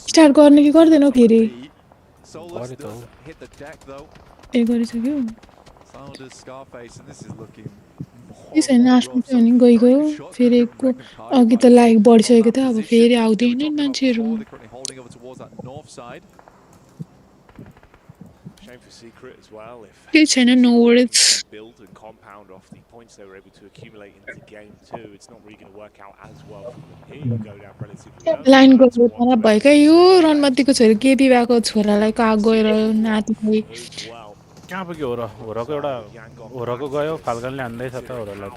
Start गर्ने कि गर्दैन फेरि ए गरिसक्यो के छैन आफ्नो चाहिँ अनि गइगयो फेरि अघि त लाइक बढिसकेको थियो अब फेरि आउँदैन मान्छेहरू केही छैन नो वर्ड्स लाइन गयो खराब भयो क्या यो रणमतीको छोरी केपी भएको छोरालाई कहाँ गएर नातिलाई कहाँ पुग्यो होरको एउटा होरको गयो फाल्कनले हान्दैछ त होरलाई त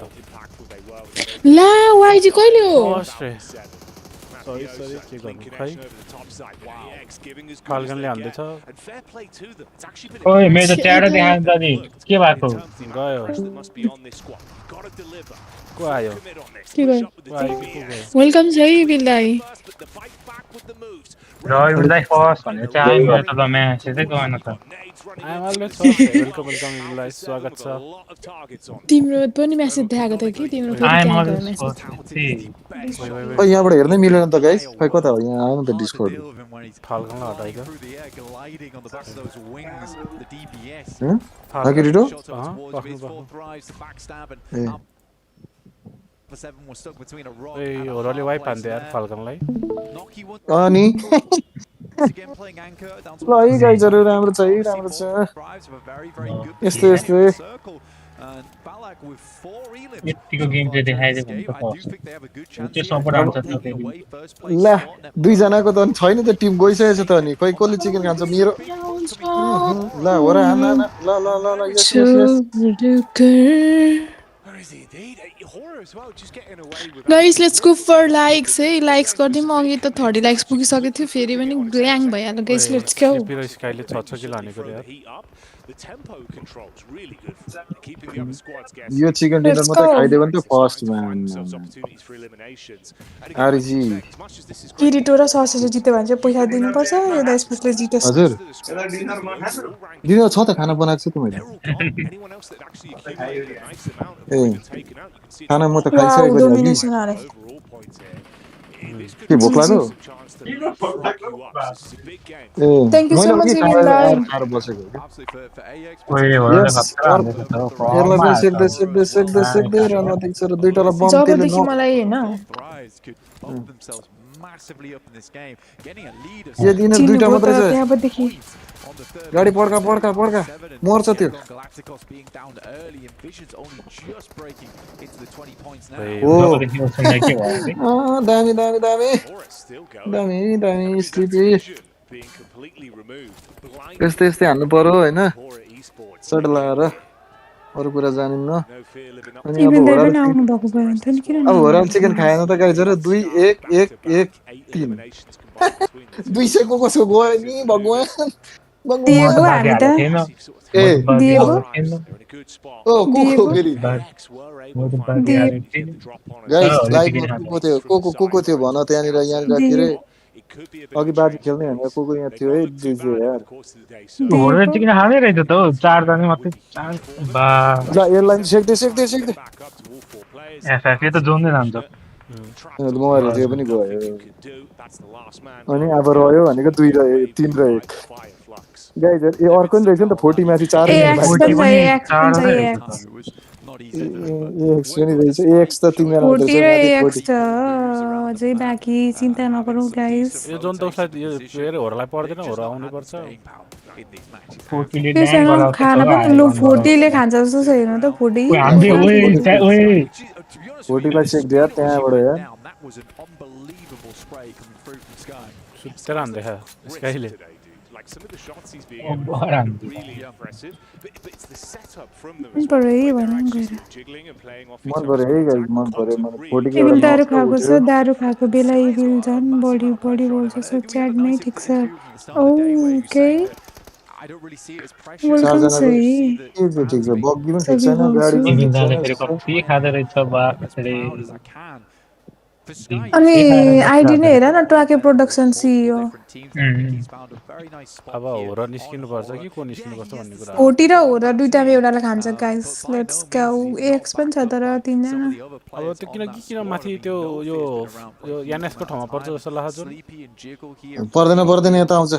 ला वाइजी कहिले हो सरी के गर्नु खै फाल्कनले हान्दैछ ओए मेरो त ट्याडो देखायो त नि के भएको गयो को आयो के गर्यो वेलकम छ है बिलदाई र एउटै फर्स्ट भनेर चाहिँ आयो मेरो त ल म्यासेजै गएन त आमाले छ वेलकम बिललाई स्वागत छ तिम्रो पनि मेसेज देखाएको थियो कि तिम्रो फेरि आएन कहाँ मैले गयो मेसेज खै यहाँबाट हेर्नै मिलेन त गाइस खै कता हो यहाँ आउनु त डिस्कर्ड फाल्कनलाई हटाइको हाकिरिडो ए होरले वाइप हान्दै यार फाल्कनलाई अनि ल है गाइजहरु राम्रो छ यस्तो यतिको गेम चाहिँ देखाइदियो भने त फर्स्ट त्यो सपोर्ट आउँछ त फेरि ल दुईजनाको त अनि छैन त टिम गइसकेछ त अनि खै कसले चिकन खान्छ मेरो ल हो र हान ल yes guys let's go for likes है लाइक्स गर्दिम अघि त 30 लाइक्स पुगिसकेको थियो फेरि पनि ग्ल्याङ भइहाल्यो गाइस लेट्स गो सिपी र स्काइले 6 किलो हानेको रे यार यो चिकन डिनर मात्रै खाइदियो भने त फर्स्ट म्यान आरजी किरिटो र ससेज जित्यो भने चाहिँ पैसा दिनुपर्छ यो दाइसले जित्योस् हजुर डिनर छ त खाना बनाएको छु त मैले ए खाना म त खाइसकेको छु अलि के भोक लाग्यो ए थ्यांक यू सो मैले मच अघि इभिल दाइ खाएर बसेको ओए होला यस खतरा हान्दैछ त यसलाई पनि सेक्दै रहन दिन्छ र दुईटालाई बम तेलले जबदेखि मलाई हैन यो डिनर दुईटा मात्रै छ त्यहाँदेखि गाडी पड्का मर्छ त्यो दामी स्लिपी यस्तै हान्नु पर्यो होइन सट लगाएर अरू कुरा जानिन्न अनि अब होराल चिकन खाएन त गाइजहरु 2-1-1-1-3 200 को कसो गयो नि भगवान दिएको हामी त ए दिएको ओ को फेरि गाइस लाइभमा को थियो भन त्यहाँनिर यहाँनिर अघि बाजी खेल्ने भनेर को यहाँ थियो है दिजे यार होरे चिकन खाँदै रहेछ त हो 4 जना मात्रै बा ल एयरलाइन सेक्दै एफएफ त जोन्दै जान्छ मोबाइल त्यो पनि गयो अनि अब रह्यो भनेको 2 र 3 र 1 गाइजहरु ए अर्को नि रहेछ नि त 40 माथि 4 ए एक्स पनि रहेछ एक्स त तिमीहरु मात्रै छ माथि 40 छ अझै बाँकी चिन्ता नगरौँ गाइस यो जोन त उसलाई यो प्लेयर होरलाई पर्दैन होर आउनु पर्छ त्यसैन खाना पनि लु 40 ले खान्छ जस्तो छ हेर्नु त 40 40 लाई चेक दिया त्यहाँबाट यार सुत्तर हान्दै खा स्काइले मन पर्यो है गाइस मन पर्यो मलाई 40 के इबिल दारु खाएको छ दारु खाएको बेला इबिल झन् बढी बोल्छ सो च्याटमै ठिक छ ओके वेलकम छ ठिक छ बग्गी पनि ठिक छैन गाडी पनि इबिल दाले फेरि कति खाँदै रहेछ बा त्यसरी अनि आइडी नै हेर न ट्राके प्रोडक्सन सिइओ अब हो र निस्किनुपर्छ कि को निस्किनुपर्छ भन्ने कुरा हो 40 र हो र दुईटामा एउटालाई खान्छ गाइस लेट्स गो एक्स पनि छ तर तीनजना अब त्यो किन माथि त्यो यो एनएसको ठाउँमा पर्छ जस्तो लाग्छ जुन पर्दैन यता आउँछ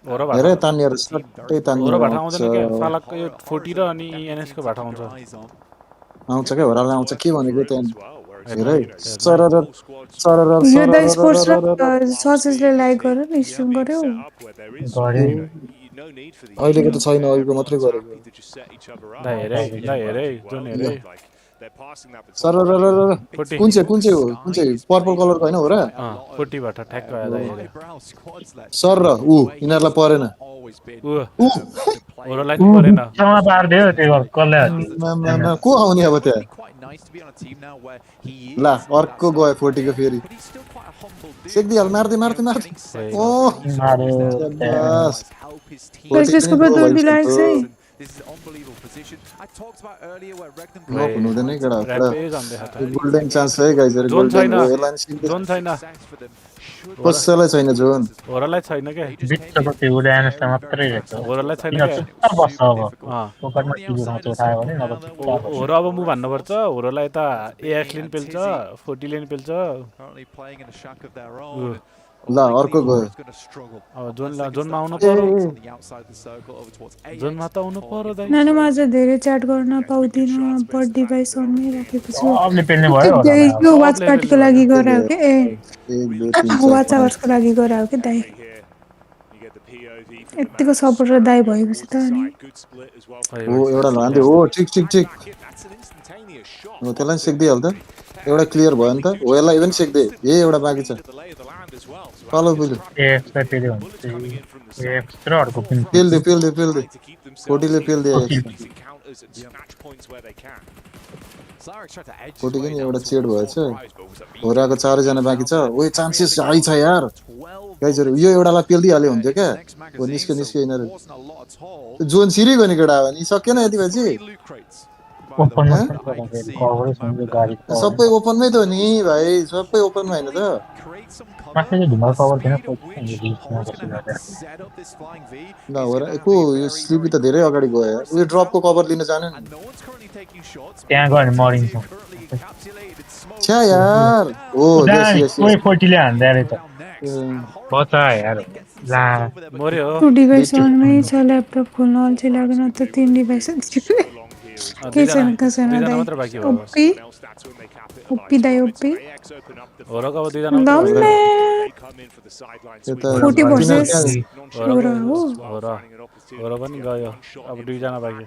हो र भाटा हेरे तान्नेहरु सट्टै हो र तान्नेहरु भाटा आउँछ आउँदैन क्या फालक यो 40 र अनि एनएसको भाटा आउँछ आउँछ के होराले आउँछ के भनेको त्यहाँ हेर्नु हेरै है हेर्नु है सरर सरर यो द सरर स्पोर्ट्स र ससेसले लाइक गर न स्ट्रिम गर्यो गरे अहिलेको त छैन अहिलेको मात्रै गरेको ल हेरे जुन हेरे सरर फोर्टी कुन चाहिँ पर्पल कलरको हैन हो र 40 भाटा ठ्याक्क आयो दाइ हेरे सर र यिनीहरुलाई परेन उ ओरलाई त परेन सँग पार्दियो त्यो कसले को आउने अब त्यहाँ ला अर्को गयो 40 को फेरि सेक्दिहाल मार्दै ओ मारे बस गाइस 40 लेट्स पनि गो फर ड्रो 20 लाइक्स है नक हुनुहुँदैन है केटा र्याम्पेज आउँदै छ त गोल्डन चान्स है गाइजहरु जोन छैन गोल्डन हो यसलाई सिक्दै जोन छैन कसैलाई छैन जोन ओरलाई छैन के बिचको त्यो ड्यामेज त मात्रै रहेछ ओरलाई छैन किन के चुप्प बस्छ अब अँ पोकरमा टिभी खाउँछ उठायो भने नभए चुप्प बस्छ होर अब मु भन्नुपर्छ होरलाई त एएक्सले नि पेल्छ 40ले नि पेल्छ ल अर्को गयो अब जोनमा आउनु ए पर्यो जोनमा त आउनु पर्यो दाइ नानु म आज धेरै च्याट गर्न पाउँदिन बट डिभाइस अनमै राखेको छु सबले पेल्ने भयो होला त्यही अब यो वाच सबले पार्टीको पेल्ने लागि भयो गरायो के ए 1 2 3 4 वाच 5 आवर्सको लागि गरायो के दाइ यतिको सपोर्ट र दाइ भएपछि त अनि ओ एउटा लान्दे ओ ठीक हो त्यसलाई सेक्दिहाल त एउटा क्लियर भयो नि त हो यसलाई इभन सेक्दे एउटा बाँकी छ पालो पिलो एक्सलाई पेल्यो भने चाहिँ एक्स र अर्को पिन पेल्दे 40 ले पेल्दे यसलाई 40 पनि एउटा चेड भएछ होराको 4 जना बाँकी छ ओए चान्सेस हाई छ यार गाइजहरु यो एउटालाई पेल्दिहाल्यो हुन्थ्यो क्या ओ निस्क्यो यिनीहरु जोन सिरिगयो नि केटा नि सकेन यति भएपछि ओपनमा छ फेरि कभरै छ यो गाडी सबै ओपनमै त हो नि भाइ सबै ओपनमा हैन त माथि चाहिँ ढुङ्गा कभर थिएन रिचमा कसो गरेर ल हो र को यो स्लिपी त धेरै अगाडि गयो यार उयो ड्रपको कभर लिन जाने नि त्यहाँ गयो भने मरिन्छ छ्या यार ओ यस कोही 40 ले हान्दै रहेछ बचा यार ला मर्यो टु डिभाइस अनमै छ ल्यापटप खोल्न अल्छी लाग्यो न त 3 डिभाइस के छैन दुईजना दाइ मात्र बाँकी भयो ओप्पी दाइ ओप्पी होरको अब दुईजना मात्र बाँकी दम्मे यता 40 भर्सेस भयो हो होर पनि गयो अब दुईजना बाँकी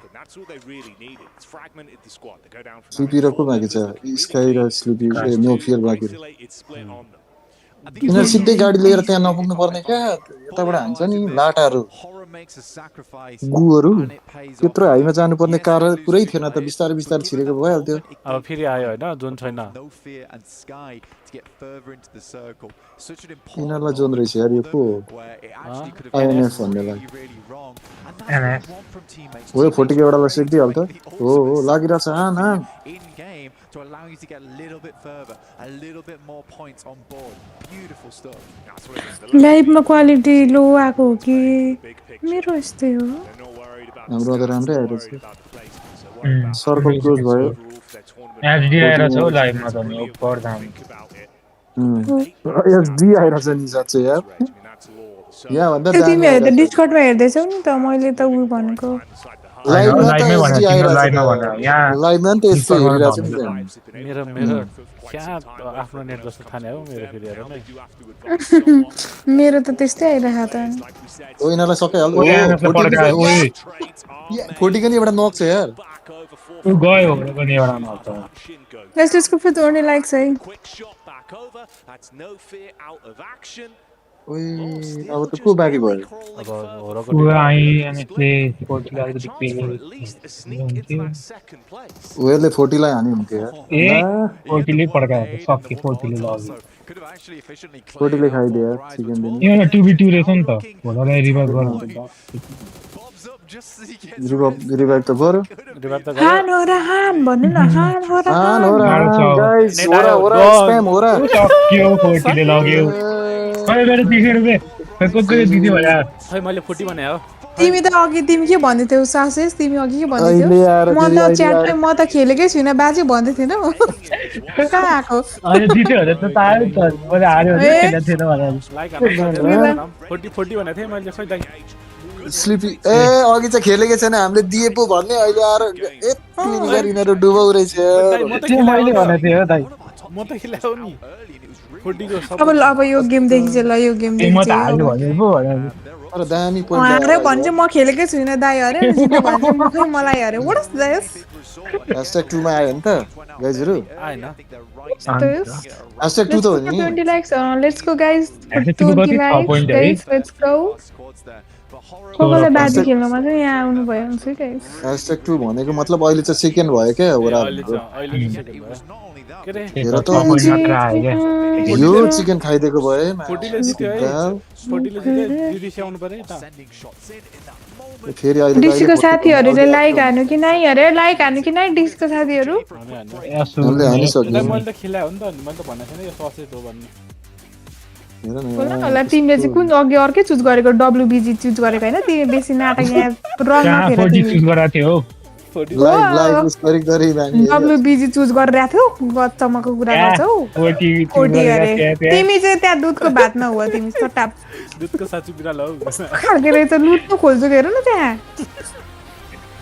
स्लिपी र को बाँकी छ स्काई र स्लिपी नो फियर बाँकी यिनीहरू सिधै गाडी लिएर त्यहाँ नपुग्नु पर्ने क्या यताबाट हान्छ नि लाटाहरू गुहरू त्यत्रो हाइमा जानुपर्ने कार पुरै थिएन त बिस्तारै बिस्तारै छिरेको भइहाल्थ्यो अब फेरि आयो होइन जोन छैन यिनीहरूलाई जोन रहेछ यार यो को आइएनएफ भन्नेलाई हो यो 40 को एउटालाई सेक्दिहाल्छ हो लागिरहेछ हान लाइभमा क्वालिटी लो आएको हो कि मेरो यस्तै हो हाम्रो त राम्रै आइरहेछ सर्कल क्लोज भयो एचडी आएर छ लाइभमा त नि ओभर दाम एचडी आइरहेछ नि साँच्चै यार यहाँ भन्दा दामी तिमीहरू त आइरहेछ डिस्कर्डमा हेर्दैछौ नि त मैले त उयो भनेको लाइभमा त लाइभमै एचडी भने आइरहेछ लाइभमा भने यहाँ लाइभमा नि त यस्तो हेरिरहेछ नि त मेरो क्या आफ्नो नेट जस्तो थाहा हो मेरो फेरि हेर नै मेरो त त्यस्तै आइरहेको त ओ यिनीहरूलाई सकाइहाल ओ 40 पनि एउटा नक छ यार ऊ गयो पनि एउटा नर्छ त्यसको फेरि जोड्ने लाग्छ है ओइ अब त को बाँकी भयो अब होरको ऊ आई एमएसले 40 अलिकति पेले हुन्थ्यो उयोले 40 लाई हानि हुन्थ्यो यार ए ला 40 ले पड्काएको सक्यो 40 ले लग्यो 40 ले खाइदियो यार चिकन दिने यो 2v2 रहेछ नि त भोलालाई रिभाइभ गर्नु त रिभाइभ त गऱ्यो रिभाइभ त गयो हान हो र हान भन्नु न हान हो र हान हो हान र मार्छ हान अब गाइस नेट हो आयो र डन स्प्याम हो र ऊ सक्यो 40 ले लग्यो खै मेरो 30 रुपैयाँ को दिदी भला खै मैले 40 भने हो खै तिमी त अघि तिमी के भन्दै थियौ सासेस तिमी अघि के भन्दै थियौ अहिले आएर म फेरि त अहिले आएर च्याटमै म त खेलेकै छुइनँ बाजे भन्दै थिएन कहाँ आएको अनि जित्यो भने त तायो त मैले हार्यो भने ए खेलेको थिएन भने लाइक हान्न सकेर तिमीलाई 40 40 भनेको थिएँ मैले खै दाइ स्लिपी ए अघि चाहिँ खेलेकै छैन हामीले दिए पो भन्ने अहिले आएर यति खै बिगार यिनीहरू डुबाउ रहेछ खै दाइ म त त्यो खेला हो मैले त भनेको थिएँ हो दाइ म त खेला हो नि 40 को अब सबै अब यो गेमदेखि चाहिँ ल यो ए म गेमदेखि त चाहिँ अब हार्यो भने पो भने तर दामी पोइन्ट ल्याएर अरे अहिले भन्छ म खेलेकै छुइनँ दाई अरे जित्यो भने चाहिँ म खै मलाई अरे वडस दाइस #2 मा आयो नि त गाइजहरू आएन अन्त #2 लेट्स त गो हो फर नि 20 likes लेट्स गो गाइस फर हेर्छ तिम्रो 20 कति 6 likes पोइन्ट है गाइस लेट्स गो को 16 कोलाई बाजी पोइन्ट खेल्नमा चाहिँ यहाँ आउनु भयो हुन्छ गाइस #2 भनेको मतलब अहिले चाहिँ सेकेन्ड भयो क्या ए ओरा अहिले भनेको चाहिँ सेकेन्ड भयो के रे त्यही हेर त त 6 पोइन्ट मुझे मात्र आयो क्या यो 40 ले चिकन खाइदिएको भए 40 ले जित्यो है 40 ले जित्यो दिदी से आउनु पर्यो त फेरि अहिले त अहिले डिसीको 40 भन्दा साथीहरूले अगाडि लाइक आएको हान्यो कि नाइ अरे लाइक हान्यो कि नाइ डिसीको साथीहरू हाने हाने यसो हामीले हानिसक्यौँ दाइ नि मैले त खेला हो नि त मैले त भनेको थिएन यो ससेट हो भन्ने हेर न होला यहाँ होला तिमीले चाहिँ कुन अघि अर्कै चुज गरेको डब्लुबिजी चुज गरेको होइन तिमी बेसी नाटक यहाँ रङ कहाँ नखेर 40 तिमी चुज गराएको थियो हौ 40 हो लाइभ लाइभ उस गरी हामी हेरिहाल्छौँ डब्लुबिजी चुज गरिरहेको थियो गच्चमको कुरा ए गर्छौ 40 चुज कोटी अरे गरिरहेको थियो तिमी चाहिँ त्यहाँ दुधको भात नहुँ तिमी चट्टाप दुधको साँच्ची बिरालो हौ कस्तो खालके रहेछ लुट्नु खोज्छु हेर न त्यहाँ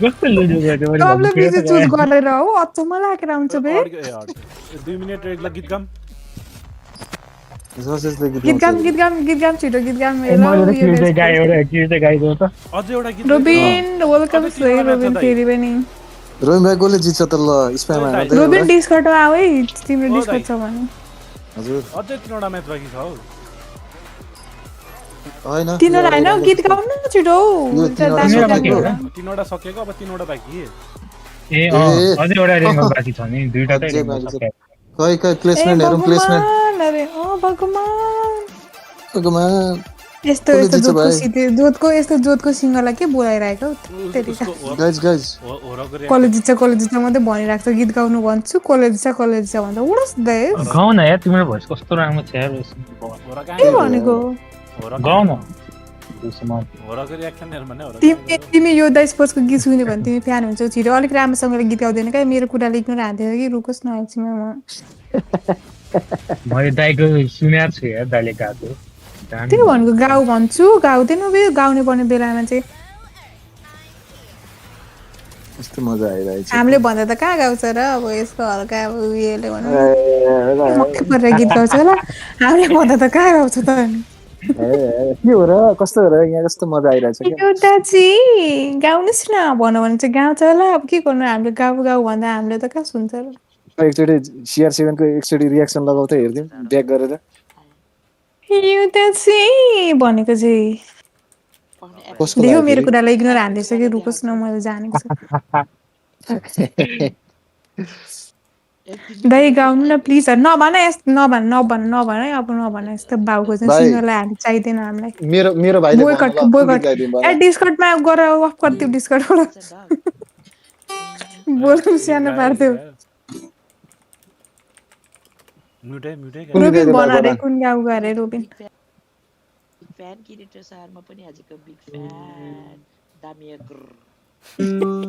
कस्तो लुजो गर्थ्यो मैले भन्नु डब्लुबिजी चुज गरेर हो अचम्म लागेर आउँछ बे अर्को ए हट 2 मिनेट रेगुलर गीत गाम ससेजले गीत गीत गाउँछ गाम गीत गाम गीत गाम छिटो गीत गाम ए हेलो मैले त यो के चाहिँ गाएँ बेस्ट एउटा के चाहिँ गाइदियो त अझै एउटा गीत रोबिन वेलकम अझै सु है तिनवटा रोबिन छ दाइ। फेरि पनि रोहिम भाइ कसले जित्छ त ल स्प्याम ओ दाइ। हान्दै रोबिन एउटा डिस्कर्डमा आऊ है तिम्रो ओ डिस्कर्ड दाइ। छ भने हजुर अझै तिनवटा म्याच बाँकी छ हौ होइन तिनीहरू होइन गीत गाउनु न छिटो यो तिनवटा दामी सकेको दामी हो होला र? तिनवटा सकेको अब तिनवटा बाँकी ए अझै एउटा रिङ्गल बाँकी छ नि दुईटा चाहिँ अझै रिङ्गल बाँकी छ सक्यो खै खै ए प्लेसमेन्ट हेरौँ प्लेसमेन्ट भगवान अरे ओ भगवान भगवान यस्तो कसले यस्तो जित्छ जोतको भाइ सिधे जोतको यस्तो जोतको सिंहलाई के बोलाइरहेको हौ त्यतिका गाइज गाइज हो कलेज जित्छ मात्रै भनिरहेको छ गीत गाउनु भन्छु कलेज छ भन्छ उडस देश गाउँ न यार तिम्रो भोइस कस्तो राम्रो छ यार होरा के कहाँ भनेको होरा गाउँ न होराको रियाक्सन हेर भने होरा तिमी तिमी यो द स्पोर्ट्सको गीत सुन्यो भने तिमी फ्यान हुन्छौ छिटो अलिक राम्रोसँगले गीत गाउँदैन क्या मेरो कुरा लेख्नु हान्थ्यो कि रुकोस् न एकछिनमा मैले दाइको सुनेको छु यार दाइले गाएको त्यही भनेको गाउँ भन्छु गाउँदैन बे गाउने पर्ने बेलामा चाहिँ यस्तो मजा आइरहेछ हामीले भन्दा त कहाँ गाउँछ र अब यसको हल्का अब उयोले भनौँ मक्कै परेर गीत गाउँछ होला हामीले भन्दा त कहाँ गाउँछ त अनि के हो र कस्तो हो र यहाँ कस्तो मजा आइरहेछ क्या एउटा चाहिँ गाउनुहोस् न भनौँ भने चाहिँ गाउँछ होला अब के गर्नु हामीले गाउँ गाउँ भन्दा हामीले त कहाँ सुन्छ र एकचोटि CR7 को एकचोटि रियाक्सन लगाउ त हेरिदिउँ ब्याक गरेर एउटा चाहिँ भनेको चाहिँ कसको देखो लागि मेरो फेरि कुरालाई इग्नोर हान्दैछ कि रुकोस् न मैले जानेको छु दाइ गाउनु न प्लिज नभन नभन है अब नभन यस्तो बाउको चाहिँ भाइ सिङ्गरलाई हामी चाहिँदैन हामीलाई मेरो भाइले भन ल कुन गीत गाइदिउँ ए भन डिस्कर्डमा गर अफ गरिदियो डिस्कर्डबाट बोल्नु सानो पार्थ्यो म्युटै म्युटै कुन गीत रोबिन गाइदिउँ भन भाइ अरे भन कुन गाउँ अरे रोबिन फ्यान किनेटो सहरमा पनि आजको बिग फ्यान दामी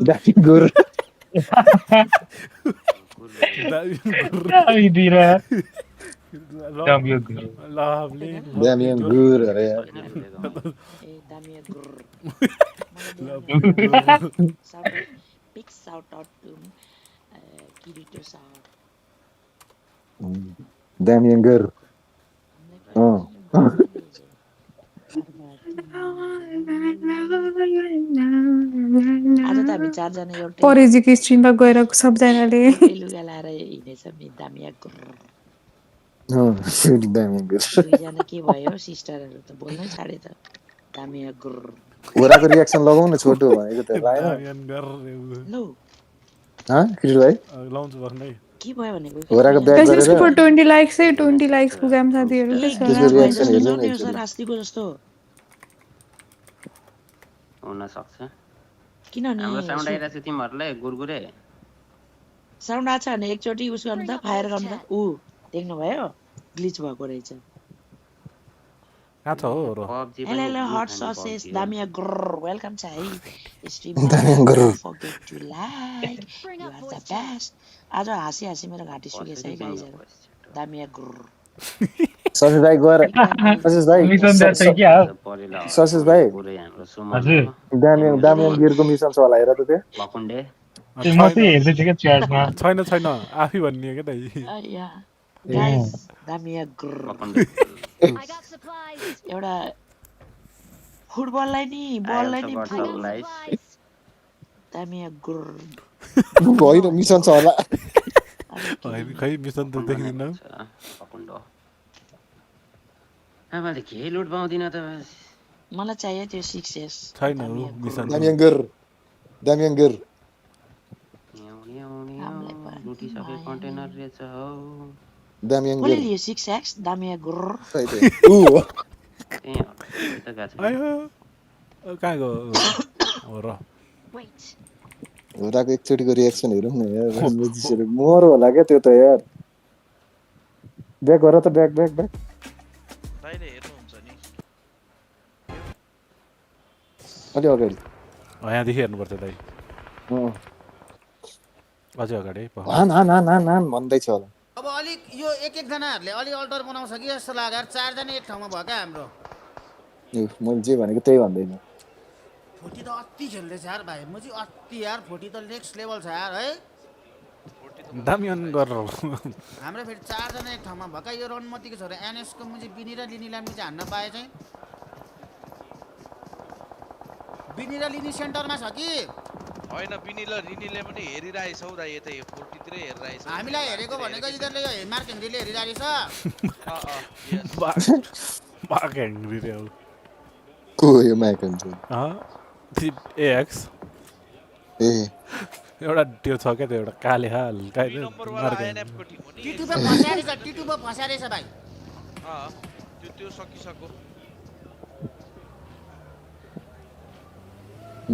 दामी गुर लभली दामी गुर अरे यार ए दामी मलाई big shout out to Kirito sir दामी गुर आज त हामी चारजना एउटै परिजीको स्ट्रिममा गएर सबजनाले एउटै लुगा लाएर हिँडेछौँ नि दामी दामी गुर दुईजना के भयो सिस्टरहरू त बोल्नै छाडे त दामी ओराको रियाक्सन लगाउ न छोटो भनेको त लाएन लौ कृष्ण भाइ लाउँछु भर्नै के भयो भनेको ओराको ब्याक Guys, let's गरेर go for 20 likes है 20 likes पुगाम साथीहरू ए त्यसो त्यसको गीत भए रियाक्सन जस्तो हेर्नु न नि यो एकचोटि सर अस्तिको जस्तो हुन सक्छ किनभने हाम्रो साउन्ड आइरहेछ तिमीहरूलाई गुरगुरे साउन्ड आछ भने एकचोटि उस गर्नु त फायर गर्नु त देख्नुभयो ग्लिच भएको रहेछ कहाँ छ हो र पब्जी हेलो पनि हेलो ग्लिच हट हान्ने ससेस पब्जी दामिया ग्रर वेलकम छ है स्ट्रिममा दामिया ग्रर। Don't forget to like you are the best आज हाँसी हाँसी मेरो घाँटी सुकेछ है गाइजहरु दामिया ग्रर ससेज भाइ गएर ससेज भाइ मिसन द्याट चाहिँ क्या हो परिला ससेज भाइ पुरै हाम्रो सुमन हजुर हो दामियाङ गिरको मिसन छ होला हेर त त्यो भकुण्डे म चाहिँ हेर्दैछु क्या च्याटमा छैन आफै भन्ने क्या दाइ गाइज दामिया ग्रर भकुण्डे एउटा फुटबललाई नि बललाई नि दामिया ग्रर होइन मिसन छ होला होइन खै मिसन त देखिदिन भकुण्डो मैले केही लुट पाउँदिन त मलाई चाहियो त्यो 6S छैन हो मिसन दामियाङ गिर लुटिसके कन्टेनर रहेछ हौ दामियाङ कसले गिर लियो 6X दामिया ग्रर खै त ऊ हो त्यही हो त गएको छ आयो कहाँ गयो हो र होराको एकचोटिको रिएक्सन हेरौँ न यार रणबजीसहरू मर होला क्या त्यो त यार ब्याक गर त ब्याक दाइले हेर्नुहुन्छ नि अलि अगाडि यहाँदेखि हेर्नुपर्छ दाइ अझै अगाडि हान भन्दैछ होला अब अलिक यो एक जनाहरूले अलि अल्टर बनाउँछ कि जस्तो लाग्यो चारजना एक ठाउँमा भयो क्या हाम्रो मैले जे भनेको त्यही भन्दैन फोर्टी त अति खेल्दैछ यार भाइ म चाहिँ अति यार फोर्टी त नेक्स्ट लेभल छ यार है दामियन गरेर हाम्रो फेरि चारजना एक ठाउँमा भयो क्या यो रणमतीको छोरा एनएसको म चाहिँ बिनी र लिनीलाई म चाहिँ हान्न पाएँ चाहिँ बिनी र लिनी सेन्टरमा छ कि होइन बिनी र रिनीले पनि हेरिरहेछ हौ दाइ यतै 40 तिरै हेरिरहेछ हामीलाई हेरेको भनेको यिनीहरूले यो मार्क हेनरीले हेरिरहेछ बाक हेङ्ग्री रे को यो माइक हुन्छ एएक्स ए एउटा त्यो छ क्या त्यो एउटा काले हल्का टिटुबा फस्या रहेछ भाइ त्यो सकिसक्यो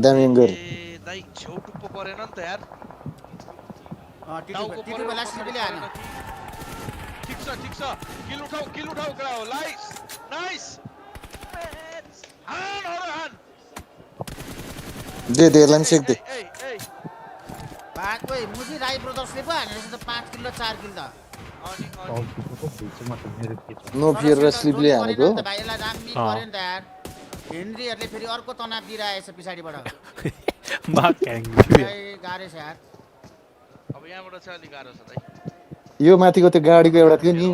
दामियाङ गिर दाइ छेउ टुप्पो परेन नि त यार टिटुबालाई स्लिपले हान्यो ठिक छ किल उठाउ कडा हो नाइस हान दे यसलाई सेक दे ओइ मुजी राई ब्रदर्सले पो हानेछ त 5 किल र 4 किल त नो फियर र स्लिपले हानेको भाइ यसलाई राम्री पर्यो नि त यार हेनरीहरूले फेरि अर्को तनाव दिइरहेछ पछाडिबाट बाक हेङ्ग्री गाह्रो छ यार अब यहाँबाट चाहिँ अलि गाह्रो छ दाइ यो माथिको त्यो गाडीको एउटा थियो नि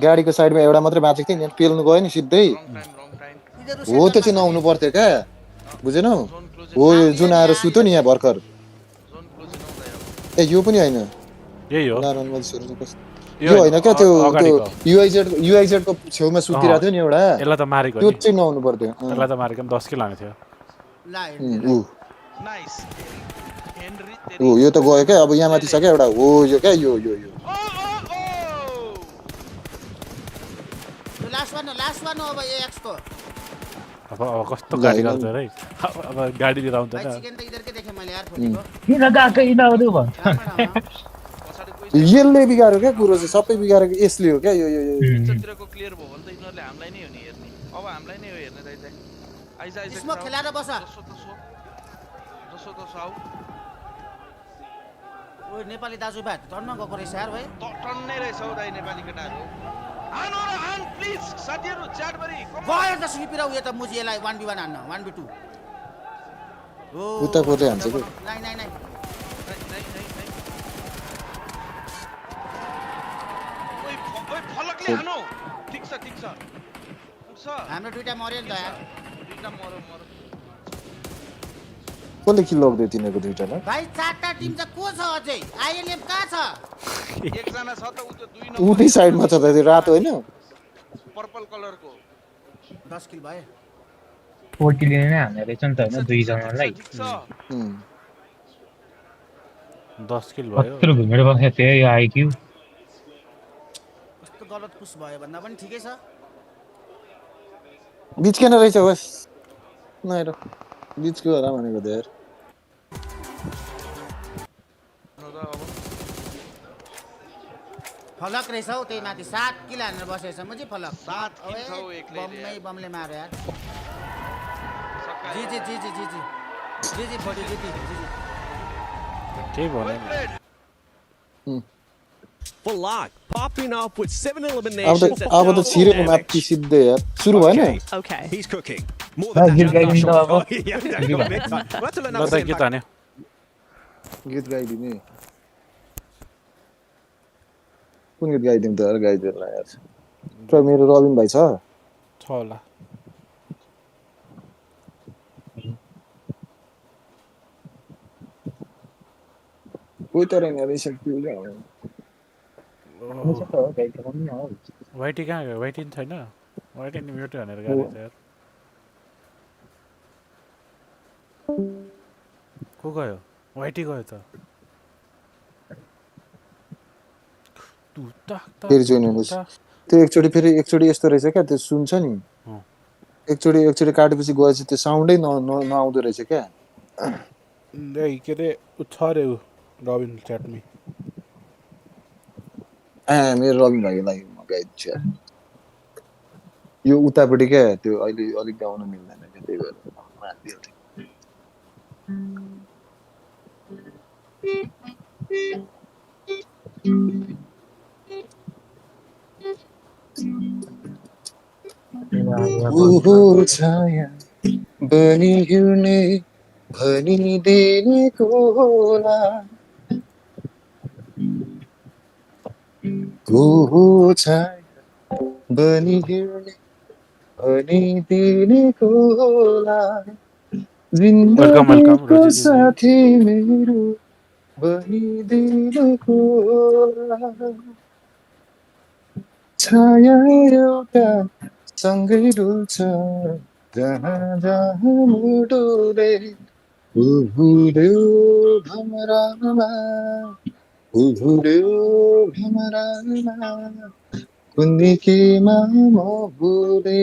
गाडीको साइडमा एउटा मात्रै बाँचेको थियो नि पेल्नु गयो नि सिधै रङ टाइम हो त्यो चाहिँ नहुनु पर्थ्यो क्या बुझेनौ हो यो जुन आएर सुत्यो नि यहाँ भर्खर ए यो पनि होइन यही हो यो होइन क्या त्यो युआइजेड को छेउमा सुतिरहेको थियो नि एउटा यसलाई त मारेको त्यो चाहिँ नहुनु पर्थ्यो यसलाई त मारेको 10 किल हानेको थियो नाइस हेनरी हो यो त गयो क्या अब यहाँ माथि छ क्या एउटा हो यो क्या यो लास्ट वान हो अब एएक्स को अब कस्तो गाडी गर्छ रे अब गाडी लिएर आउँदैन चिकन त इधरकै देखे मैले यार फोटेको किन गएको यिनीहरू भन्छ यसले बिगार्यो क्या कुरो चाहिँ सबै बिगारेको यसले हो क्या यो पिक्चरतिरको क्लियर भयो भने त यिनीहरूले हामीलाई नै हो नि हेर्ने अब हामीलाई नै हो हेर्ने दाइ आइज स्मोक खेलाएर बस जसो आऊ ओ नेपाली दाजुभाइ टन्न गएको रहेछ यार भाइ टन्नै रहेछ हौ दाइ नेपाली केटाहरू हान प्लिज साथीहरू च्याट गरी गयो त स्लिपेर उयो त मुजी यसलाई 1v1 हान्न 1v2 हो उता कोतै हान्छ के नाइ ओइ फलकले हानो ठीक छ उठ्छ हाम्रो दुईटा मर्यो नि त यार दुईटा मरो कसले किल लग्दै तिनीहरूको दुईटालाई भाइ चारटा टिम चाहिँ को छ अझै आइएलएफ कहाँ छ एकजना छ त उ त 2 नम्बर उतै साइडमा छ त त्यो रातो हैन पर्पल कलरको 10 किल भयो 40 ले नै हाने रहेछ नि त हैन दुई जनालाई 10 किल भयो कत्रो घुमेर बस्यो त्यो यो आइक्यू कस्तो गलत पुस भयो भन्दा पनि ठिकै छ बीच केन रहेछ बस नहेर बीचको होला भनेको त यार फलक रहेछ हौ त्यही माथि 7 किल हानेर बसेछ म चाहिँ फलक 7 किल छ हौ एक्लैले यार बमले मार्यो यार सकायो जी बडी जी केही वेल भनेन played For luck, popping off with 7 अब eliminations. अब त छिरेको माथि सिद्धै यार सुरु भएन Okay, he's cooking. More than that, Gil Shandar Gaidin shot. da Oh, yeah, that got big time. Well, to learn ल that was त the के impact. तान्यो गीत गाइदिने कुन गीत गाइदिउँ त यार गाइदिएला यार त मेरो रबिन भाइ छ छ होला कोही त रहेन रहेछ वाइटी कहाँ गयो वाइटी नि छैन वाइटी नि म्युट भनेर गएको रहेछ यार को गयो वाइटी गयो त फेरि जोइन हुनुहोस् त्यो एकचोटि यस्तो रहेछ क्या त्यो सुन्छ नि एकचोटि काटेपछि गएपछि त्यो साउन्डै नआउँदो रहेछ क्या के अरे छ अरे ऊ रबिन च्याटमी मेरो रबिन भाइको लागि म गाइदिन्छु यार यो उतापट्टि क्या त्यो अहिले अलिक गाउन मिल्दैन क्या त्यही भएर म हालिदिइहाल्थेँ छाया बनी हिँड्ने भनिदिनेको होला को हो छाया बनी हिँड्ने भनिदिनेको होला वेलकम जिन्दगीको रोजी दिदी साथी मेरो बनिदिनेको होला छाया एउटा सँगै डुल्छ जहाँ जहाँ डुले उभुल्यो भमरामा उभुल्यो भमरामा कुन्नी केमा म भुले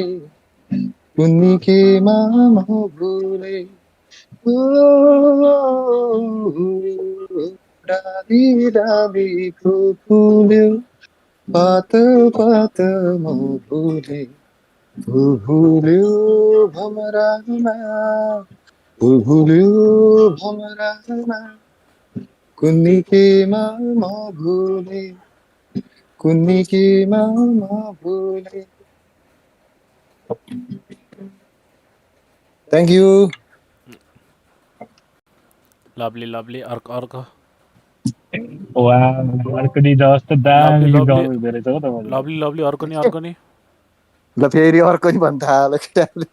कुन्नी केमा म भुले ओ डाली डाली फुल्यो पात पात म भुले उभुल्यो भमरामा उभुल्यो भमरामा कुन्नी केमा म भुले कुन्नी केमा म भुले थ्याङ्क यू लभली अर्को अर्को दिन जस्तो दामी गीत गाउनु हुँदो रहेछ हौ तपाईँले लभली अर्को नि ल फेरि अर्को नि भन्न थाहा केटाले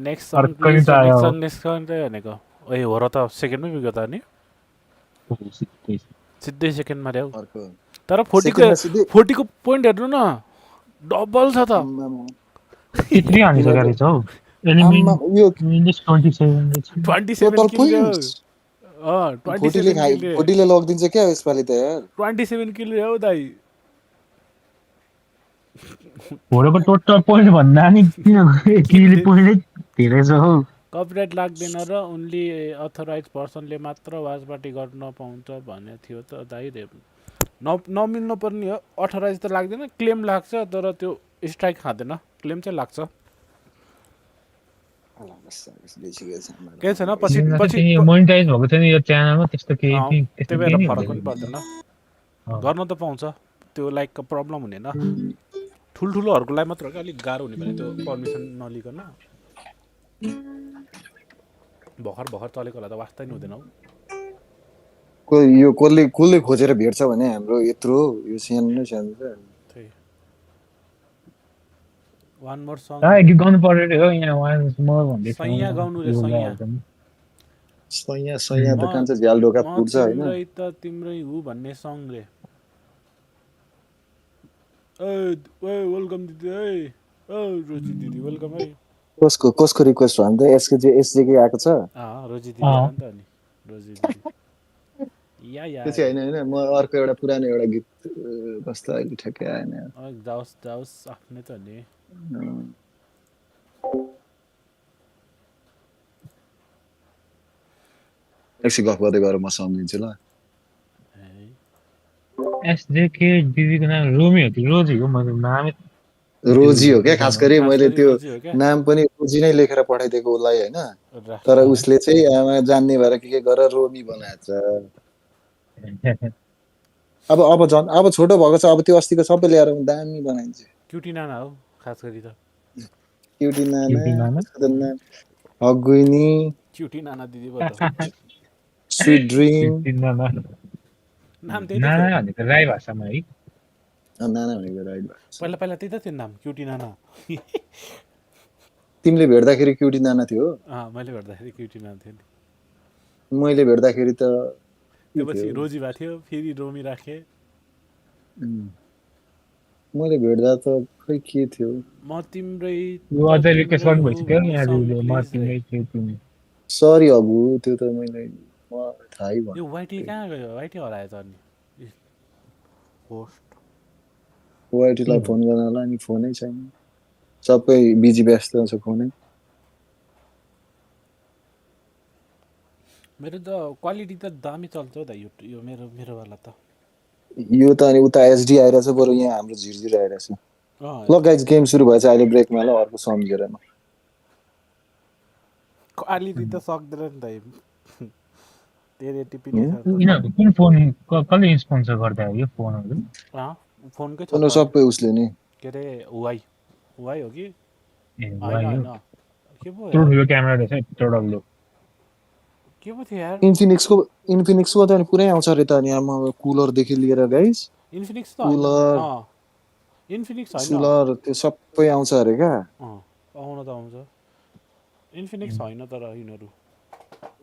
नेक्स्ट सङ प्लिज त आयो नेक्स्ट सङ चाहिँ भनेको ए हो र त सेकेन्डमै पुग्यो त नि सिधै सेकेन्डमा ल्याऊ अर्को तर सेकेन्डमा सिधै 40को पोइन्ट हेर्नु न डबल छ त त्यत्रै हानिसकेको रहेछ हौ आम्मा यो 27 टोटल किल रे पोइन्ट्स 27 किल रे भोटिले लगिदिन्छ क्या यसपालि त यार 27 किल रे हौ दाइ भोरको टोटल पोइन्ट भन्दा नि किल पोइन्ट धेरै छ हौ कपिराइट लाग्दैन र उनले अथराइज पर्सनले मात्र वाच पार्टी गर्न पाउँछ भन्ने थियो त दाइ रे नमिल्नु पर्ने हो अथराइज त लाग्दैन क्लेम लाग्छ तर त्यो स्ट्राइक खाँदैन क्लेम चाहिँ लाग्छ केही छैन पछि मोनिटाइज भएको थियो नि यो च्यानलमा त्यस्तो केही त्यही भएर फरक पनि पर्दैन गर्न त पाउँछ त्यो लाइक प्रब्लम हुनेन ठुल्ठुलोहरूको लागि मात्र हो कि अलिक गाह्रो हुने भने त्यो पर्मिसन नलिकन भर्खर चलेकोलाई त वास्ता नि हुँदैन हौ यो कसले खोजेर भेट्छ भने हाम्रो यत्रो यो सानो छ त्यही वान मोर सङ गीत गाउनु पर्यो हो यहाँ वान्स मोर भन्दै सैया गाउनु रे सैया त कान्छ झ्याल ढोका म फुट्छ हैन तिम्रै त तिम्रै हु भन्ने सङ रे वेलकम दिदी है रोजी दिदी वेलकम है कसको रिक्वेस्ट हो भने त एसजेके आएको छ रोजी दिदी आयो नि त अनि रोजी दिदी या त्यो चाहिँ हैन म अर्को एउटा पुरानो एउटा गीत कस्तो अहिले ठ्याक्कै आएन जाओस् आफ्नै त नि एकछिन गफ गर्दै गएर म सम्झिन्छु ल एसजेके दिदीको नाम रोमी हो कि रोजी हो मैले नामै रोजी हो क्या खास गरी खास मैले गरी त्यो रोजी हो क्या नाम पनि रोजी नै लेखेर पठाइदिएको उसलाई होइन तर राख उसले चाहिँ आमा जान्ने भएर के गरेर रोमी बनाएछ अब झन् अब छोटो भएको छ अब त्यो अस्तिको सबै ल्याएर दामी बनाइन्छ क्युटी नाना हो खास गरी त क्युटी नाना क्युटी नाना उसको त नाम हगुइनी क्युटी नाना दिदी पो त स्विट ड्रिम क्युटी नाना नाम त्यही त थियो नाना भनेको राई भाषामा है नाना भनेको राइट पहिला पहिला त्यही त थियो नाम क्युटी नाना तिमीले भेट्दाखेरि क्युटी नाना थियो मैले भेट्दाखेरि क्युटी नाना थियो नि मैले भेट्दाखेरि त के त्यो पछि थियो रोजी भएको थियो फेरि रोमी राखेँ मैले भेट्दा त खै के थियो म तिम्रै यो त अझै रिक्वेस्ट तिम्रै गर्नु हो भइसक्यो क्या भन्ने यहाँ सङ दिदीले म प्लिज रे तिमीलाई त्यो तिमी सरी अबु त्यो त मैले थाहै यो भयो वाइटी कहाँ गयो वाइटी हराएछ अनि होस्ट ओआइटीलाई फोन गर्नलाई अनि फोनै छैन सबै बिजी व्यस्त छ फोनै मेरो त क्वालिटी त दामी चल्छ हौ दाइ यो मेरोवाला त यो त अनि उता एचडी आइरहेछ बरु यहाँ हाम्रो झिरझिर आइरहेछ ल यता गाइज गेम सुरु भएछ अहिले ब्रेकमा ल अर्को सम्झेर क्वालिटी त सक्दैन नि दाइ धेरै टिपिने छ त यिनीहरूको कुन फोन कसले स्पोन्सर गर्दा हो यो फोनहरू फोनकै छ उनीहरू त अनि सबै उसले नि के अरे हुवाई हो कि ए होइन वाइ हो होइन के पो यत्रो यार ठुलो क्यामेरा रहेछ यत्रो डल्लो के पो थियो यार इन्फिनिक्सको त अनि पुरै आउँछ अरे त अनि आमा कुलरदेखि लिएर गाइज इन्फिनिक्स त होइन कुलर इन्फिनिक्स होइन सुलर त्यो सबै आउँछ अरे क्या आउन त आउँछ इन्फिनिक्स होइन तर यिनीहरू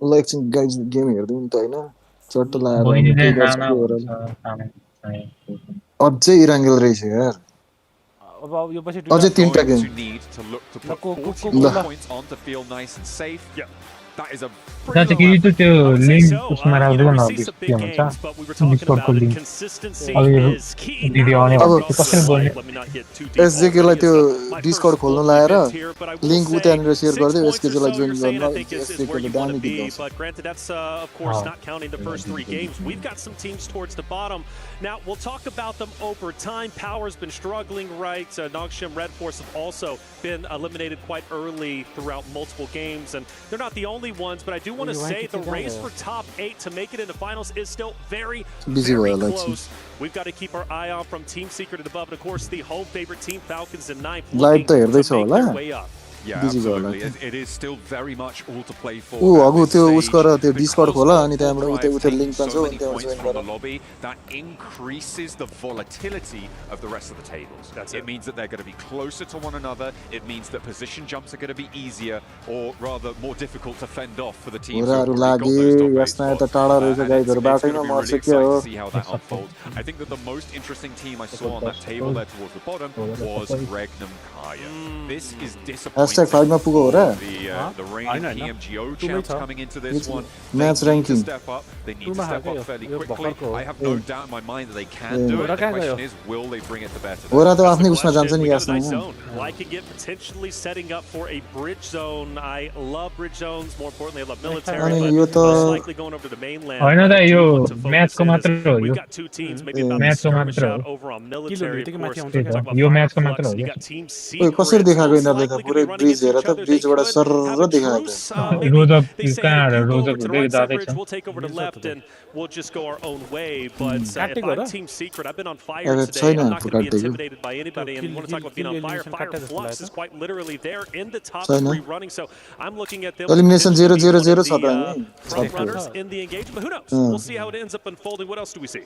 ल एकछिन गाइज गेम हेरिदिउँ नि त होइन चट्ट लगाएर अब बहिनीले केही गर्छ नाना कि भन्छ ओह्रालो तामाङ अझै इराङ्गल रहेछ यार अब यो पछि दुइटा अझै तिनवटा Going game to need to look to ल put को 41 ल points on to feel nice and safe. That is a जहाँ pretty चाहिँ low कि effort. त्यो I would say link so. उसमा You राख्दैन know, we न see some के big भन्छ games, but we were talking डिस्कर्डको about it. Link Consistency अब यो is key, दिदी not आउने only अब भयो for त्यो us कसरी as बोल्ने let me not get too deep एसजेकेलाई already त्यो as my डिस्कर्ड first खोल्नु full लाएर event here, but I will link say उतानिर सेयर 6 गरिदियो points or एसकेजीलाई so जोइन you're saying गर्न I think is where एसकेले you want दामी to be, गिटाउँछ but granted that's of course not counting the first 3 games. We've got some teams towards the bottom. Now we'll talk about them over time. Power's been struggling, right? Nongshim Red Force have also been eliminated quite early throughout multiple games, and they're not the only ones, but I do want to say the race for top 8 to make it into finals is still very, busy very भयो होला एकछिन close. We've got to keep our eye on from Team Secret and above, and of course the home favorite team Falcons in 9th live looking त to हेर्दैछ make होला their way up. Yeah, busy भयो होला absolutely. It is still very much all to play for ऊ at हगु this त्यो stage. उसको र त्यो discard Because खोला of अनि त्यहाँबाट Full उतै Drive उतै taking लिङ्क पाउँछौ so अनि many त्यहाँबाट points जोइन from गर the lobby, that increases the volatility of the rest of the tables. It means that they're going to be closer to one another. It means that position jumps are going to be easier, or rather more difficult to fend off for the teams who have घोराहरू already got लागे those top 8 यसमा त spots. टाढा रहेछ And गाइजहरू it's going बाटैमा to be मर्छ really के exciting हो to see how that unfolds. I think that the most interesting team I saw on that table there towards the bottom was Regnum Kaya. This is disappointing #5 मा पुगो हो र for the reigning PMGO champs coming into this one. They match need to ranking step up. They need to Tuma step haga up fairly yo quickly. bhakarko ho. I have no doubt in my mind that they can do it. The question is, will they bring it to bear today? घोरा त That's आफ्नै the उसमा जान्छ question. नि We got a यासमा nice zone. Liking it, potentially setting up for a bridge zone. I love bridge zones. More importantly, I love military, अनि but यो त most likely going over to the mainland. होइन What त I yo do want to focus म्याचको in is मात्र हो we've yo got 2 teams, maybe about to म्याचको skirmish मात्र हो out over on military, of course. आउँछ त्यही क्या त Talk about yo Fire म्याचको Flux. मात्र हो You क्या got Team ओइ कसरी Secrets देखाएको most यिनीहरूले त likely going to पुरै be running ब्रिज into हेर each त other. They ब्रिजबाट could have सरर a देखाएको truce. Maybe रोजक they say, कहाँ you go over रोजक to the हुँदै right side जाँदैछ bridge, we'll take over to left, and we'll just go our own way. But if काटेको I'm raw Team Secret, I've been on fire अब today. छैन I'm not going to be काटेको intimidated by anybody. And you want to talk about being on fire? Fire काटे जस्तो Flux लाग्यो is quite literally there in the top छैन 3 running. So I'm looking at them elimination potentially being one 0-0-0 of छ त the अनि front सबको runners in the engagement. But who knows? We'll see how it ends up unfolding. What else do we see?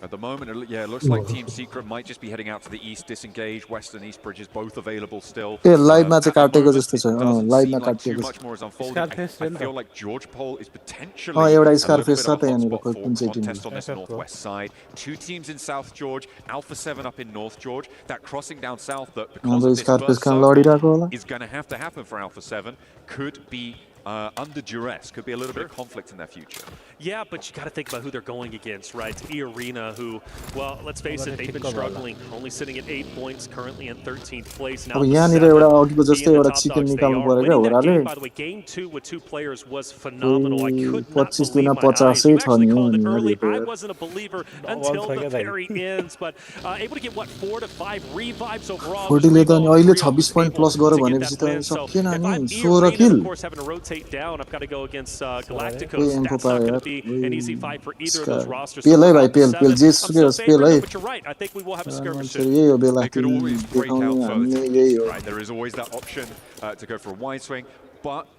At the moment, it looks like Team Secret might just be heading out to the east, disengage. West and east bridges both available still. A लाइभमा At चाहिँ the काटेको moment, जस्तो it छ doesn't लाइभमा seem like too काटिएको छ much more is unfolding. Scarface I नि त feel like George Pole is potentially a एउटा little Scarface bit छ of त a यहाँनिर hotspot खोइ for कुन चाहिँ contest on टिमले this northwest side. 2 teams in South George, Alpha 7 up in North George. That crossing down south that because हाम्रो of this Scarface first कहाँ circle लडिरहेको होला is going to have to happen for Alpha 7 could be under duress. Could be a little bit of conflict in their future. Yeah, but you got to think about who they're going against, right? E-Arena, who, well, let's face it, they've been struggling, only sitting at 8 points, currently in 13th place. Now अब यहाँनिर एउटा अघिको जस्तै एउटा chicken निकाल्नु पर्यो क्या होराले by the way, game 2 with 2 players was phenomenal. I could not 25 believe दुना my eyes. 50 You छ actually नि हो called it नि early. अघिको I यार wasn't a believer until the very ends, but able to get, what, 4 to 5 revives overall. 40 ले त अनि अहिले 26 पोइन्ट प्लस गर्यो भनेपछि त सकिएन नि 16 किल of course, having to rotate down, I've got to go against Galacticos. कोही इन्फो That's not पायो going यार to be an easy fight for either of those rosters. पेल है भाइ पेल पेल जे I'm सुकै still होस् पेल है favoring them, but you're right. I think we will have a skirmish soon. यही हो बेला They could always break out देखाउने further हामीले to the यही east, हो right? There is always that option to go for a wide swing, but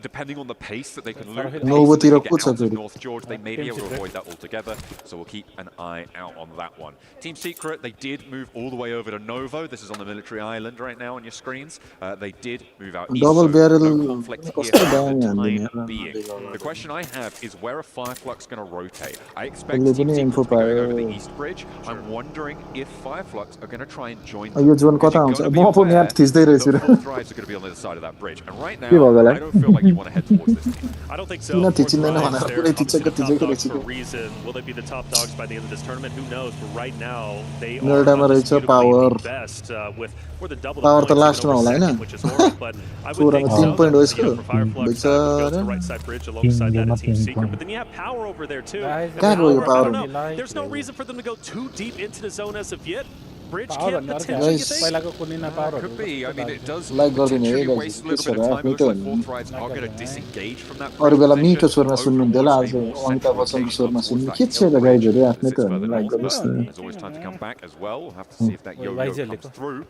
depending on the pace that they can loot, the pace that they can get out of North George, they may be able to avoid that altogether. So we'll keep an eye out on that one. Team Secret, they did move all the way over to Novo. This is on the military island right now on your screens. They did move out east, Double so barrel no conflict here for the time being. The question I have is where are Fireflux going to rotate? I expect Team Secret to be going over the east bridge. I'm wondering if Fireflux are going to try and join them. Yo zone कता Because हुन्छ you've म got to पो be map aware थिच्दै रहेछु that raw fourth drives are going to be on the other side of that bridge. And right now, के भयो होला I don't feel like you want to head towards this team. I don't think so. किन Fourth थिचिँदैन drives, भनेर they're पुरै obviously थिचेको the top थिचेको dogs for रहेछ a reason. Will they be the top dogs by the end of this tournament? Who knows? But right now, they मेरो are टाइममा रहेछ undisputably power the best with more than double the power त points, लास्टमा even over होला हैन second, which is horrible. But I would चोरामा think 3 so. Point हो You यसको know, for Fireflux, would go to the बिचारा right side bridge alongside that of Team Secret. But then you have power over there too. कहाँ गयो यो I power don't know. There's no reason for them to go too deep into the zone as of yet. Bridge can potentially, you think? Could be. I mean, it does like गरिदिनु है potentially waste a little bit of time. Looks like fourth drives are going to disengage from that अरू बेला bridge मिठो position. स्वरमा सुन्नुहुन्थ्यो होला आज Overall, a more Amitabh central बच्चनको location स्वरमा towards सुन्नु that के hill छ त bridge गाइजहरू as आफ्नै it's त further लाइक north, गर्नुहोस् but न there's always time to come back as well. We'll have to see if that yo-yo comes through.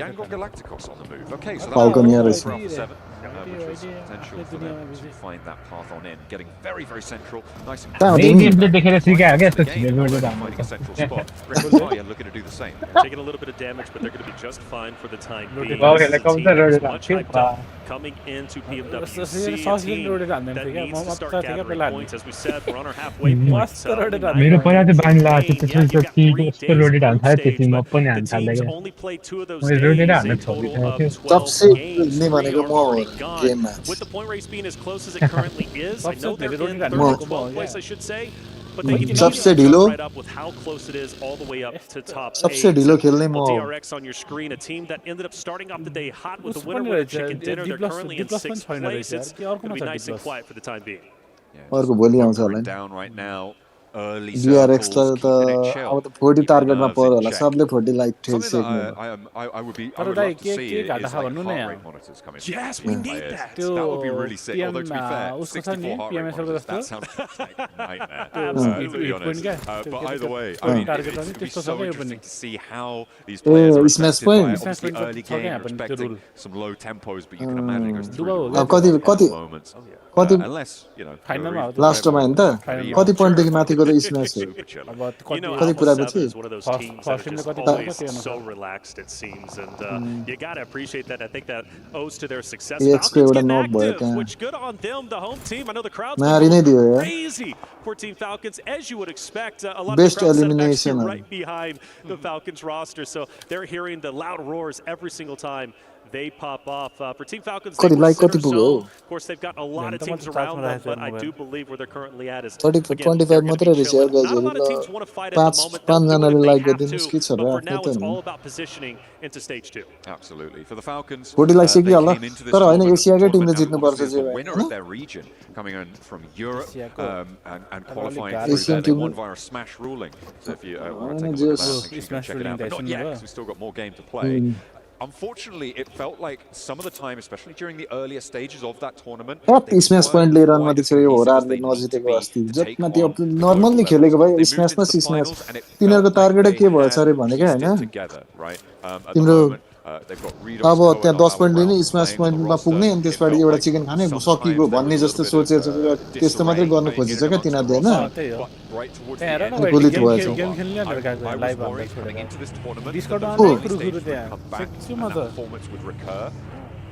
Yango Galacticos on the move. Okay, so Falcon here that's is- round 7, which was potential for them to find that path on in. Getting very, very central. Nice and कहाँ हो main तिमी गेमले देखेर सिकायो क्या यस्तो Again, छिटो जोड्दै already त finding a central spot. Reconciliation looking to do the same. Taking a little bit of damage, but they're going to be just fine for the time being. Oh, This is a team helicopter that was loaded much up. hyped up coming into PMWC, a team that needs to start gathering points. As we said, we're on our halfway point. So मेरो पहिला चाहिँ बानी लागेको थियो yeah, त्यसपछि you've got 3 कस्तो days loaded of हान्छ group त्यसपछि stage, म but पनि the हान्न थाल्दै teams क्या only played 2 of those मैले days, रोटेर a हान्न total छोडिदिएको of थियो 12 सबसे games. नि 3 भनेको are म हो already gone. Game match With the point race being as close as it currently is, I know they're in third Mo. or 12th place, I should say, but they can सबसे easily ढिलो jump right up with how close it is all the way up to top 8. सबसे ढिलो खेल्ने म Well, हो DRX on your screen, a team that ended up starting off the day hot with the winner with a chicken dinner. They're currently in 6th place. It's going to be nice and quiet for the time being. अर्को भोलि आउँछ होला नि Down right now. Early डिआरएक्स circles, त keeping it chill. अब त 40 Keep the टार्गेटमा nerves पर्यो in होला check. सबले 40 like Something सेक्नु that I would love to see is like heart rate monitors coming. Yes, we need that. That would be really sick. Although to be fair, 64 heart rate monitors, that sounds like a nightmare. To be honest. But either way, I mean, it's going to be so interesting to see how these players are smash affected by point. obviously early game. We're expecting some low tempos, but you can imagine it goes through कति the कति moments. कति Unless, you know, लास्टमा हैन त कति पोइन्टदेखि माथिको त स्म्याच हो You know, कति Alpha पुऱ्याएपछि 7 is one of those teams that are just always so relaxed, it seems. And you got to appreciate that. I think that owes to their success. AX को Falcons एउटा getting नक भयो active, त्यहाँ which good on them, the home team. I know the crowd's मारि नै दियो यार crazy for Team Falcons, as you would expect. A lot Best of the crowd set up elimination. actually right behind the Falcons roster, so they're hearing the loud roars every single time they pop off. For Team Falcons, they कति were like center कति पुग्यो zone. Of course, they've got a lot of teams around them, but I do believe where they're currently at is 30 again, 25 they're gonna मात्र be रहेछ यार chilling. Not a गाइजहरु lot of ल teams want to fight at the पाँच moment. They'll do it जनाले if they like have गरिदिनुस् to, के छ र but for आफ्नै now, त it's नि all about positioning into stage 2. Absolutely. For the Falcons, 40 like they सिकिहाल्ला came into this तर हैन tournament एसियाकै टिमले now जित्नु पर्छ obviously as जे the भए winner हैन of their region, coming in from Europe and qualifying गाह्रो through छ there. They team won via a smash ruling. So if you want to हैन take a look at जस that, make sure you check it out. But not yet, because we've still got more game to play. Unfortunately, it felt like some of the time, especially during the earlier stages of that tournament, कति स्म्याच point लिएर नदी छ यो होरारले नजितेको अस्ति जतिमा त्यो normally खेलेको भए स्म्याचमा स्म्याच तिनीहरुको target के भएछ रे भने के हैन तिम्रो अब त्यहाँ 10 पोइन्ट लिने स्म्याच पोइन्टमा पुग्ने अनि त्यसपछि एउटा चिकन खाने सकिगयो भन्ने जस्तो सोचेछ त्यस्तो मात्रै गर्न खोजेछ क्या तिनीहरुले हैन गोली त भएछ गेम खेल्ने भनेर गएको लाइभ हाल्दै छोडेर डिस्कर्डमा को? नै सुरु सुरु त्यहाँ सेक्छु म त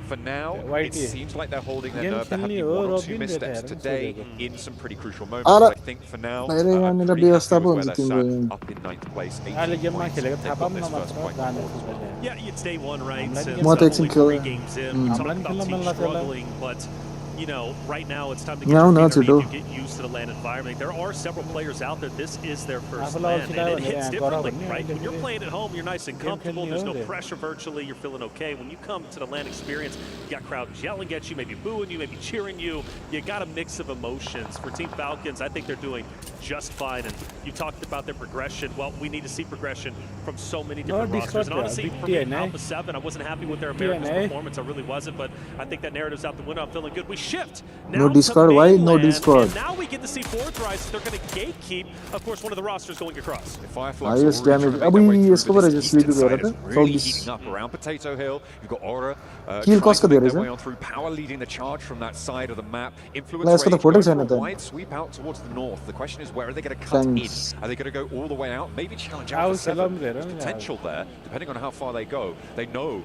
For now, it YT. seems like they're holding their Game nerve. There have खेल्ने been हो one or raw two bin missteps भेटेर today सोधेको in some pretty crucial moments. Ara, I think for now, बाहिरै I'm यहाँनिर pretty व्यवस्था happy पो with where हुन्छ they're तिम्रो sat, यहाँ up in 9th place, अहिले 18 गेममा points. खेलेको They've थाहा got पाऊँ this न first मात्र point on जाने board. सुझाव Yeah, it's day one, right? I'm So letting म it's त only एकछिन 3 खेल games in. We talked हामीलाई about खेल्न मन teams लाग्छ होला struggling, but you know, right now it's time to get यहाँ your आउन feet छिटो underneath you, get used to the LAN environment. There are several players out there. This is their first आफूलाई LAN, अल्छिलायो and it भनेर hits यहाँ गर differently, भन्ने right? अहिले When you're फेरि playing at home, you're nice and game comfortable. खेल्ने There's हो no रे pressure virtually. You're feeling okay. When you come to the LAN experience, you got crowds yelling at you, maybe booing you, maybe cheering you. You got a mix of emotions. For Team Falcons, I think they're doing just fine. And you talked about their progression. Well, we need to see progression from so many different rosters. And honestly, for me, Alpha 7, I wasn't happy with their Americans performance. I really wasn't, but I think that narrative's out the window. I'm feeling good. We shift No now to Discord, why no mainland, Discord? and now we get to see Forge Rise. They're going to gatekeep, of course, one of the rosters going across. Fireflies Highest already damage. trying to make their way through, यसको but पो this रहेछ eastern sleepy भएर side is त really 24 heating up around Potato Hill. You've got Aura किल trying कसको to make धेरै their छ way on through. Power leading the charge from that side of the map. ला Influence यसको त Rage फोटै going छैन for a त wide sweep out towards the north. The question is, where are they going to cut Thanks. in? Are they going to go all the way out? Maybe challenge आउ Alpha 7. Salem There's हेर न potential there, depending on how far they go. They know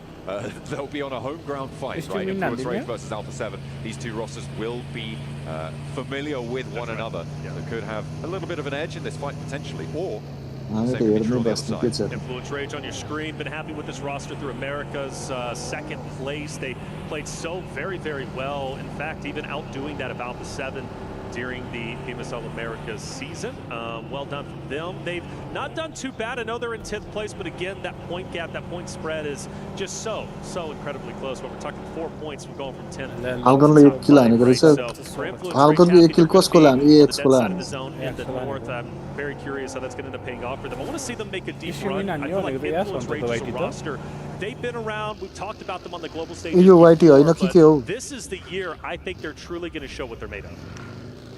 they'll be on a home ground fight, Is right? Jimmy Influence Nandi Rage versus Alpha 7. These two rosters will be familiar with one another. They could have a little bit of an edge in this fight potentially, or हामी त हेर्नु बस्नु के छ Influence Rage on your screen. Been happy with this roster through America's second place. They played so very, very well. In fact, even outdoing that of Alpha 7 during the PMSL Americas season. Well done from them. They've not done too bad. I know they're in 10th place, but again, that point gap, that point spread is just so incredibly close. But we're talking 4 points from going from 10th to हाल्कनले एक किल हानेको रहेछ so for Influence Rage, हाल्कनको happy एक किल they're gonna कसको be लाने on the EX को dead side of लाने the zone in the north. I'm very curious how that's going to end up paying off for them. I want to see them make a deep Issue run. in I feel like भनेको त Influence यास Rage भन्छ as a त roster, they've been around. We've talked about them on the global stage yo YT होइन before, के हो but this is the year I think they're truly going to show what they're made of.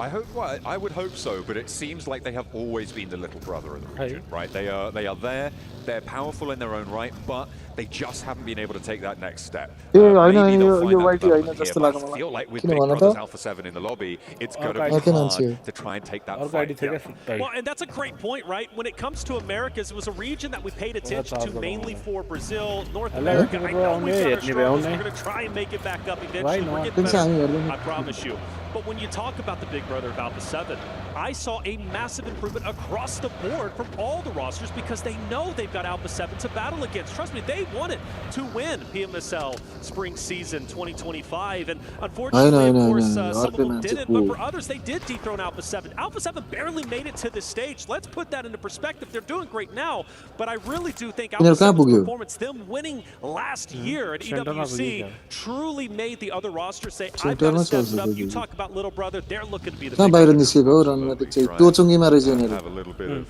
I would hope so, but it seems like they have always been the little brother of the region, right? They are there, they're powerful in their own right, but they just haven't been able to take that next step. Maybe they'll find that development here, but I feel like with Big Brothers Alpha 7 in the lobby, it's going to be hard to try and take that fight. Well, and that's a great point, right? When it comes to Americas, it was a region that we paid attention to mainly for Brazil, North America. I know we've got our struggles. We're going to try and make it back up eventually. We're getting better, I promise you. But when you talk about the big brother of Alpha 7, I saw a massive improvement across the board from all the rosters because they know they've got Alpha 7 to battle against. Trust me, they wanted to win PMSL Spring Season 2025. And unfortunately, of course, some of them didn't. But for others, they did dethrone Alpha 7. Alpha 7 barely made it to this stage. Let's put that into perspective. They're doing great now. But I really do think Alpha 7's performance, them winning last year at EWC, truly made the other rosters say, I've got to step it up. You talk about little brother, they're looking to be the big बाहिर brother. निस्केको हो रनमा चाहिँ टोचुङ्गीमा रहेछ Have यिनीहरू a little bit of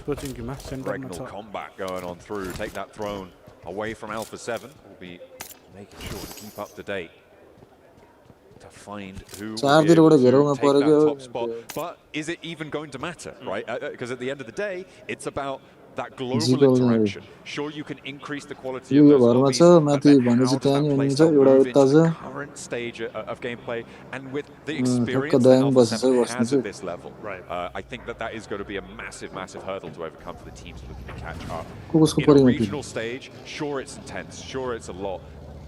regnal combat going on through. Take that throne away from Alpha 7. We'll be making sure to keep up to date to find who will be able to take that top spot. But is it even going to matter, right? Because at the end of the day, it's about that global interaction. Sure, you can increase the quality of those lobbies, but then how does that playstyle move into the current stage of gameplay and with the experience that Alpha 7 has at this level? Right. I think that is going to be a massive, massive hurdle to overcome for the teams looking to catch up. In a regional stage, sure it's intense, sure it's a lot,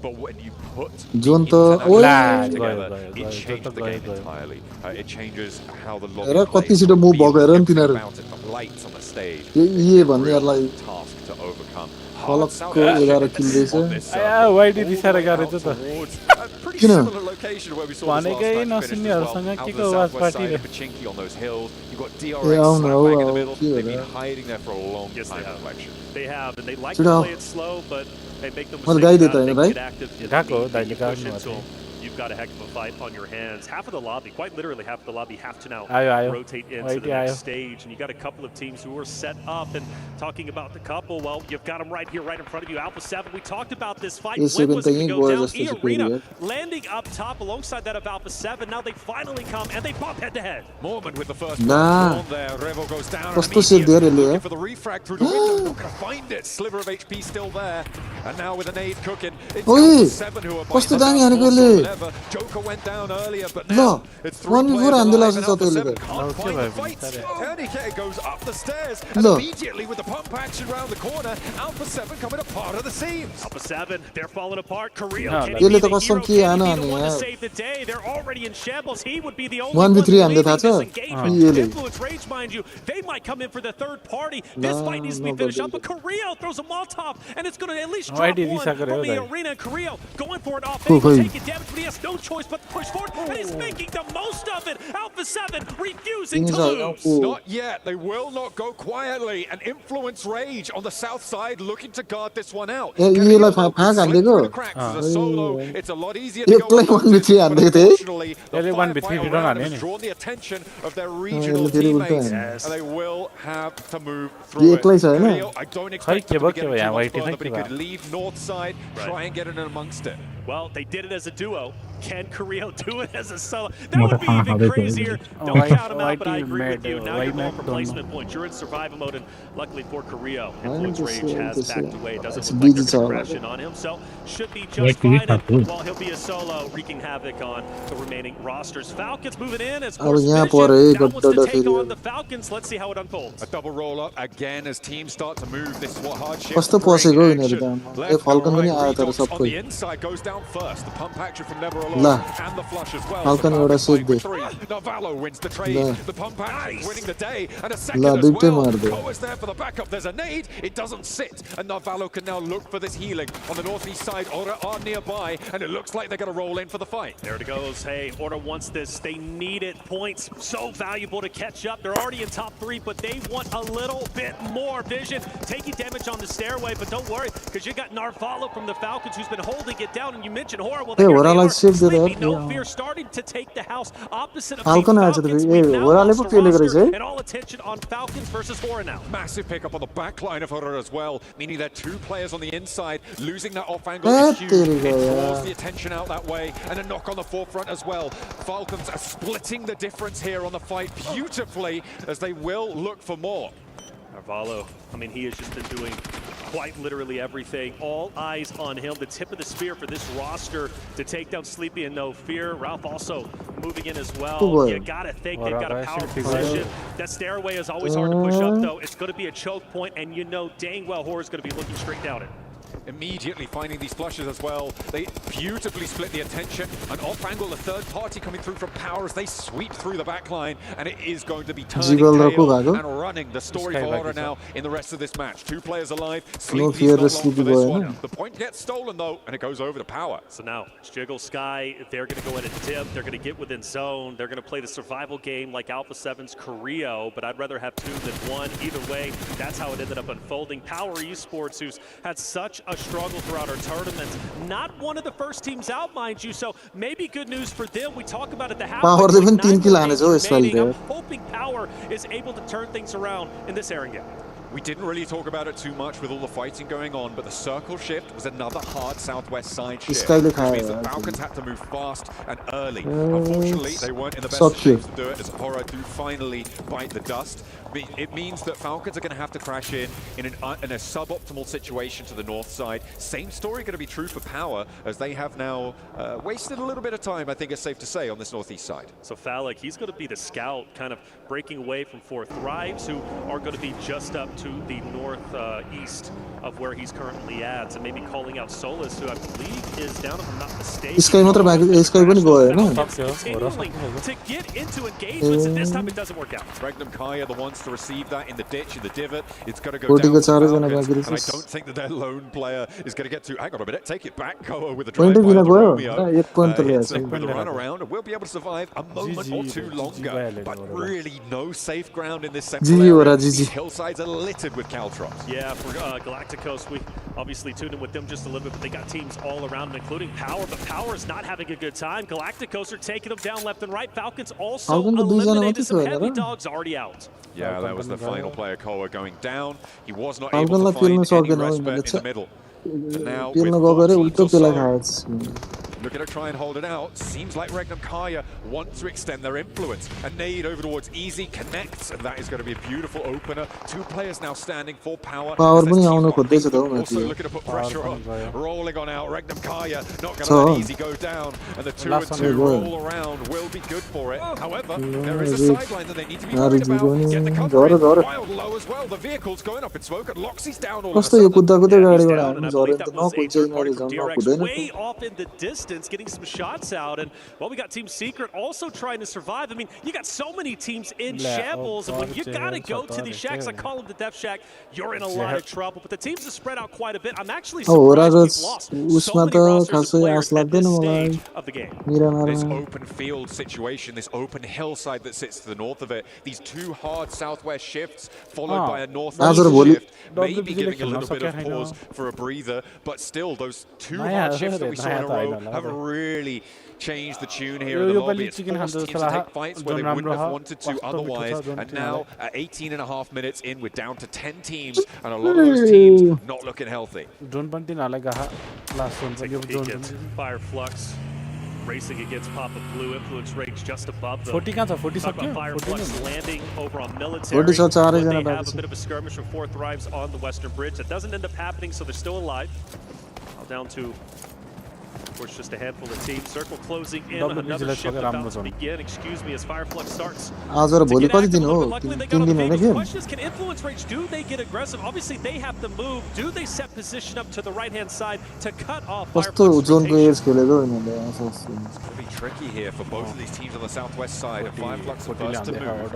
but when you put the international together, it changes the game entirely. It changes how the lobby plays, everything about it, the lights on the stage. भन्नेहरुलाई Task to overcome. फलकको 11 किल रहेछ वाइडी रिसाएर गरेछ त Pretty similar location where we saw this last भनेकै match finish as well. नसुन्नेहरुसँग Out के on को the आवाज southwest side party of Pachinki on those hills. You've got DRX slap bang in the middle. They've been hiding there for a long time in election. They have, and they like to play it slow, but they make them mistake get active. Push into them. You've got a heck of a fight on your hands. Half of the lobby, quite literally half of the lobby, have to now rotate into the next stage. And you got a couple of teams who are set up. And talking about the couple, well, you've got them right here, right in front of you. Alpha 7, we talked about this fight. When was it going to go down? E-Arena landing up top alongside that of Alpha 7. Now they finally come and they bump head to head. Mormon with the first one there. Revo goes down. Looking for the refrag through the window. Not going to find it. Sliver of HP still there. And now with a nade cooking, it's Alpha 7 who are biting. ever. Joker went down earlier, but No. now it's 3 1v4 players हान्दै alive, लाग्छ and Alpha 7 सतैले can't find the fight. Tourniquet goes up the stairs, and No. immediately with the pump action round the corner, Alpha 7 coming apart at the seams. Alpha 7, they're falling apart. Carrillo, No, can no. he be यसले the त कसम hero? के Can he हान be the one to हाने save the day? They're already in shambles. He would be the only 1v3 one हान्दै leading थाहा this छ engagement. यसले Influence Rage, mind you, they might come in for the third party. This No, fight needs to be no finished good. up, but Carrillo throws a Molotov, and it's going to at least Why drop did he one suck it from out the there? arena. And Carrillo going for it off Cool, angle, cool. taking damage, but he has no choice but to push forward, and he's making the most of it. Alpha 7 refusing to lose. Not yet. They will not go quietly. And Influence Rage on the south side looking to guard this one out. A Carrillo, यसलाई though, फाक slip हान्दिएको through the cracks as a solo. It's a lot easier to go एक्लै about 1v3 it, but हान्दै थिए unfortunately, the Ele 1v3 firefight don't around him have has any. drawn the attention of their regional यसले फेरि उल्टा teammates, हान्यो and they will have to move yo through it. एक्लै छ हैन Carrillo, I don't expect him to be getting के too भयो much यहाँ further, but he whitey could leave north side, try and get in amongst it. Well, they did it as a duo. Can Carrillo do it as a solo? म That त would be थाहा even छँदै crazier. थियो Don't count him out, but I Whitey agree with made, you. Now White you're going Mac for don't placement points. You're in survival mode, and luckily for Carrillo, Influence just Rage saying, has just backed saying. away. It doesn't It's look like busy they're going to time. crash in on him, so should be just White fine. TV And, cool. well, he'll be a solo, wreaking havoc on the remaining rosters. Falcons moving in as अब course यहाँ Vision पर है now wants to गड्डा take फेरि on the Falcons. Let's see how it unfolds. A double roll up again as teams start to move. This is what hardship कस्तो bring पसेको यिनीहरू action. त ए Left and फल्कन पनि right, आयो तर Redox on सबै the inside goes down first. The pump action from Never Alone La and the flush as well. Falcon So एउटा Falcons sec playing they with three. Navallo wins the trade. La The pump action winning the day and a second La as दुईटै well. मार्दियो Koa's there for the backup. There's a nade. It doesn't sit, and Navallo can now look for this healing on the northeast side. Ora are nearby, and it looks like they're going to roll in for the fight. There it goes. Hey, Order wants this. They need it. Points so valuable to catch up. They're already in top 3, but they want a little bit more. Vision taking damage on the stairway, but don't worry, because you got Narvalo from the Falcons who's been holding it down, and you mentioned Horror. Well, Hey, here what they I like are. shift there, Sleepy, no yeah. fear, starting to take the house opposite of Falcon the आएछ त Falcons. फेरि We've ए now ओराले lost पो a फेलेको roster, रहेछ है and all attention on Falcons versus Horror now. Massive pickup on the back line of Horror as well, meaning they're 2 players on the inside. Losing that off angle is huge. there you It go, draws yeah. the attention out that way, and a knock on the forefront as well. Falcons are splitting the difference here on the fight beautifully as they will look for more. Narvalo, I mean, he has just been doing quite literally everything. All eyes on him, the tip of the spear for this roster to take down Sleepy and No Fear. Ralph also moving in as well. Good You gotta think they've got a Alright, power I see. position. That stairway is always hard to push up, though. It's going to be a choke point, and you know dang well Horror's going to be looking straight down it. Immediately finding these flushes as well. They beautifully split the attention. An off angle, the third party coming through from Power as they sweep through the back line, and it is going to be turning Jiggle tail Raku Gago. and running the story Sky for back Aura is now in the rest of this match. 2 players alive. No Sleepy's fear, not long Sleepy for this boy, one. no? The point gets stolen though, and it goes over to Power. So now, it's Jiggle, Sky, they're going to go in and dip. They're going to get within zone. They're going to play the survival game like Alpha 7's Carrillo, but I'd rather have 2 than 1. Either way, that's how it ended up unfolding. Power Esports, who's had such a struggle throughout our tournament, not one of the first teams out, mind you, so maybe good news for them. We talk about it the halfway Power point, पनि 9 3 किल हानेछ हो more यसपालि games remaining. त I'm hoping Power is able to turn things around in this airing game. We didn't really talk about it too much with all the fighting going on, but the circle shift was another hard southwest side shift. Skyले Which खायो means the यार Falcons had to move fast and early. Unfortunately, they weren't in the best सक्यो position to do it as Horror do finally bite the dust. It means that Falcons are going to have to crash in a suboptimal situation to the north side. Same story going to be true for Power, as they have now wasted a little bit of time, I think it's safe to say, on this northeast side. So Phallic, he's going to be the scout, kind of breaking away from 4 Thrives, who are going to be just up to the northeast of where he's currently at, and maybe calling out Solus, who I believe is down, if I'm not mistaken. Sky मात्र बाँकी Sky पनि गयो हैन Continuing to get into engagements, and this time it doesn't work out. Regnum Kai are the ones to receive that in the ditch, in the divot. It's got to go Forty down को to the 4 जना Falcons, बाँकी and I रहेछ don't think that their lone player is going to get to... Hang on a minute, take it back, Koa with a Point drive by बिना the गयो Romeo. र 1 point त Hits ल्याएछ him with a run around, and we'll be able to survive a moment or 2 longer. But really no safe ground in this central GG area. ora, These GG. hillsides are littered with Caltrops. Yeah, for Galacticos, we obviously tuned in with them just a little bit, but they got teams all around them, including Power, but Power is not having a good time. Galacticos are taking them down left and right. Falcons also Falcon त 2 जना eliminated मात्रै some थियो heavy Hahn raw dogs already out. Yeah, that was the final player, Koa, going down. He was not Falcon able lie to पेल्न find any सकेन हो respite यिनीहरूले in the middle. And now पेल्न with गयो 4 अरे teams उल्टो or पेला so, खाएछ looking to try and hold it out. Seems like Regnum Kaya want to extend their influence. A nade over towards Easy connects, and that is going to be a beautiful opener. 2 players now standing for power. Power पनि आउन खोज्दैछ त Also माथि looking to put pressure on. Rolling on out. Regnum Kaya not going to let Easy go down, and the 2 and 2 roll around will be good for it. However, there is a sideline that they need to be worried about. Get the cover in. Wild low as well. The vehicle's going up in smoke, and Loxy's down all of a कस्तो यो sudden. कुद्दा कुद्दै गाडीबाट Down, and हान्नु I झर्यो believe नि त that was a नखुल्छ third यिनीहरू party from झन् DRX नकुदैन way off in the distance, getting some shots out. And well, we got Team Secret also trying to survive. I mean, you got so many teams in shambles, and when you got to go to these shacks, I call them the Death Shack, you're in a lot of trouble. But the teams have spread out quite a bit. I'm actually surprised we've lost so many rosters of players at this stage of the game. This open field situation, this open hillside that sits to the north of it, these 2 hard southwest shifts followed by a northwest shift, maybe giving a little bit of pause for a breather, but still those 2 hard shifts that we saw in a row have really changed the tune here in the lobby. It's forced teams to take fights where they wouldn't have wanted to otherwise, and now at 18.5 minutes in, we're down to 10 teams, and a lot of those teams not looking healthy. Fireflux racing against Papa Blue. Influence Rage just above them. 40 Talk about Fireflux landing over on military. 40 shots are When they in have a bit of a skirmish from 4th Thrives on the Western Bridge. That doesn't end up happening, so they're still alive. Now down to, of course, just a handful of teams. Circle closing in. Another shift about to begin. Excuse me, as Fireflux starts. आज र भोलि कति दिन हो 3 दिन हैन के Question is, can Influence Rage, do they get aggressive? Obviously, they have to move. Do they set position up to the right-hand side to cut off कस्तो Fireflux जोनको rotation? As खेलेको यिनीहरुले It's going to be tricky here for both of these teams on the southwest side. Fireflux are first to move.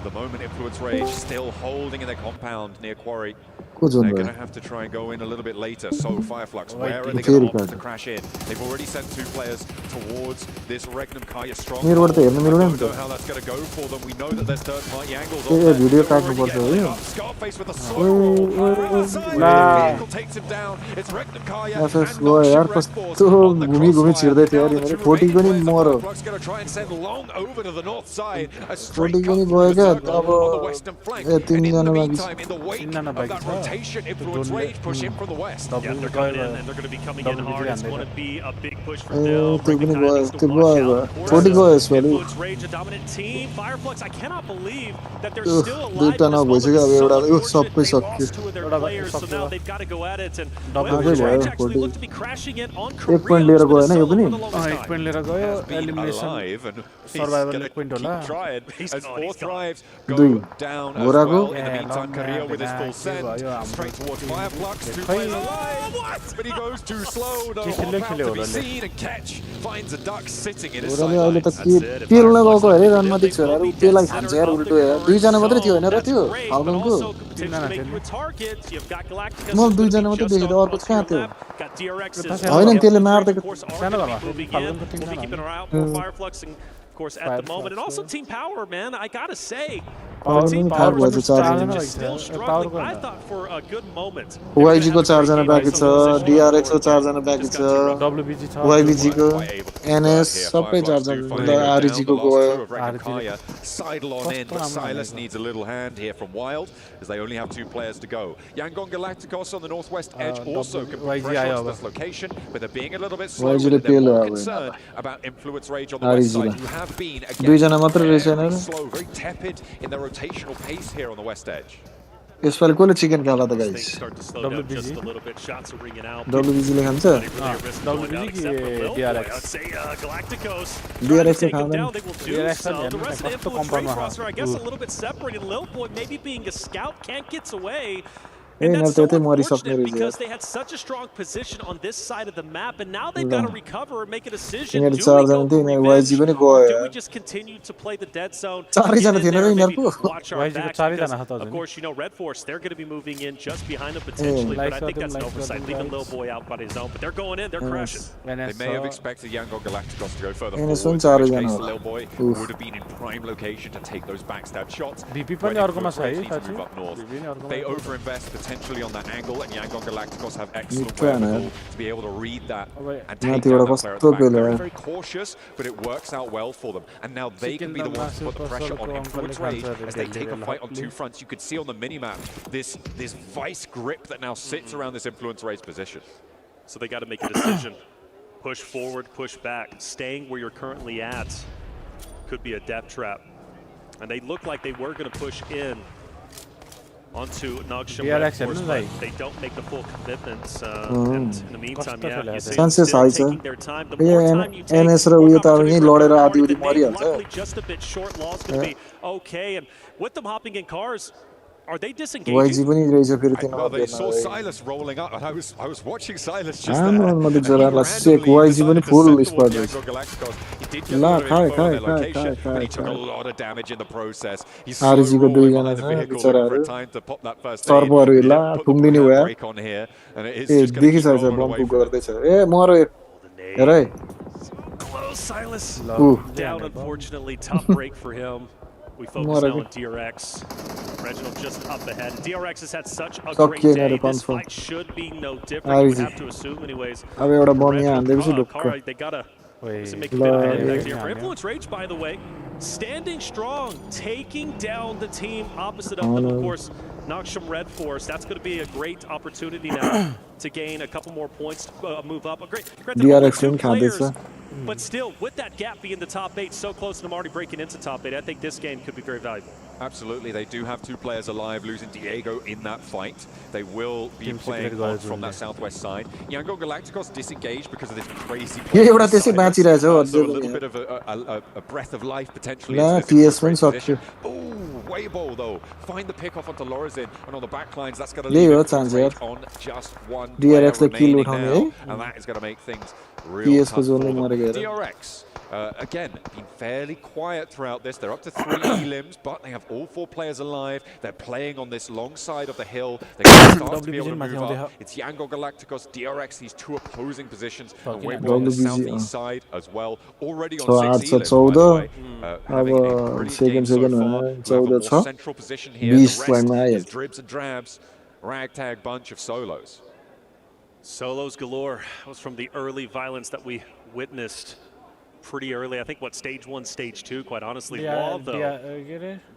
The moment Influence Rage still holding in their compound near Quarry. को zone They're भयो going to have to try and go in a little bit later. So Fireflux, where are they going to opt to crash in? They've already sent 2 players towards this Regnum Kaya stronghold. मेरोबाट त हेर्न मिल्दैन नि I don't know त how that's going to go for them. We know that there's third-party angles A on there. Video They're काट्नु already पर्छ getting है lit up. Scarface with a slow roll. From the side, the vehicle takes him down. It's Regnum Kaya and SS Noxious गयो यार Red Force कस्तो on the घुमी घुमी crossfire. छिर्दै थियो Now यार the यिनीहरु 2 40 remaining पनि players मरो of Fireflux going to try and send long over to the north side. A 40 straight cut पनि through गयो the क्या circle अब on the western flank. A And in 3 the जना बाँकी meantime, in the wake of that rotation, Influence Rage push in from the west. Yeah, they're coming in, and they're going to be coming in hard. It's going to be a big push for A them. त्यो पनि Regnum गयो needs to त्यो watch गयो out. Of 40 course, गयो यसपालि Influence Rage, a dominant team. Fireflux, I cannot believe that they're Ugh, still alive दुईटा in this moment. नभइसक्यो अब It's so एउटा unfortunate सबै they सक्यो lost 2 of their players, so now they've got to go at it. And well, आफै Influence Rage भयो actually 40 looked to be crashing in on 1 point Korea, लिएर who's been गयो a Hahn yo solo पनि for the longest 1 time. Point लिएर गयो Has been elimination alive, and he's Survivor going to point keep होला trying He's as gone, 4 he's gone. Thrives दुई go down as घोराको well. In the meantime, Korea with his full send straight towards Fireflux. 2 players alive, but he goes too slow. No hop out to be seen, and Catch finds a duck sitting in his घोराले अहिले त sidelines. के पेल्न गएको अरे रनमाथि छोराहरू त्यसलाई खान्छ यार उल्टो यार 2 जना मात्रै थियो हैन र त्यो फाल्कनको म 2 जना मात्रै देखेँ अर्को कहाँ थियो हैन नि त्यसले मार्दिएको सानो घरमा फाल्कनको 3 जना Of course, at the moment, and also Team Power, man, I gotta say, Power Team पनि Power थाहा is भएछ 4 जना just still struggling. I thought for a good moment. YG को 4 जना बाँकी छ DRX को 4 जना बाँकी छ WBG छ YBG को NS सबै 4 जना RG को गयो Sidle on in, but Silas needs a little hand here from Wild, as they only have 2 players to go. Yangon Galacticos on the northwest edge also can put pressure on this location, but they're being a little bit slow. They're more concerned about Influence Rage on the west side, who have been, again, very slow, very tepid in their rotational pace here on the west edge. यसपालि कसले chicken खाला त guys WBG ले खान्छ WBG कि DRX DRX ले खाँदैन DRX कस्तो कम्पाउन्डमा And that's so unfortunate because they had such a strong position on this side of the map, and now they've got to recover and make a decision. Do we go for revenge, or do we just continue to play the dead zone? Watch our backs because, of course, you know, Red Force, they're going to be moving in just behind them potentially, but I think that's an oversight, leaving Lil Boy out by his own. But they're going in, they're crashing. They may have expected Yangon Galacticos to go further forward, in which case Lil Boy would have been in prime location to take those backstab shots. BP पनि अर्कोमा छ है move up north. They overinvest potentially on that angle, and Yangon Galacticos have excellent wherewithal to be able to read that and take down that player at the back. Very, very cautious, but it works out well for them. And now they can be the ones to put the pressure on Influence Rage as they take a fight on 2 fronts. You could see on the minimap this vice grip that now sits around this Influence Rage position. So they got to make a decision. Push forward, push back. Staying where you're currently at could be a death trap. And they look like they were going to push in onto Nogsham Red Force, but they don't make the full commitments. And in the meantime, yeah, you see them still taking their time. The more time you take, more opportunity for a third party. The name luckily just a bit short. Law's going to be okay. And with them hopping in cars, are they disengaging? Well, they saw Silas rolling up, and I was watching Silas just there. And he randomly decided to settle on Yango Galacticos. He did get a lot of info on their location, but he took a lot of damage in the process. He's slow rolling behind the vehicle, looking for a time to pop that first aid. He didn't put the handbrake on here, and it is just going to keep rolling away from him. Close, Silas. Down, unfortunately. Tough break for him. We focus now on DRX. Reginald just up ahead. DRX has had such a great day. This fight should be no different. You would have to assume, anyways. Reginald, they gotta make a bit of an impact here. For Influence Rage, by the way, standing strong, taking down the team opposite of them, of course. Nogsham Red Force, that's going to be a great opportunity now to gain a couple more points, move up. A great two players, but still, with that gap being the top 8, so close to them already breaking into top 8, I think this game could be very valuable. Absolutely, they do have 2 players alive, losing Diego in that fight. They will be playing on from that southwest side. Yango Galacticos disengaged because of this crazy play. So a little bit of a breath of life potentially into this position. Ooh, Weibo though, find the pick off onto Lorazin, and on the back lines, that's going to leave it on just one player remaining now, and that is going to make things real tough for them. DRX. Again, been fairly quiet throughout this. They're up to 3 elims, but they have all 4 players alive. They're playing on this long side of the hill. They're going to start to be able to move up. It's Yango Galacticos, DRX, these 2 opposing positions, and Weibo on the southeast side as well. Already on 6 elims, by the way. Having a brilliant game so far. We have a more central position here. The rest is dribs and drabs. Ragtag bunch of solos. Solos galore. That was from the early violence that we witnessed pretty early. I think, stage 1, stage 2, quite honestly. Law, though,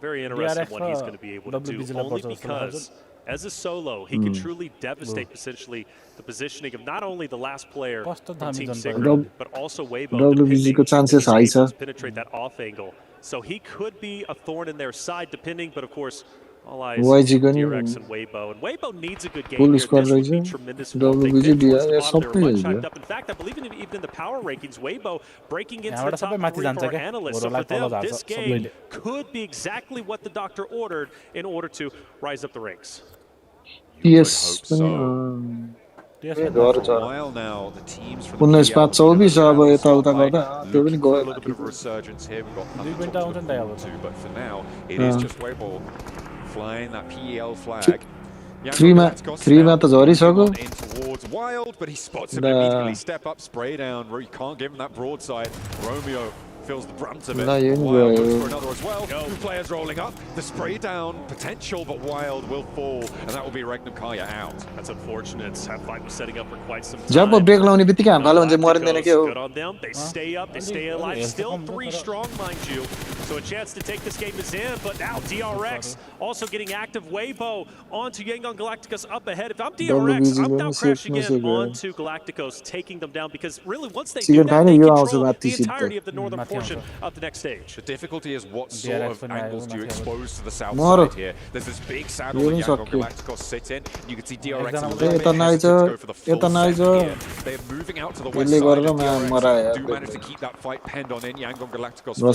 very interesting what he's going to be able to do, only because as a solo, he can truly devastate essentially the positioning of not only the last player from Team Secret, but also Weibo, depending if he's able to penetrate that off angle. So he could be a thorn in their side, depending, but of course, all eyes on DRX and Weibo. And Weibo needs a good game here. This would be tremendous for them. They've been towards the bottom. They're much hyped up. In fact, I believe even in the power rankings, Weibo breaking into the top 3 for our analysts. So for them, this game could be exactly what the doctor ordered in order to rise up the ranks. Yes. For a while now, the teams from the looking for a little bit of a resurgence here. We've got nothing to look forward to, but for now, it is just Weibo flying that PEL flag. 3 त झरिसक्यो in towards Wild, but he spots him immediately. Step up, spray down. You can't give him that broadside. Romeo feels the brunt of it. Wild looks for another as well. 2 players rolling up. The spray down potential, but Wild will fall, and that will be Regnum Kaya out. That's unfortunate. That fight was setting up for quite some time. जब break लाउने बित्तिकै हाम्रो हाल हुन्छ मरिँदैन के हो. Good on them. They stay up. They stay alive. Still 3 strong, mind you. So a chance to take this game is in, but now DRX also getting active. Weibo onto Yangon Galacticos up ahead. If I'm DRX, I'm now crashing in onto Galacticos, taking them down, because really once they do that, they control the entirety of the northern portion of the next stage. The difficulty is what sort of angles do you expose to the south side here. There's this big saddle that Yangon Galacticos sit in. You can see DRX a little bit hesitant to go for the full set here. They're moving out to the west side, and DRX do manage to keep that fight penned on in. Yangon Galacticos need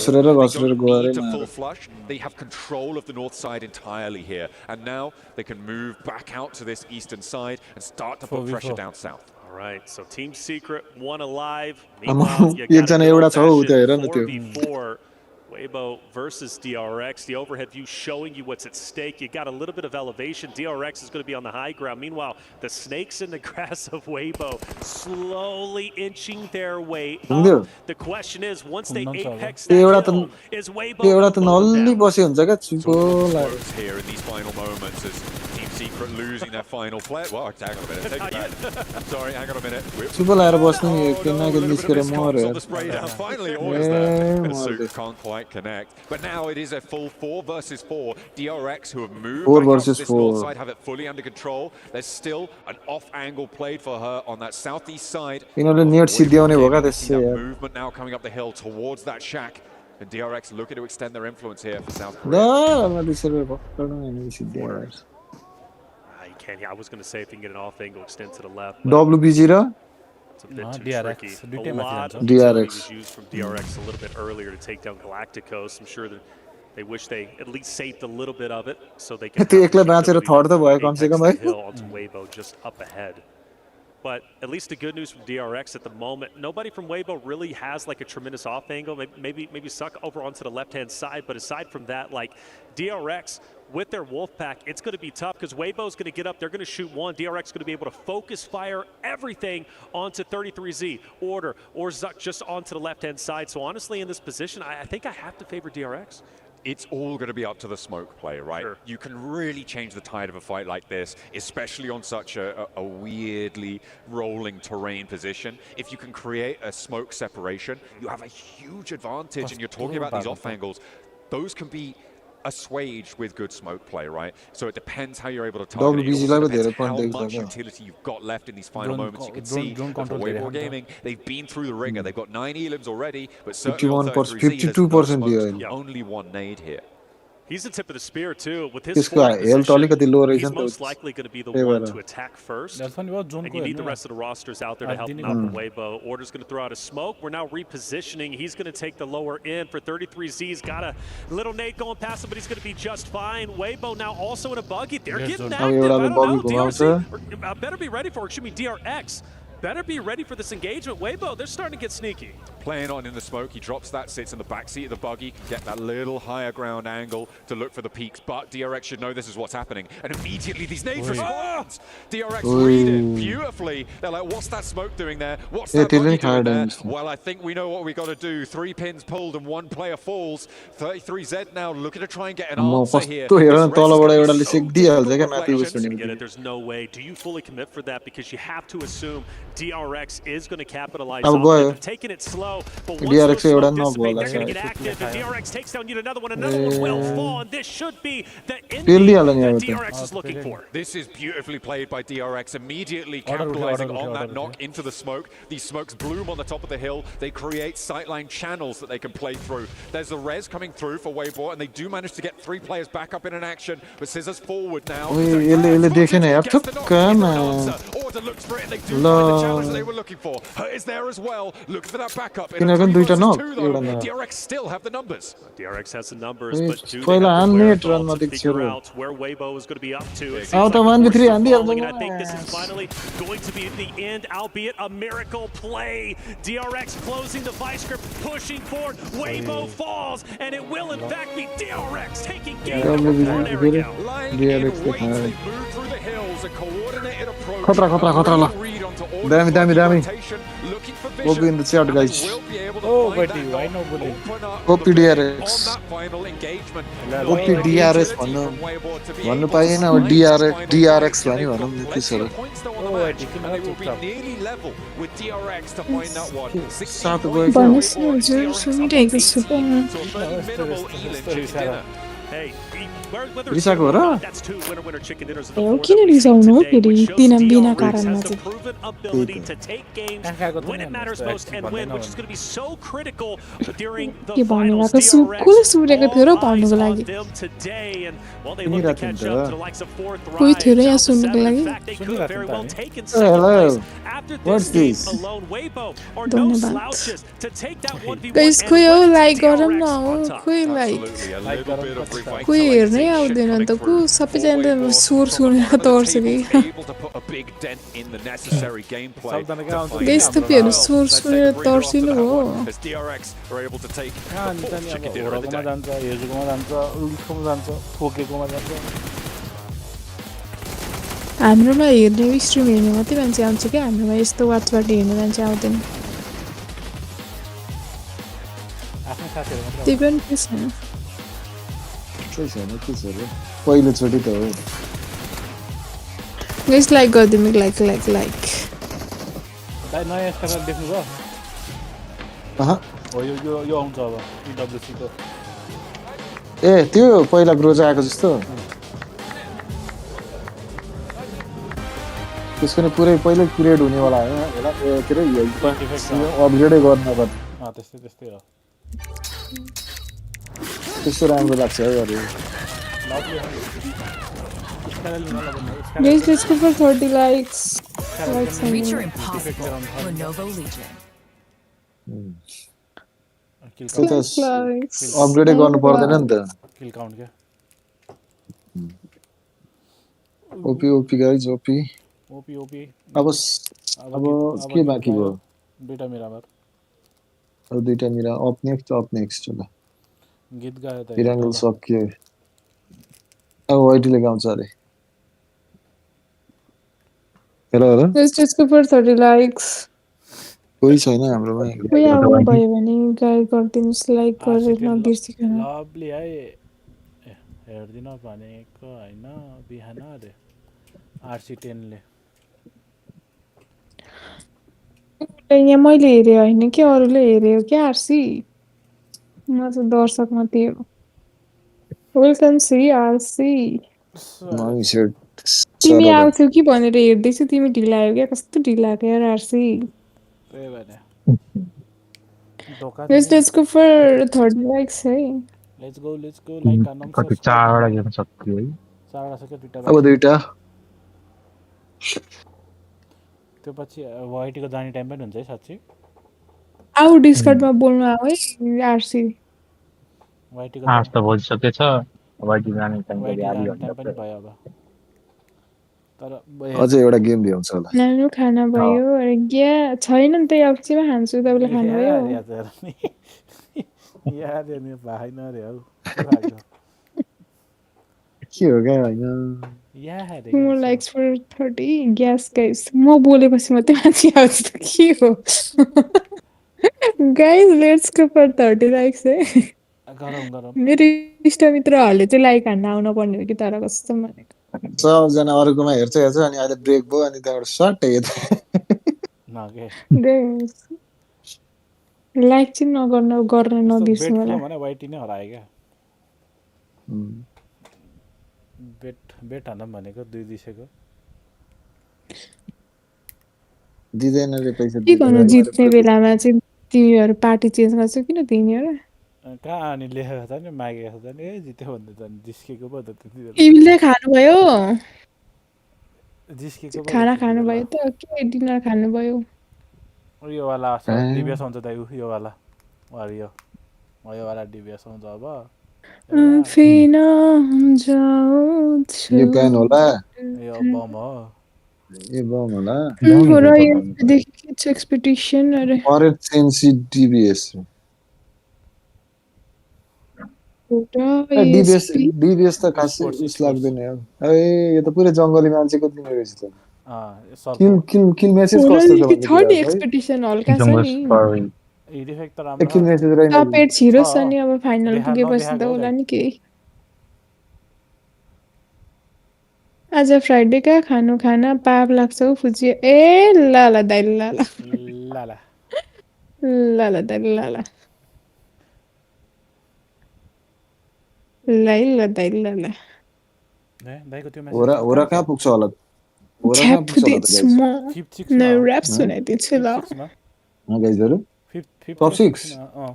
to full flush. They have control of the north side entirely here, and now they can move back out to this eastern side and start to put pressure down south. All right, so Team Secret, 1 alive. Meanwhile, you got 4v4. Weibo versus DRX. The overhead view showing you what's at stake. You got a little bit of elevation. DRX is going to be on the high ground. Meanwhile, the snakes in the grass of Weibo slowly inching their way up. The question is, once they apex that hill, is Weibo एउटा त नल्ली बस्यो हुन्छ क्या चुपो here in these final moments as Team Secret losing their final player. Well, hang on a minute. Take it back. Sorry, hang on a minute. Super लाएर बस्नु केना के निस्केर मर्यो On the spray down. Finally, orders there. And Suk can't quite connect. But now it is a full 4 versus 4. DRX, who have moved 4 back up versus to this 4. north side, have it fully under control. There's still an off angle played for her on that southeast side. यिनीहरुले net सिध्याउने भयो का त्यसै That यार movement now coming up the hill towards that shack. And DRX looking to extend their influence here for South Korea. ल म त्यसैले पक्कडमा हैन सिध्या यार You can't. I was going to say if you can get an off angle extend to the left. WBG raw It's a bit too DRX, tricky. A lot of DRX was used from DRX a little bit earlier to take down Galacticos. I'm sure that they wish they at least saved a little bit of it so they can. त्यो एक्लै बाँचेर third त भयो कम से कम है onto Weibo just up ahead. But at least the good news from DRX at the moment, nobody from Weibo really has like a tremendous off angle. Maybe suck over onto the left-hand side. But aside from that, like DRX with their wolf pack, it's going to be tough because Weibo's going to get up. They're going to shoot one. DRX is going to be able to focus fire everything onto 33Z, Order, or Zuck just onto the left-hand side. So honestly, in this position, I think I have to favor DRX. It's all going to be up to the smoke play, right? Sure. You can really change the tide of a fight like this, especially on such a weirdly rolling terrain position. If you can create a smoke separation, you have a huge advantage. And you're talking about these off angles. Those can be assuaged with good smoke play, right? So it depends how you're able to target it. It also depends how much utility you've got left in these final moments. You can see for Weibo Gaming, they've been through the ringer. They've got 9 elims already, but certainly on 33Z, 52% there's only one nade here. He's the tip of the spear too. With his position, he's most likely going to be the one to attack first. And you need the rest of the rosters out there to help him out from Weibo. Order's going to throw out a smoke. We're now repositioning. He's going to take the lower end for 33Z's. Got a little nade going past him, but he's going to be just fine. Weibo now also in a buggy. They're getting active. I don't know. DRC better be ready for it. Should be DRX. Better be ready for this engagement. Weibo, they're starting to get sneaky. Playing on in the smoke, he drops that, sits in the backseat of the buggy, can get that little higher ground angle to look for the peaks, but DRX should know this is what's happening. And immediately these nades respond! DRX read it beautifully. They're like, what's that smoke doing there? What's that buggy doing there? Well, I think we know what we got to do. 3 pins pulled and 1 player falls. 33Z now looking to try and get an answer here. There's no way. Do you fully commit for that? Because you have to assume DRX is going to capitalize on it. They're taking it slow, but once those smoke dissipate, they're going to get active. And DRX takes down yet another one will fall, and this should be the ending that DRX is looking for. This is beautifully played by DRX, immediately capitalizing on that knock into the smoke. These smokes bloom on the top of the hill. They create sightline channels that they can play through. There's the res coming through for Weibo, and they do manage to get 3 players back up in an action, but Scissors forward now. Order looks for it, they do find the challenge that they were looking for. Hurt is there as well, look for that backup. In a 3 versus 2 though, DRX still have the numbers. DRX has the numbers, but do they have the wherewithal to figure out where Weibo is going to be up to? It seems like and I think this is finally going to be the end, albeit a miracle play. DRX closing the vice grip, pushing forward. Weibo falls, and it will in fact be DRX taking game number 1. There we go. Lying in wait, they move through the hills, a coordinated approach. Damn. Go in the chat, guys. Oh, but why not? OP DRX. OP DRS भन्नु पाइएन अब DRX भन्यो भनौँ त्यसो सात गयो रिसाको हो र किन रिसाउनु हो फेरि तिन बिना कारणमा चाहिँ के भन्नुभएको कसले सुनेको थियो र भन्नुको लागि कोही थियो र यहाँ सुन्नुको लागि What's this? धन्यवाद गाइस खोइ हो लाइक गरौँ न हो खोइ लाइक कोही हेर्नै आउँदैन नि त को सबैजना स्वर सुनेर तर्छ कि गाइस तपाईँहरू स्वर सुनेर तर्सिनु हो हाम्रोमा हेर्ने स्ट्रिम हेर्ने मात्रै मान्छे आउँछ क्या हाम्रोमा यस्तो वाचबाट हेर्ने मान्छे आउँदैन त्यही पनि के छैन पहिलोचोटि त हो Guys, like गरिदिनु like. दाइ नयाँ एस्कालेटर देख्नुभयो? हो यो आउँछ अब PWC को। ए त्यो पहिला ग्रोज आएको जस्तो त्यसको नि पुरै पहिल्यै क्रिएट हुनेवाला होइन होला के अरे अपग्रेडै गर्नुपर्छ त्यस्तै हो त्यस्तो राम्रो लाग्छ है अरे Guys, let's go for 30 likes. Reach your impossible Lenovo Legion. अपग्रेडै गर्नु पर्दैन नि त किल काउन्ट के ओपी गाइज ओपी अब के बाँकी भयो दुईटा मिरामर अब दुईटा मिरा अप नेक्स्ट होला गीत गायो त इराङ्गल सक्यो अब वाइटीले गाउँछ अरे hello Let's just go for 30 likes. कोही छैन हाम्रोमा कोही आउनु भयो भने गाइड गरिदिनुहोस् लाइक गरेर नबिर्सिकन लभली है हेर्दिन भनेको हैन बिहान अरे RC10 ले यहाँ मैले हेरे होइन कि अरूले हेरे हो क्या आरसी म त दर्शक मात्रै हो वेलकम श्री आरसी तिमी आउँथ्यौ कि भनेर हेर्दैछु तिमी ढिला आयो क्या कस्तो ढिला आएको यार आरसी त्यही भएर Let's go for 30 likes है लेट्स गो लाइक अनम कति 4 वटा गेम सक्यो है 4 वटा सक्यो दुईटा अब दुईटा त्यो पछि वाइटी को जाने टाइम पनि हुन्छ है साच्चै आउ डिस्कर्डमा बोल्नु आऊ है आरसी वाइटी को आज त भइसकेछ वाइटी जाने टाइम पनि आधी घण्टा पनि भयो अब तर अझै एउटा गेम भ्याउँछ होला नानु खाना भयो अरे ग्या छैन नि त्यही अफिसमा खान्छु तपाईले खानुभयो यार नि भाइ नरे हौ के भाग्यो के हो क्या हैन More likes for 30 ग्यास गाइस म बोलेपछि मात्रै मान्छे आउँछ त के हो guys let's go for 30 likes है गरम मेरो इष्टमित्रहरूले चाहिँ लाइक हान्न आउन पर्ने हो कि तर कस्तो भनेको सबजना अरूकोमा हेर्छ अनि अहिले ब्रेक भयो अनि त्यहाँबाट सर्ट हेर्छ लाइक चाहिँ गर्न नबिर्स्नु होला भने वाइटी नै हरायो क्या बेट हान्न भनेको 2 दिसेको दिदैन रे पैसा के गर्नु जित्ने बेलामा चाहिँ तिमीहरू पार्टी चेन्ज गर्छौ किन तिमीहरू कहाँ अनि लेखेको छ नि मागेको छ नि ए जित्यो भन्दा त जिस्केको पो त तिमीले खानुभयो जिस्केको खाना खानुभयो त के डिनर खानुभयो यो वाला डिबिएस आउँछ दाइ यो वाला यो वाला डिबिएस आउँछ अब फेन जाउँछ यो प्लान होला यो बम हो ए बम होला र देखि एक्सपेक्टेसन अरे फरेस्ट सेन्सी डिबिएस डिबिएस त खासै उस लाग्दैन ए यो त पुरै जङ्गली मान्छेको दिने रहेछ त किल मेसेज कस्तो छ थर्ड एक्सपेक्टेसन हल्का छ नि इफेक्ट त राम्रो किल मेसेज रहेन टपेट छिरोस् अनि अब फाइनल पुगेपछि त होला नि के आज फ्राइडे का खाना पाप लाग्छ फुजी ए ल दाइ ल दाइ ल दाइ ल दाइको त्यो मेसेज ओरा कहाँ पुग्छ होला न र्याप सुनाइदिन्छु ल गाइजहरु टप 6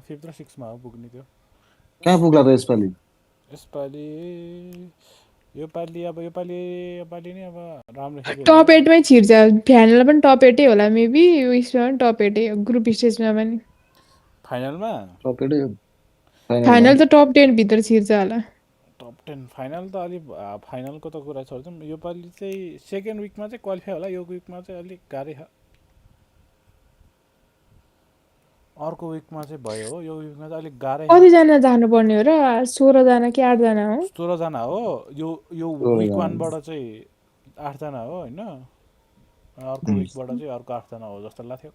5 र 6 मा हो पुग्ने त्यो कहाँ पुग्ला त यसपालि योपालि नै अब राम्रो टप 8 मै छिर्छ फाइनल पनि टप 8 होला मेबी उइसमा पनि टप 8 ग्रुप स्टेजमा पनि फाइनलमा टप 8 फाइनल त टप 10 भित्र छिर्छ होला टप 10 फाइनल त अलि फाइनलको त कुरा छोड्छौँ योपालि चाहिँ सेकेन्ड विकमा चाहिँ क्वालिफाई होला यो विकमा चाहिँ अलिक गाह्रै छ अर्को विकमा चाहिँ भयो हो यो विकमा चाहिँ अलिक गाह्रै कति जना जानु पर्ने हो र 16 जना कि 8 जना हो 16 जना हो यो विक 1 बाट चाहिँ 8 जना हो हैन अर्को विकबाट चाहिँ अर्को 8 जना हो जस्तो लाग्थ्यो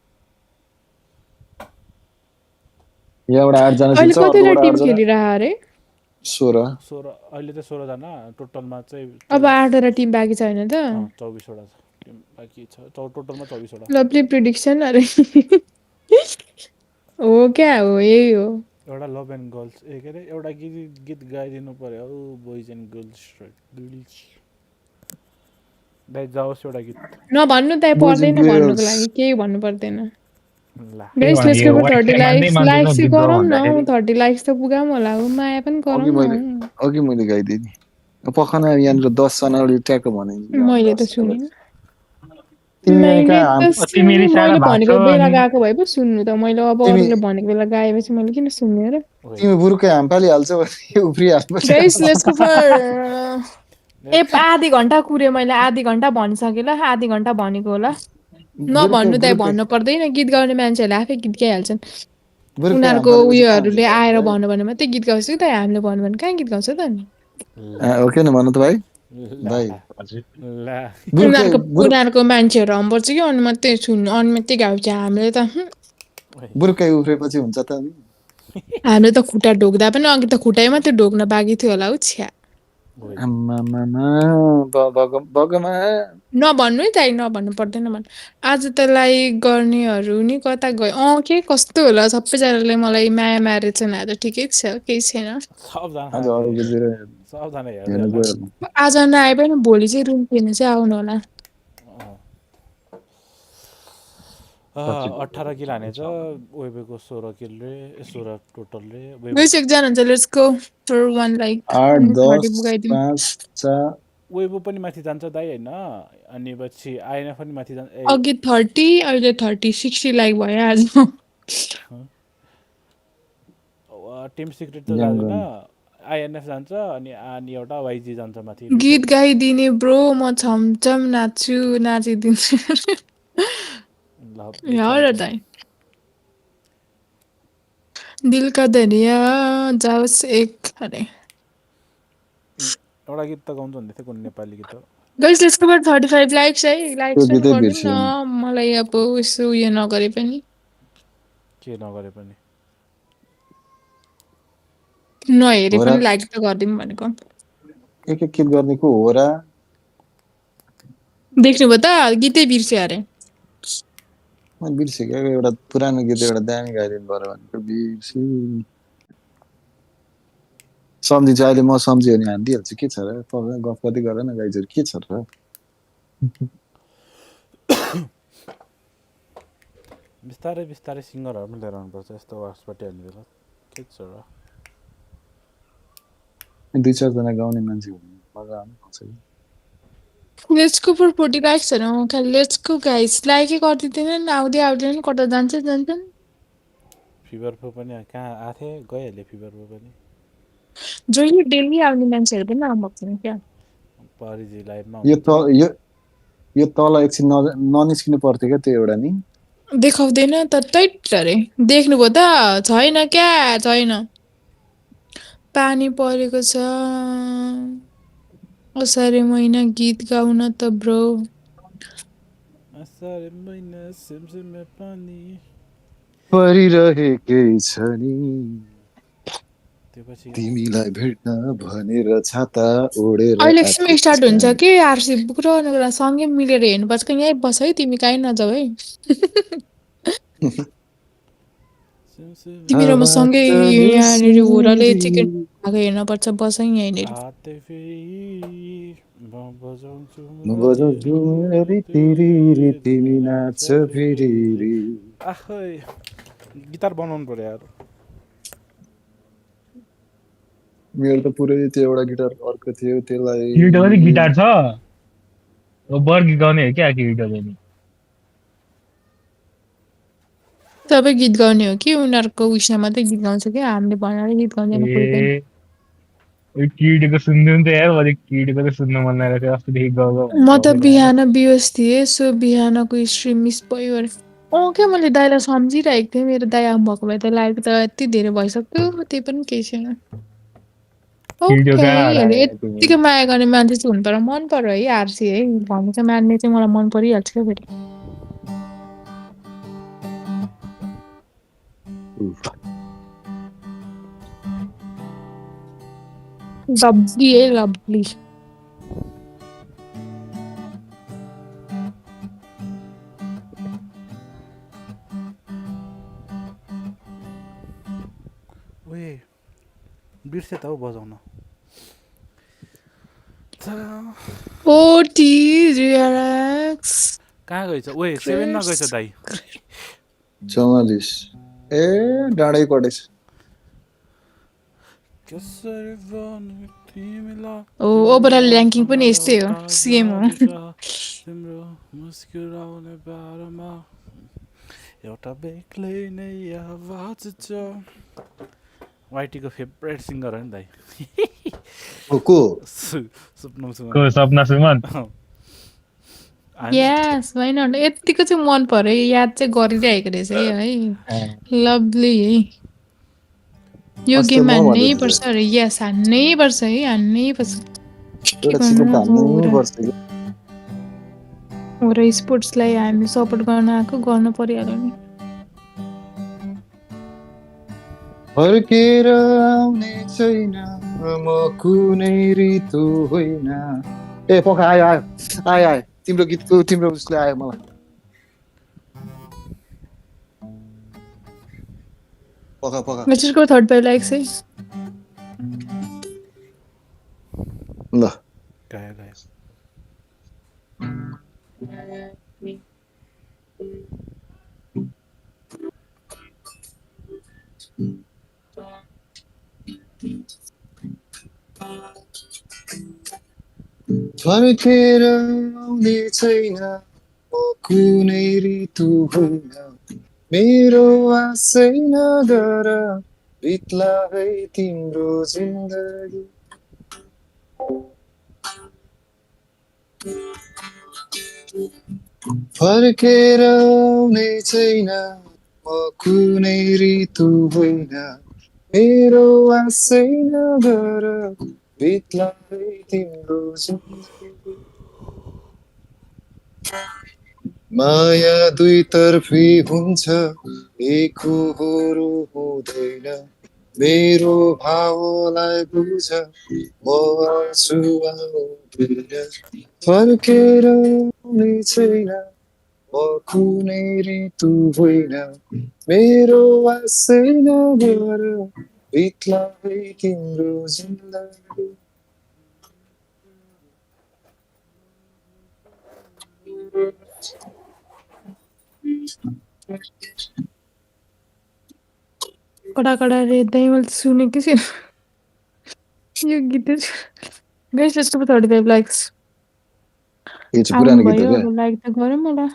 यहाँबाट 8 जना अहिले कतिवटा टिम खेलिरहा अरे 16 अहिले त 16 जना टोटलमा चाहिँ अब 8 टिम बाँकी छैन त 24 वटा छ टिम बाँकी छ टोटलमा 24 वटा लभली प्रिडिक्सन अरे हो क्या हो यही हो एउटा लभ एन्ड गर्ल्स के अरे एउटा गीत गाइदिनु पर्यो हौ बोइज एन्ड गर्ल्स दाइ जाओस् एउटा गीत नभन्नु त पर्दैन भन्नुको लागि केही भन्नु पर्दैन guys let's go for 30 likes likes चाहिँ गरौँ न 30 लाइक्स त पुगाम होला हो माया पनि गरौँ न अघि मैले गाइदिएँ नि पखना यहाँनिर 10 जनाले ट्याक्क भने मैले त सुनिन तिमीले मैले भनेको बेला गएको भए पो सुन्नु त मैले अब अरूले भनेको बेला गाएपछि मैले किन सुन्ने र तिमी बुरुकै हामपाली हाल्छौ भने उफ्रिहाल्छ गाइस लेट्स गो फर आधी घण्टा कुरे मैले आधी घण्टा भनिसकेँ ल आधी घण्टा भनेको होला नभन्नु त भन्नु पर्दैन गीत गाउने मान्छेहरूले आफै गीत गाइहाल्छन् उनीहरूको उयोहरूले आएर भन्नु भने मात्रै गीत गाउँछ कि त हामीले भन्नु भने कहाँ गीत गाउँछ त नि ओके न भन्नु त भाइ उनीहरूको मान्छेहरू आउनुपर्छ कि अनि मात्रै सुन्नु अनि मात्रै गाउँछ हामीले त बुर्कै उफ्रेपछि हुन्छ त हामीले त खुट्टा ढोक्दा पनि अघि त खुट्टै मात्रै ढोक्न बाँकी थियो होला हौ छ्या नभन्नु है दाइ नभन्नु पर्दैन भन्नु आज त लाइक गर्नेहरू नि कता गयो के कस्तो होला सबैजनाले मलाई माया मारेछन् आज ठिकै छ केही छैन आज नआए पनि भोलि चाहिँ रुम किन्नु चाहिँ आउनु होला 18 किल हानेछ वेबको 16 किलले 16 टोटलले एकजना हुन्छ let's go for one like 8 10 5 4 वेबो पनि माथि जान्छ दाइ हैन अनि पछि आइएनएफ पनि माथि जान्छ अघि 30 अहिले 30 60 लाइक भयो आज टिम सिक्रेट त जाँदैन आइएनएफ जान्छ अनि एउटा वाइजी जान्छ माथि गीत गाइदिने ब्रो म छमछम नाच्छु नाचिदिन्छु यार दाइ दिल का दरिया जाओस् एक अरे एउटा गीत त गाउँछ भन्दै थियो कुन नेपाली गीत हो guys let's go for 35 likes है लाइक्स पनि गर्दिनु न मलाई अब यसो उयो नगरे पनि के नगरे पनि नहेरे पनि लाइक त गर्दिनु भनेको एक गीत गर्नेको हो र देख्नुभयो त गीतै बिर्स्यो अरे म बिर्सेको एउटा पुरानो गीत एउटा दामी गाइदिनु पर्यो भनेको बिर्से सम्झिन्छ अहिले म सम्झियो भने हानिदिइहाल्छु के छ र तपाईँ गफ कति गर न गाइजहरू के छ र बिस्तारै बिस्तारै सिङ्गरहरू पनि लिएर आउनुपर्छ यस्तो वार्सपट्टि हाल्ने बेला के छ र 2-4 जना गाउने मान्छे हुनु मजा आउँछ लेट्स गो फर 40 लाइक्स हैन खाली लेट्स गो गाइस लाइकै गरिदिँदैन आउँदैन कता जान्छन् फिभर पो पनि कहाँ आथे गइहाल्यो फिभर पो पनि जहिले डेली आउने मान्छेहरू पनि आउनुभएको छैन क्या परिजी लाइभमा यो तल एकछिन ननिस्किनु पर्थ्यो क्या त्यो एउटा नि देखाउँदैन त टैट अरे देख्नुभयो त छैन क्या छैन पानी परेको छ असारे महिना गीत गाउन त ब्रो असारे महिना सिमसिमे पानी परिरहेकै छ नि तिमीलाई भेट्न भनेर छाता ओढेर अहिले एकछिन स्टार्ट हुन्छ कि आरसी बुक र सँगै मिलेर हेर्नुपर्छ कि यहीँ बस है तिमी कहीँ नजाऊ है तिमी र म सँगै यहाँनिर होरले चिकन खाएको हेर्नुपर्छ बस यहाँनिर गिटार बनाउनु पर्यो यार मेरो त पुरै त्यो एउटा गिटार अर्को थियो त्यसलाई गिटार छ बर गीत गाउने हो क्या गिटार पनि सबै गीत गाउने हो कि उनीहरूको उयसमा मात्रै गीत गाउँछ कि हामीले भनेर गीत गाउँदैन कोही पनि किडको सुन्नु त यार मैले किडको त सुन्न मन लागेको थियो अस्तिदेखि गाउँ म त बिहान बिहोस थिएँ सो बिहानको स्ट्रिम मिस भयो अरे के मैले दाइलाई सम्झिरहेको थिएँ मेरो दाइ आउनुभएको भए त लाइभ त यति धेरै भइसक्यो त्यही पनि केही छैन यतिकै माया गर्ने मान्छे चाहिँ हुनु पर्यो मन पर्यो है आरसी है भन्ने चाहिँ मान्ने चाहिँ मलाई मन परिहाल्छ क्या फेरि Lovely, lovely. ओए बिर्से त हो बजाउन relax. कहाँ गएछ ओए 7 मा गएछ दाइ 44 ए डाँडै पढेछ कसरी भन्नु तिमीलाई Oh, overall ranking पनि यस्तै हो सेम हो तिम्रो मुस्कुराउने बारेमा एउटा बेग्लै नै आवाज छ वाइटीको फेभरेट सिङ्गर हो नि दाइ को सुप्नम सुमन को सपना सुमन यस होइन यतिको चाहिँ मन पर्यो याद चाहिँ गरिरहेको रहेछ है लभली है यो अस्ति गेम म हान्नै भन्दैछु पर्छ अरे यस हान्नै पर्छ है हान्नै पर्छ के एउटा गर्नु चिकन अब हान्नै पर्छ कि र स्पोर्ट्सलाई हामी सपोर्ट गर्न आएको गर्न परिहाल्यो नि फर्केर आउने छैन म कुनै ऋतु होइन ए पखा आयो आयो आयो आयो तिम्रो गीतको तिम्रो उसले आयो मलाई पखा पखा Let's just go third by like say ल गायो गायो फर्केर आउने छैन म कुनै ऋतु होइन मेरो आशै नगर बित्ला है तिम्रो जिन्दगी फर्केर आउने छैन म कुनै ऋतु होइन मेरो आशै नगर बित्ला है तिम्रो जिन्दगी माया दुईतर्फी हुन्छ एकहोरो हुँदैन मेरो भावलाई बुझ म आउँछु आउँदैन फर्केर आउने छैन म कुनै ऋतु होइन मेरो आशै नगर बित्ला है तिम्रो जिन्दगी कडा कडा रेट्दै मैले सुनेकै छैन यो गीत गाइस लेट्स गो 35 लाइक्स यो चाहिँ आउनु पुरानो गीत हो भयो क्या अब लाइक त गरौँ होला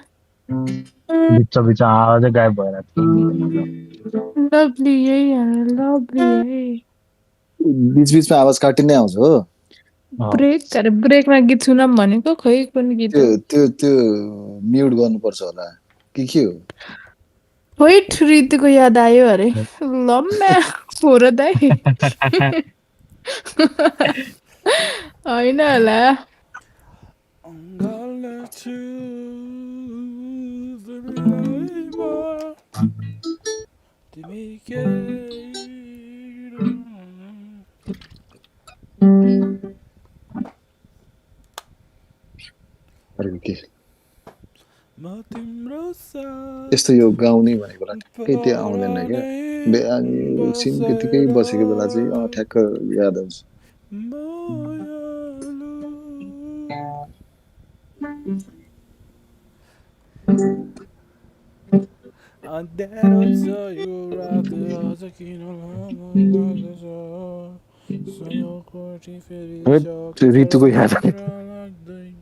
बिच आवाज गायब भएर लभली है यार लभली है बिचबिचमा आवाज काटिँदै आउँछ हो ब्रेक अरे ब्रेकमा गीत सुनौँ भनेको खै कुन गीत त्यो हो त्यो त्यो म्युट गर्नुपर्छ होला के हो वेट ऋतुको याद आयो अरे लम्मा हो र दाइ होइन होला तिमी के म तिम्रो यस्तो यो गाउने भनेको ठ्याक्कै त्यो आउँदैन क्या बिहानी एकछिन त्यतिकै बसेको बेला चाहिँ ठ्याक्क याद आउँछ अँध्यारो छ यो रात अझ किन लामो लाग्दछ सयौँकोटी फेरि ऋतुको याद लाग्दैन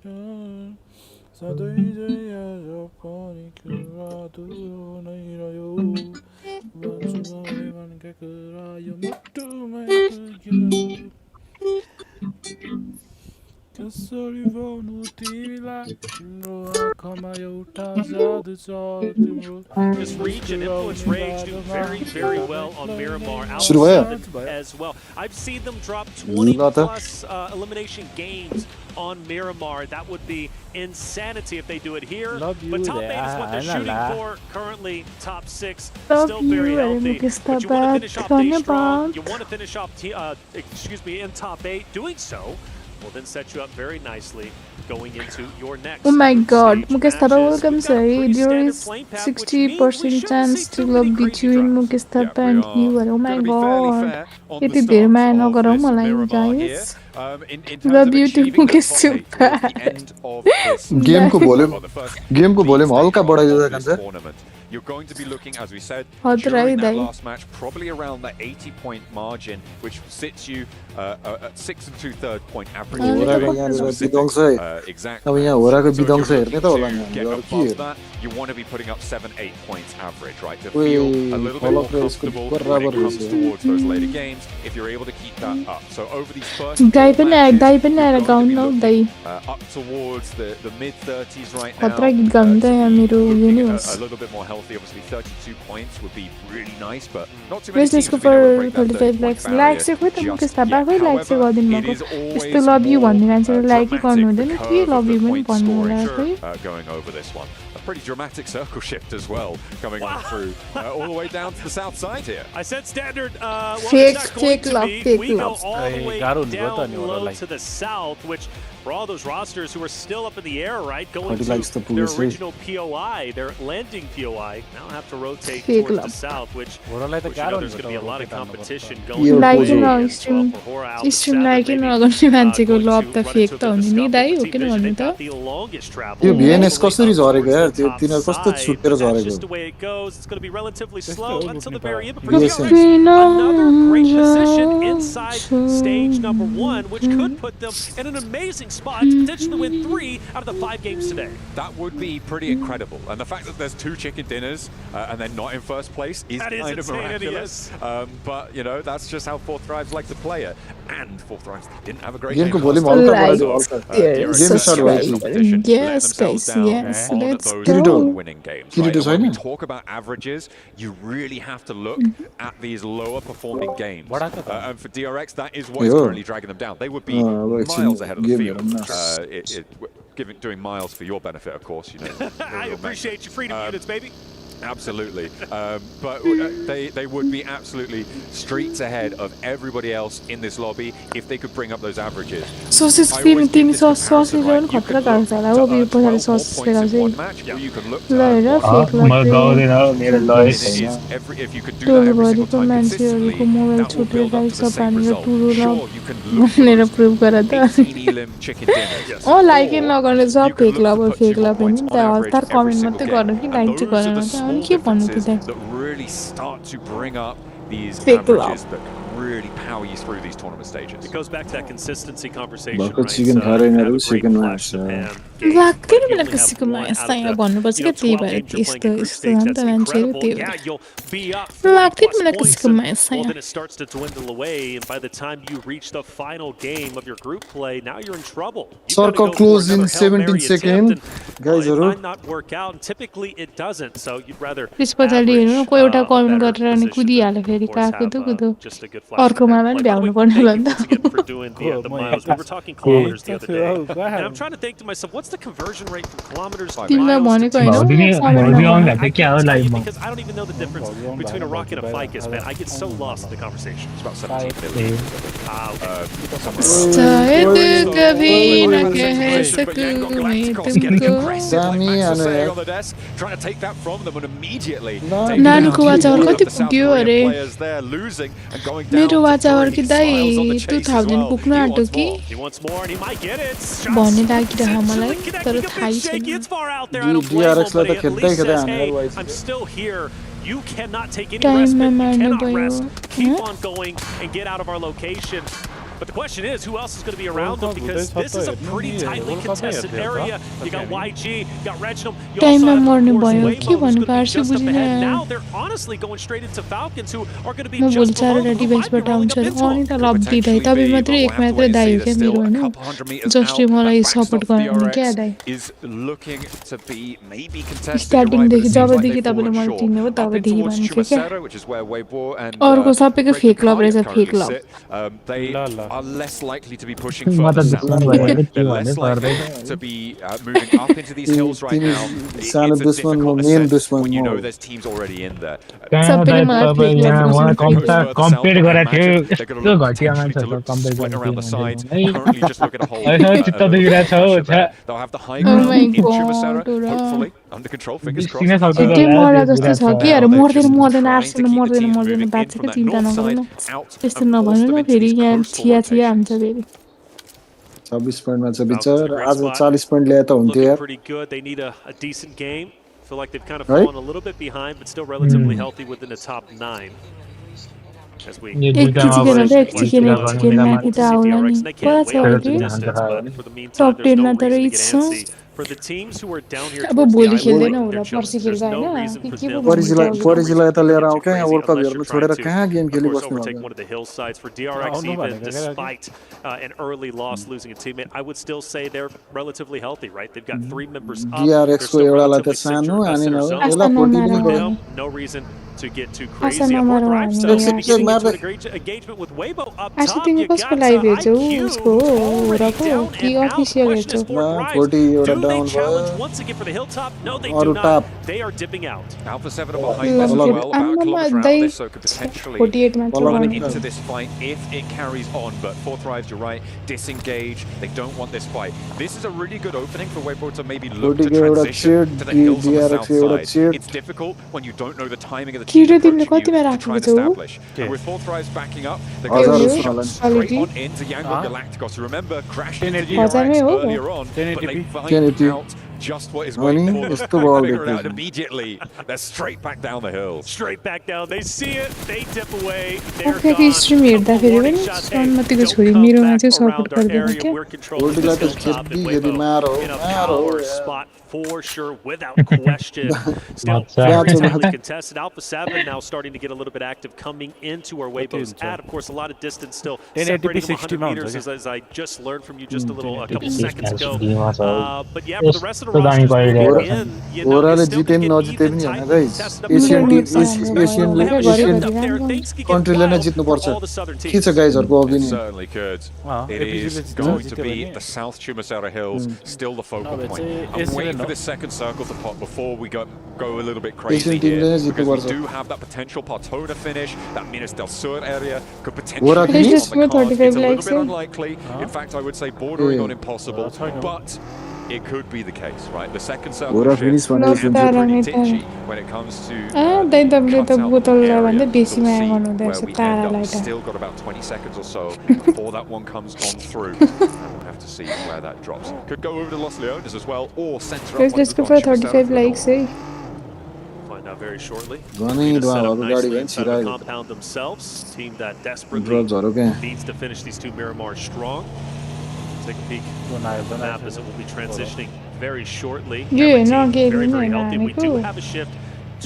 सधैँ चाहिँ आज पनि कुरा दूर नै रह्यो भन्छु मैले मनका कुरा यो मुटुमै कसरी भन्नु तिमीलाई तिम्रो आँखामा एउटा जादु छ तिम्रो This region, Influence Rage, do very, very well on Miramar. Out सुरु भयो 7 as well. I've seen them drop ल 20 त plus elimination games on Miramar. That would be insanity if they do it here. Love you But top there. 8 is what they're La, shooting la. for. Currently, top 6, Love still very you, healthy. Mukesh But you want to finish off day Tabat. strong. You want to finish off, in top 8. Doing so will then set you up very nicely going into your next Oh my group god, stage Mukesh matches. Tabat, welcome We've got a sir. pretty There standard is flame path, which means we 60% shouldn't chance see to too love many crazy between drops. Mukesh Tabat we and are you. Oh my gonna be fairly god. fair on Yeti the धेरै start Maya of नगरौ this मलाई Miramar guys. here. In terms Love of you too, achieving the Mukesh top 8 towards the end of this गेमको volume well, the first गेमको league volume stage हल्का of बढाइदिँदा this कान्छ tournament. You're going to be looking, as we said, Hot during right, that eh? last match, probably around that 80-point margin, which sits you at 6 2/3 point average. होराको यहाँनिर विध्वंस है Exactly. अब यहाँ होराको So if विध्वंस you're हेर्ने त होला looking नि to get हामीले अरू के above हेर्ने that, you want to be putting up 7-8 points average, right? To Oi, feel a little bit more follow up is good. comfortable when it बराबर comes रहेछ। towards those later games, if you're able to keep that up. So over these first Guy four पनि matches, guy पनि you're आएर going to gown be न looking, Dai up towards the mid-30s right now. खतरा गीत गाउनु त यहाँ मेरो उयो Looking नि a होस् little bit more healthy, obviously 32 points would be really nice, but not too many Let's teams go have been able to for break that 35 30-point lakhs barrier like चाहिँ खोइ त just मुकेश yet. थापाकै लाइक चाहिँ However, गरिदिनु it भएको is always यस्तो लभ यु more भन्ने मान्छेले लाइकै dramatic, गर्नु the हुँदैन के curve लभ of यु the पनि point भन्नु होला scoring खै going over this one. A pretty dramatic circle shift as well, coming on through all the way down to the south side here. I said standard. Well, Fake- it's not going fake to love, be. fake We go love. all the way गाह्रो हुने भयो त down नि low होरालाई। to the south, which for all those rosters who are still up in the air, right, going 30 likes to to their police, original POI, their landing POI, now have to rotate Fake towards love. the south, which होरालाई त you know गाह्रो there's हुने going to be a lot of भयो त competition Yo, going like Pozo. away न as well for Hora out the stream seven, like maybe, नगर्ने मान्छेको going लभ to त run फेक into त a हो bit of नि नि scuffle, दाइ but हो Team किन Vision, भन्नु they've त got the longest travel yo all the भिएनएस way कसरी up झरेको towards यार the त्यो top तिनीहरू कस्तो side, छुट्टेर but that's झरेको just the way it goes. It's going to be relatively Just slow the until the looking very end. But power. for Yes, DRX, another great position inside stage number 1, which could put them in an amazing spot to potentially win 3 out of the 5 games today. That would be pretty incredible. And the fact that there's 2 chicken dinners and they're not in first place is That is kind of insane, miraculous. But, you know, that's just how Fourth Thrives like to play it. And Fourth Thrives didn't have a great game गेमको last volume time. हल्का Like, बढाइदियो हल्का yes, game start certainly भयो competition, letting yes themselves guys down yes on let's those Kirito. go winning games. Kirito Right? And when we छैन? talk about averages, you really have to look at these lower performing games. बढाएको त। And for DRX, that is what is Yo. currently dragging them down. They would be अब एकछिन miles ahead of the game field. हेरौँ न Doing miles for your benefit, of course. You know, I appreciate your freedom units, baby. Absolutely. But they would be absolutely streets ahead of everybody else in this lobby if they could bring up those averages. Sausage I तिमी always give तिमी this sausage comparison, पनि right? You खतरा could गाह्रो look छ होला to अब यो earn पछाडि 12 more sausage points लिएर in one चाहिँ match, or you could look ल to earn हेर 1 फेक म गाउँदैन लभ मेरो And लयस it छैन is if you could do that every single टोलभरिको time मान्छेहरूको consistently, mobile that will छुटेर build up to the सब same हानेर result. टुरो लभ Sure, you can look for भनेर those प्रुभ गर त 18 elim chicken dinners. Uh लाइकै Or नगर्ने सब you could फेक look लभ to put फेक 2 more लभ points नि on त average हतार every कमेन्ट single मात्रै game. गर्नु कि And लाइक चाहिँ those are गरेन the त small अनि के भन्नु differences त that really start to bring up these Fake love. averages that can really power you through these tournament stages. It goes back to that consistency conversation, भर्खर right? Chicken खाएर You यिनीहरू have a great chicken Flash मार्छ Japan game, लाग्दैन but you मलाई only have कसैको one माया out साया of the, भन्नुपर्छ you know, क्या त्यही 12 भएर games you're playing यस्तो in group यस्तो stage. झन् That's त मान्छेहरू incredible. त्यही Yeah, भएर you'll be up 40 लाग्दैन plus मलाई points, कसैको and माया well, साया then it starts to dwindle away, and by the time you reach the final game of your group play, now you're in trouble. You've got to Circle go for close in another Hail 17 Mary attempt, seconds. and well, it गाइजहरू might not work out, and typically it doesn't, so you'd rather त्यस पछाडि average हेर्नु कोही एउटा a comment better गरेर अनि position than, कुदिहाल्यो फेरि of course, कहाँ कुदो have कुदो just a good Flash अर्कोमा Japan पनि play. By the भ्याउनु way, पर्ने thank होला you नि once again त for doing the miles. We were talking kilometers the other day, and I'm trying to think to myself, what's the conversion rate from kilometers to तिमीलाई miles to भनेको होइन भौतिनी takes? भौतिनी आउनु I भएको क्या हो couldn't tell you लाइभमा because I don't even know the difference between a rock and a ficus, man. I get so lost in the conversation. It's about 17 million. शायद कभी न But कह yeah, got सकूं Galacticos मैं getting तुमको aggressive, like Dami, Max was ano saying yan? on the desk, trying to take that from them and immediately No. taking नानुको down वाचावर two कति of the South पुग्यो Korean अरे players there, losing and going down मेरो to वाचावर कि 3. दाइ Smiles on the chase as 2000 well. पुग्नु He आँट्यो wants कि more. He wants more, and he might get it. भन्ने Shots लागिरह मलाई potentially तर connecting a थाहै bit shaky. छैन It's far out there. I don't blame him, DRX but lie he त at खेल्दै least खेल्दै says, हानेर hey, wise I'm still here. You cannot take any टाइममा respite. You मार्नु cannot भयो rest. Keep on going and get out of our location. But the question is, who else is going to be around them? Because this is a pretty tightly contested area. You got YG, you got Reginald. You also have, of course, Waymo, who's going to be just up ahead. Now they're honestly going straight into Falcons, who are going to be just below them, who might be rolling up into them. Is looking to be maybe contested. Starting Right, देखि जबदेखि like तपाईले मलाई चिन्नु हो तबदेखि towards भनेको क्या Chumacero, which is where Weibo and अर्को सबैको Greg fake club Kakaya रहेछ fake currently club sit. They are less likely to be pushing म further त south. दुश्मन भनेर के They're भन्ने less likely पर्दैन to be moving up into these hills right now. It's सानो a दुश्मन difficult मेन ascent दुश्मन when you म know हो there's teams already in there. कहाँ सबैले दाइ मलाई फेक तपाईँ क्लब यहाँ रहेछ मलाई फेक क्लब कम्पेयर गरेको थियो They're going to यस्तो look घटिया potentially to मान्छेहरू look कम्पेयर split गर्ने around the के sides. भन्दै Currently just looking to hold अहिले चित्त दुखिरहेछ हो there. They'll have the high Oh ground my in God, Chumacero, Tora. hopefully under control. Fingers crossed. बिस्सिनै सक्दैन जित्दै होला मर्ला त्यो जस्तो कुरा छ छ कि अरे They're मर्दैन just मर्दैन trying arson to keep the मर्दैन teams मर्दैन moving बात in छ from क्या that चिन्ता north नगर्नु side न out त्यस्तो and force नभन्नु them न into फेरि these यहाँ coastal छिया छिया locations. हुन्छ फेरि 26 पोइन्टमा छ Falcons in a विचार great आज spot. 40 पोइन्ट ल्याए त हुन्थ्यो Looking यार pretty good. They need a decent game. Feel like they've kind of है fallen a little bit behind, but still relatively healthy within the top 9. As we यो एक दुईटामा अब chicken र एक watch chicken the एक जित्न odds, पनि we'll chicken be मिलामा माथि able त to see आउला नि DRX, and they कता can छ way off in अहिले the खेल्न हुन्छ distance. Raw But for the meantime, tub there's no 10मा त reason to रहेछ get antsy. For the teams who are down here अब towards the भोलि island खेल्दैन fighting होला their पर्सि Jones, there's खेल्छ no होइन reason के for के them भन्नुहुन्छ to अघि परिजीलाई यता लिएर आऊ क्या यहाँ crazy वर्ल्ड कप unless हेर्नु you're छोडेर trying to, कहाँ गेम of course, खेलिबस्नु overtake भएको one of the hillsides. For DRX, आउनु even भनेको क्या despite an early loss, losing a teammate, I would still say they're relatively healthy, right? They've got 3 members up. They're DRX को still एउटालाई त relatively सानो center, हानेन center हो zone. आशा यसलाई 40 पनि नमारौँ गयो Down, हामी no reason to get too Asha crazy. नमारौँ Drive हामी though, यार getting into मार्दै a great engagement with Weibo up Asha top. तिमी You कसको got लाइभ हेर्छौ IQ, उसको who's हो र already पो down कि and out. The official question is हेर्छौ for Thrives. 40 एउटा Do they डाउन challenge भयो once again for the hilltop? No, they अरु do not. Top They are dipping out. Alpha 7 are behind ल this as फेरि well, about a आम्मामा kilometer out Dai of this, so could potentially 48 मात्र Follow run me. गर्नु into this fight if it carries on. But for Thrives, you're right, disengage. They don't want this fight. This is a really good opening for Weibo to maybe look to 40 को एउटा transition चेट to the hills on the DRX south को एउटा side. चेट It's difficult when you don't know the timing of the teams Kiro तिमीले approaching you कतिमा to try राखेको and छौ establish. And with four Thrives backing up, they're के going हो to yo jump straight quality on into Yangon Galacticos. Remember, crashed into 1080 हजारमै DRX हो earlier on, but they find 1080 out just what is अनि waiting for them. यस्तो बल Figure it out देख्दैछ immediately. They're straight back down the hill. Straight back down. They see it. They dip away. They're ओकेको gone. Stream हेर्दाखेरि Warning पनि shots. Hey, सन्मतिको don't छोरी come मिरोमा back चाहिँ support around our गर्दैन area. क्या We're controlling 40 this लाई त hilltop and खेदी खेदी Weibo मार हो in a मार हो power यार spot for sure, without question. Still Matcha. very Matcha, tightly matcha. contested. Alpha 7 now starting to get a little bit active coming into where Weibo's at. Of course, a lot of distance still 1080p separating them 60 100 meters, mounts, as I just learned from you just a couple seconds ago. But yeah, for the rest of the यस्तो दामी rosters पाइरहेको moving छ in, you know, ओराले it's still जिते going पनि to नजिते get पनि even होइन tightly guys contested up there. Asian मिलाउनु Tim पर्छ हाम्रो एसियनले भयो, एसियन घरिघरि राम्रो Things could get कन्ट्रीले नै wild जित्नुपर्छ for all the southern के teams. छ गाइजहरुको It opinion certainly could. It APG is going to be the South Chumacera Hills still the focal point. I'm waiting for this second circle to pop before we go a little bit crazy Asian team here, ले because we जित्नुपर्छ do have that potential Partona finish. That Minas del Sur area could Ora potentially be finish? on the cards. It's a 35 little likes, bit eh? unlikely. In fact, I would say bordering Yeah. on impossible, but it could be the case, right? The second circle Ora finish shift भनेको can be Tara pretty नै तारा ditchy when it comes to दाइ तपाईँले त cutout बोतललाई भन्दा area. बेसी We'll माया see गर्नु हुँदो where रहेछ we end up. तारालाई त Still got about 20 seconds or so before that one comes on through. And we'll have to see where that drops. Could go over to Los Leones as well, or center Guys, up let's go on for Chumacera 35 for the likes north. है Find out very shortly. Ganai Need to set up ढुवाको गाडी nicely भएन inside of the छिरायो compound themselves. Team that desperately ड्रप्सहरु क्या needs to finish these two Miramars strong. Take a peek at the map as it will be transitioning very shortly. Yo Every हेर्न team अघि very, हेर्नु very होइन healthy. We do हानेको have a shift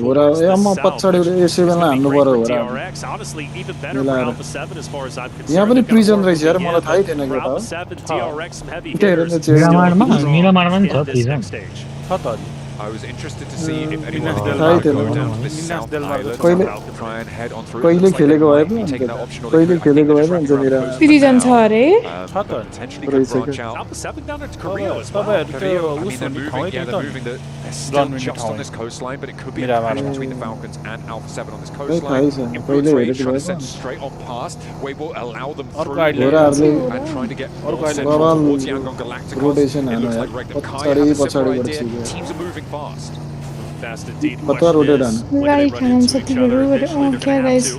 ओरा towards the म south, पछाडि which एसी is बेला going to हान्नु be great पर्यो for ओरा DRX. Honestly, even better for मिलाएर Alpha 7 as far as I'm यहाँ concerned. पनि They've got प्रिजन more रहेछ यार moving मलाई in, थाहै but थिएन for केटा Alpha 7, DRX, some heavy उता hitters हेर्ने still मिरामारमा strong मिरामारमा पनि छ in this prison next stage. छ त अलि I was interested to see if anyone Minas del would Mar go Mar down to this Minas south del Mar island कहिले and try and head on through. कहिले Looks like they खेलेको भए might पो be हुन्छ taking त that option, or they कहिले could, I think खेलेको they're भए just पो हुन्छ wrapping around the मेरा coast for प्रिजन छ now. अरे छ त Potentially could branch out. Alpha 7 down to Korea as well. तपाईँहरू Korea, त्यो I mean, उस they're भन्ने moving, ठाउँ yeah, त they're moving. They're still run मिल्ने just ठाउँ on this coastline, but it could be a Miramar. clash between the Falcons and Alpha 7 on this खै coastline. थाहै छैन In कहिले Brooks हेरेको trying to भए send पो straight on past, Weibo allow them अर्को through idle घोडाहरूले and trying to get Or more guide central Babal towards Yangon Galacticos. rotation It हानु looks यार like Regnum Kai पछाडि have a similar पछाडिबाट idea. छिर्यो Teams are moving fast. Fast indeed. कता Question rotate is, हानु when do they like run into खानुहुन्छ each other? तिमीहरू Eventually, अँ they're क्या going to have guys to.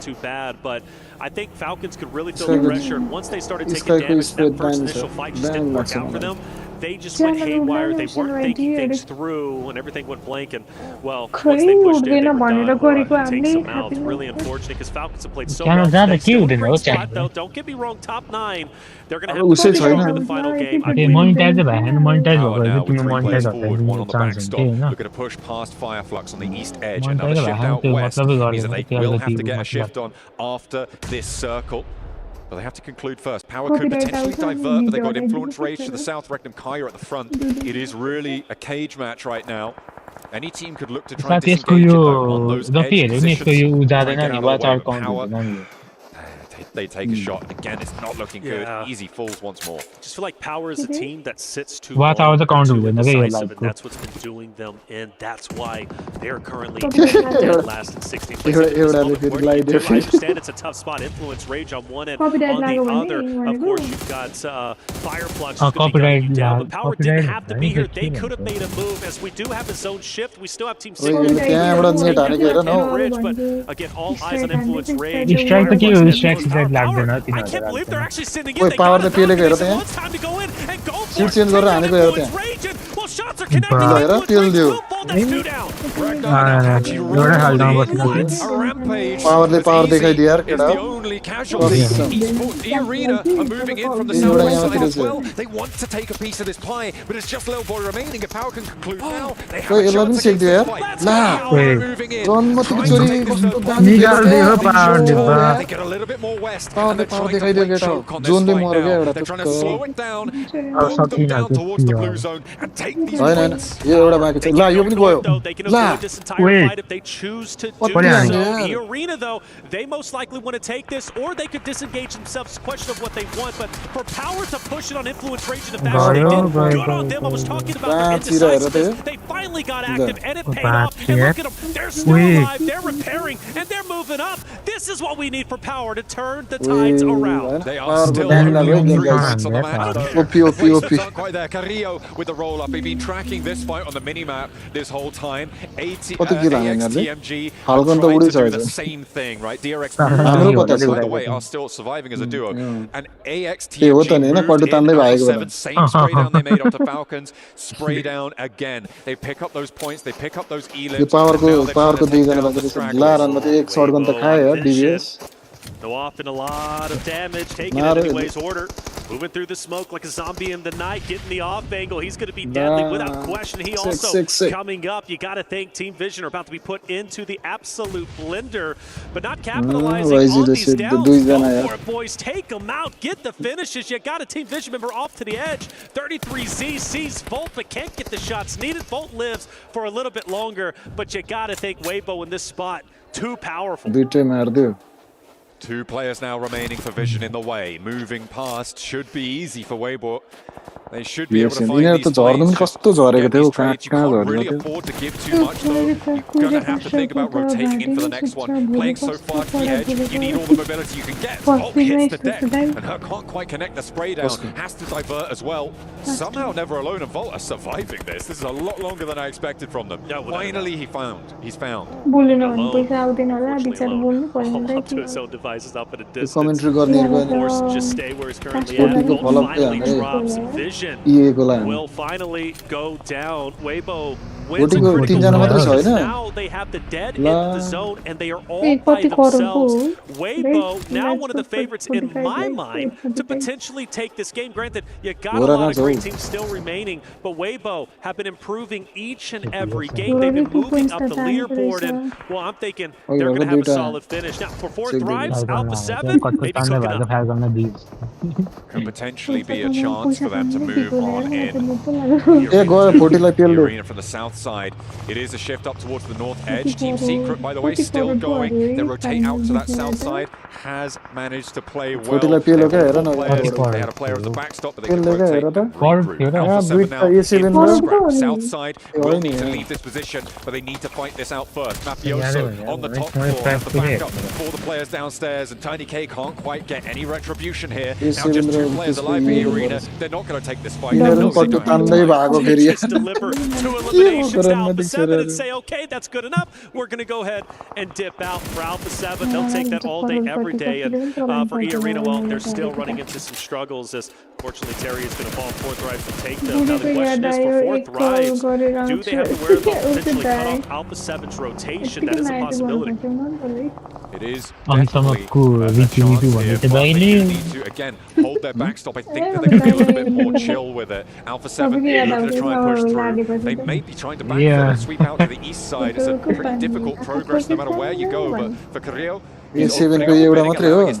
too bad, but I think Falcons could really feel the pressure. And once they started taking damage, that first initial fight just didn't work out for them. they just went haywire. They weren't thinking things through, and everything went blank. And well, once they pushed in, they were done. It takes them out. It's really unfortunate because Falcons have played so well today. Still in a great spot, though. Don't get me wrong, top 9. They're going to have to strong in the final game. Monetize monetize Power now with 3 players forward, 1 on the backstop. Looking to push past Fireflux on the east edge. Another shift out west means that they will have to get a shift on after this circle. But they have to conclude first. Power could potentially divert, but they've got Influence Rage to the south, Regnum Kaya at the front. It is really a cage match right now. Any team could look to try and disengage it though on those edge positions. Try and get out of the way, but Power, they take a shot. Again, it's not looking good. Easy falls once more. Just feel like Power is a team that sits too long to Decisive, and that's what's been doing them in. That's why they're currently dead last in 16 places. I understand it's a tough spot. Influence Rage on one end. On the other, of course, you've got Fireflux who's going to be cutting you down. But Power didn't have to be here. They could have made a move. As we do have a zone shift, we still have Team Sigma. But again, all eyes on Influence Rage. I can't believe they're actually sitting in. Power the PL gaya रहते हैं. It's time to go in and go for Seat change कर रहे हैं, आने को रहते हैं. Well, shots are connecting. Power दिखाई दिया यार केड़ा. The only casualty. Esports E-Arena are moving in from the southwest side as well. They want to take a piece of this pie, but it's just Little Boy remaining. If Power can conclude now, they have a chance against the fight. Power moving in. They get a little bit more west, and they're trying to play choke on this fight now. They're trying to slow it down, move them down towards the blue zone, and take these points. They can avoid this entire fight if they choose to do so. E-Arena, though, they most likely want to take this, or they could disengage themselves. It's a question of what they want, but for Power to push it on Influence Rage in the fashion they did, good on them. I was talking about their indecisiveness. They finally got active, and it paid off. And look at them. They're still alive. They're repairing, and they're moving up. This is what we need for Power to turn the tides around. They are still only on 3 points on the match. OP. Not quite there. Carrillo with the roll-up. They've been tracking this fight on the mini-map this whole time. AXTMG are trying to do the same thing, right? DRX, by the way, are still surviving as a duo. And AXTMG moved in out 7, same spray down they made onto Falcons, spray down again. They pick up those points, they pick up those elims. Power को दी जाने वाली है. लारन में तो एक shot gun तक है यार DVS. Go off in a lot of damage, taking it anyways order. Moving through the smoke like a zombie in the night, getting the off angle. He's going to be deadly without question. He also coming up. You got to think Team Vision are about to be put into the absolute blender, but not capitalizing on these downs. Go for it, boys. Take them out. Get the finishes. You got a Team Vision member off to the edge. 33Z sees Volt, but can't get the shots needed. Volt lives for a little bit longer, but you got to think Weibo in this spot. Too powerful. 2 players now remaining for Vision in the way. Moving past should be easy for Weibo. They should be able to find these plays. You can't really afford to give too much though. You're going to have to think about rotating in for the next one. Playing so far to the edge, you need all the mobility you can get. Volt hits the deck, and her can't quite connect the spray down. Has to divert as well. Somehow Never Alone and Volt are surviving this. This is a lot longer than I expected from them. Finally he's found. All up to his own devices up at a distance. Of course, just stay where he's currently at. Volt finally drops Vision. Will finally go down. Weibo wins a critical point. Now they have the dead in the zone, and they are all by themselves. Weibo, now one of the favorites in my mind to potentially take this game. Granted, you got a lot of great teams still remaining, but Weibo have been improving each and every game. They've been moving up the leaderboard, and well, I'm thinking they're going to have a solid finish. Now, for 4 Thrives, Alpha 7, maybe cooking up. Could potentially be a chance for them to move on in. Arena from the south side. It is a shift up towards the north edge. Team Secret, by the way, still going. They rotate out to that south side. Has managed to play well. They had a player at the backstop, but they can rotate and regroup. Alpha 7 now. South side will need to leave this position, but they need to fight this out first. Mafioso on the top floor, has the backup for the players downstairs, and Tiny K can't quite get any retribution here. Now just 2 players alive in the arena. They're not going to take this fight. Just deliver 2 eliminations to Alpha 7 and say, okay, that's good enough. We're going to go ahead and dip out for Alpha 7. They'll take that all day, every day. And for E-Arena, well, they're still running into some struggles as Fortunately, Terry is going to fall 4 thrives to take them. Now the question is for 4 thrives, do they have the wherewithal to potentially cut off Alpha 7's rotation? That is a possibility. It is अहिलेसम्मको definitely a रिचु chance रिचु here, भन्ने but चाहिँ they दाइले do need to, again, hold their backstop. I think that they can be a little bit more chill with it. Alpha 7 looking to try and push through. They may be trying to backfill and sweep out to the east side. It's a pretty difficult progress no matter where you go, but for Carrillo, he's A7 को एउटा मात्रै हो छ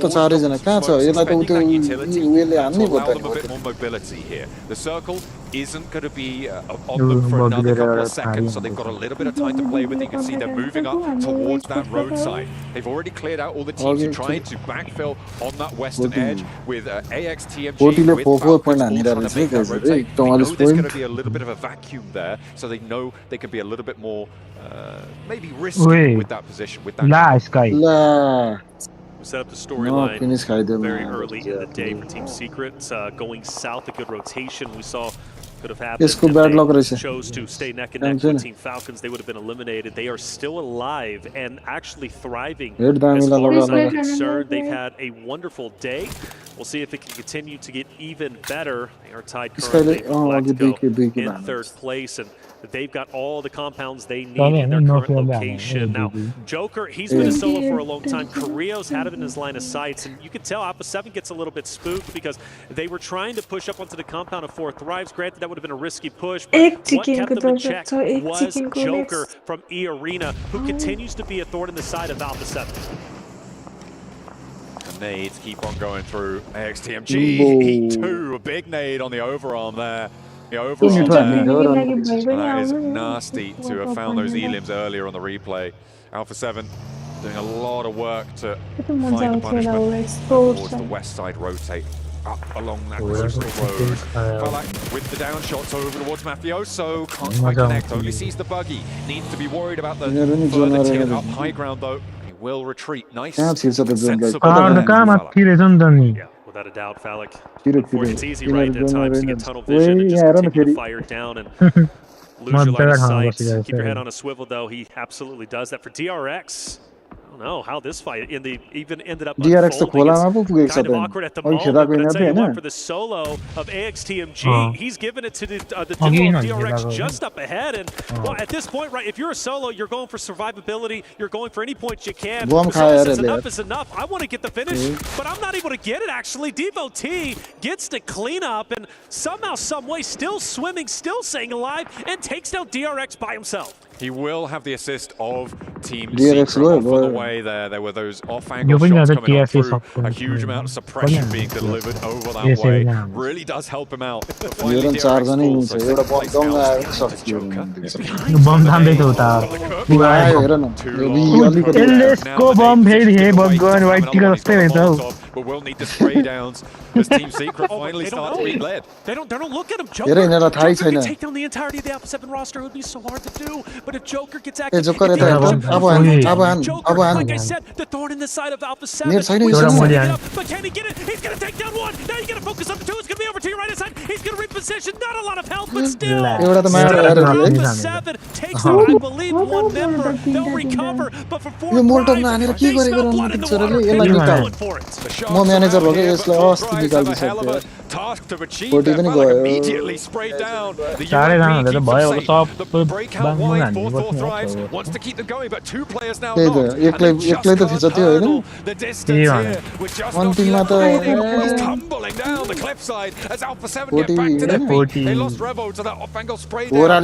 त चारै जना कहाँ छ यसलाई त उतै उले हान्नै पर्छ a bit more mobility here. The circle isn't going to be on them for another couple of seconds, so they've got a little bit of time to play with. You can see they're moving up towards that roadside. They've already cleared out all the teams who tried to backfill on that western edge with AXTMG, with Falcons all trying to make that rotate. They know there's going to be a little bit of a vacuum there, so they know they can be a little bit more maybe risky with that position. With that. We set up the storyline very early in the day for Team Secret. Going south, a good rotation we saw could have happened. If they chose to stay neck and neck with Team Falcons, they would have been eliminated. They are still alive and actually thriving as far as I'm concerned. They've had a wonderful day. We'll see if it can continue to get even better. They are tied currently with in 3rd place, and they've got all the compounds they need in their current location. Now, Joker, he's been a solo for a long time. Carrillo's had it in his line of sights, and you can tell Alpha 7 gets a little bit spooked because they were trying to push up onto the compound of 4 Thrives. Granted, that would have been a risky push, but what kept them in check was Joker from E Arena, who continues to be a thorn in the side of Alpha 7. Nades keep on going through. AXTMG, E2, a big nade on the overarm there. The overarm there. That is nasty to have found those elims earlier on the replay. Alpha 7 doing a lot of work to find the punishment towards the west side rotate. Up along that coastal road. Falak with the down shots over towards Mafioso. Can't quite connect, only sees the buggy. Needs to be worried about the further tier up high ground though. Will retreat. Nice. Yeah, without a doubt, Falak. It's easy, right, at times to get tunnel vision and just continue to fire down and lose your line of sight. Keep your head on a swivel, though. He absolutely does that. For DRX, I don't know how this fight even ended up unfolding. It's kind of awkward at the moment, but I tell you what, for the solo of AXTMG, he's giving it to the duo of DRX just up ahead. And well, at this point, right, if you're a solo, you're going for survivability, you're going for any points you can. Enough is enough. I want to get the finish, but I'm not able to get it, actually. Devo T gets to clean up and somehow, some way, still swimming, still staying alive, and takes down DRX by himself. He will have the assist of Team Secret off on the way there. There were those off-angle shots coming up through. A huge amount of suppression being delivered over that way. Really does help him out. But we'll need the spray downs as Team Secret finally start to beat led. They don't look at him. Joker can take down the entirety of the Alpha 7 roster. It would be so hard to do. But if Joker gets active, Joker, like I said, the thorn in the side of Alpha 7. But can he get it? He's going to take down 1. Now he's going to focus on 2. It's going to be over to your right side. He's going to reposition. Not a lot of health, but still. Alpha 7 takes out, I believe, 1 member. They'll recover. But for 4 they smell blood in the water. They're going for it. म manager भएको यसलाई अस्ति निकाल्दिसक्यो task to achieve that Falak immediately sprayed down. The breakout wide 4-4 Thrives wants to keep them going, but 2 players now knocked. The distance here with just he's tumbling down the cliffside as Alpha 7 get back to their feet. They lost Revo to that off-angle spray down.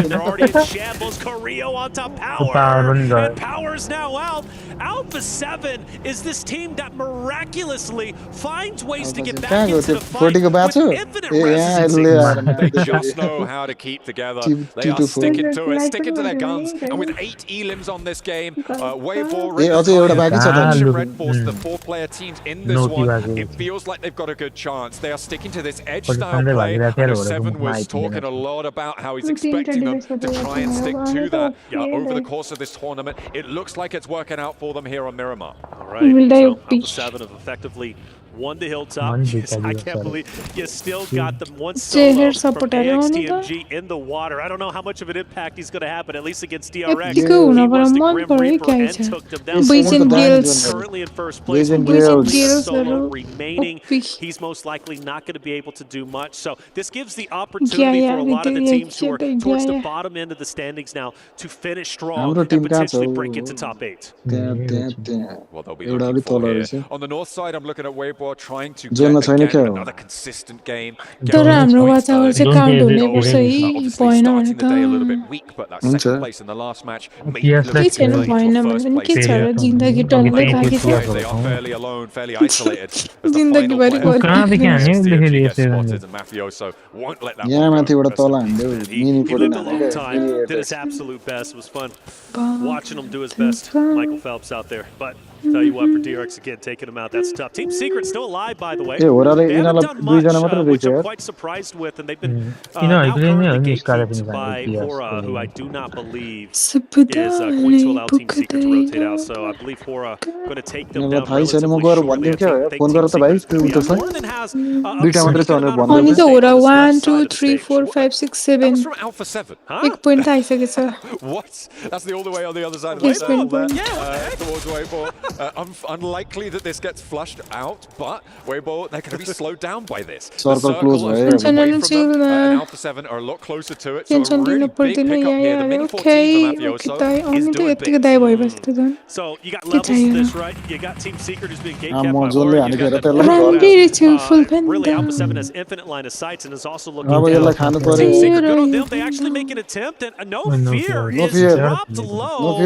They're already in shambles. Carrillo onto Power, and Power's now out. Alpha 7 is this team that miraculously finds ways to get back into the fight with infinite resistancy. They just know how to keep together. They are sticking to it, sticking to their guns. And with 8 elims on this game, Wave 4, Red Force, the 4-player teams in this one, it feels like they've got a good chance. They are sticking to this edge-style play. I know 7 was talking a lot about how he's expecting them to try and stick to that over the course of this tournament. It looks like it's working out for them here on Miramar. All right, so Alpha 7 have effectively won the hilltop. I can't believe you still got the one Cheher solo from support AXTMG in the water. I don't know how much of an impact he's going to have, but at least against DRX, Epico he una para was the mon Grim pare Reaper kya and cha. took them down. Boys and girls. Currently in first place, Boys and with only a girls. solo remaining. He's most likely not going to be able to do much. So this gives the opportunity for a lot of the teams who are towards the bottom end of the standings now to finish strong and potentially break into top 8. Well, they'll be looking for here. On the north side, I'm looking at Weibo trying to Zone get again छैन another consistent game. तर हाम्रो वाचावर चाहिँ count हुने पर्छ है भएन भने the day a little bit त weak, but that second place in the last match made केही छैन भएन भने पनि के छ र जिन्दगी डल्लै बाँकी छ They are fairly alone, fairly isolated. जिन्दगीभरि And Mafioso won't let that यहाँ माथिबाट तल हान्दियो He lived a long time, did his absolute best. It was fun watching him do his best. Michael Phelps out there. But tell you what, for DRX again, taking him out, that's tough. Team Secret still alive, by the way. They haven't done much, which I'm quite surprised with, and they've been now currently gatekeeped by Hora, who I do not believe is going to allow Team Secret to rotate out. So I believe Hora going to take them down relatively shortly. I think Team Secret more than has अनि त हो र 1 2 3 4 5 6 7 from Alpha 7. एक point आइसकेको छ What? That's all the way on the other side of the Yes, table there, yeah, towards Weibo. Unlikely that this gets flushed out, but Weibo, they're going to be slowed down by this. The close away from them, and Alpha 7 are a lot closer to it, so a really big pickup here. The mini 14 for Mafioso is doing big. So you got levels to this, right? You got Team Secret who's being gatekept by Hora. Really, Alpha 7 has infinite line of sights and is also looking down. Team Secret, good on them. They actually make an attempt, and no fear is dropped low.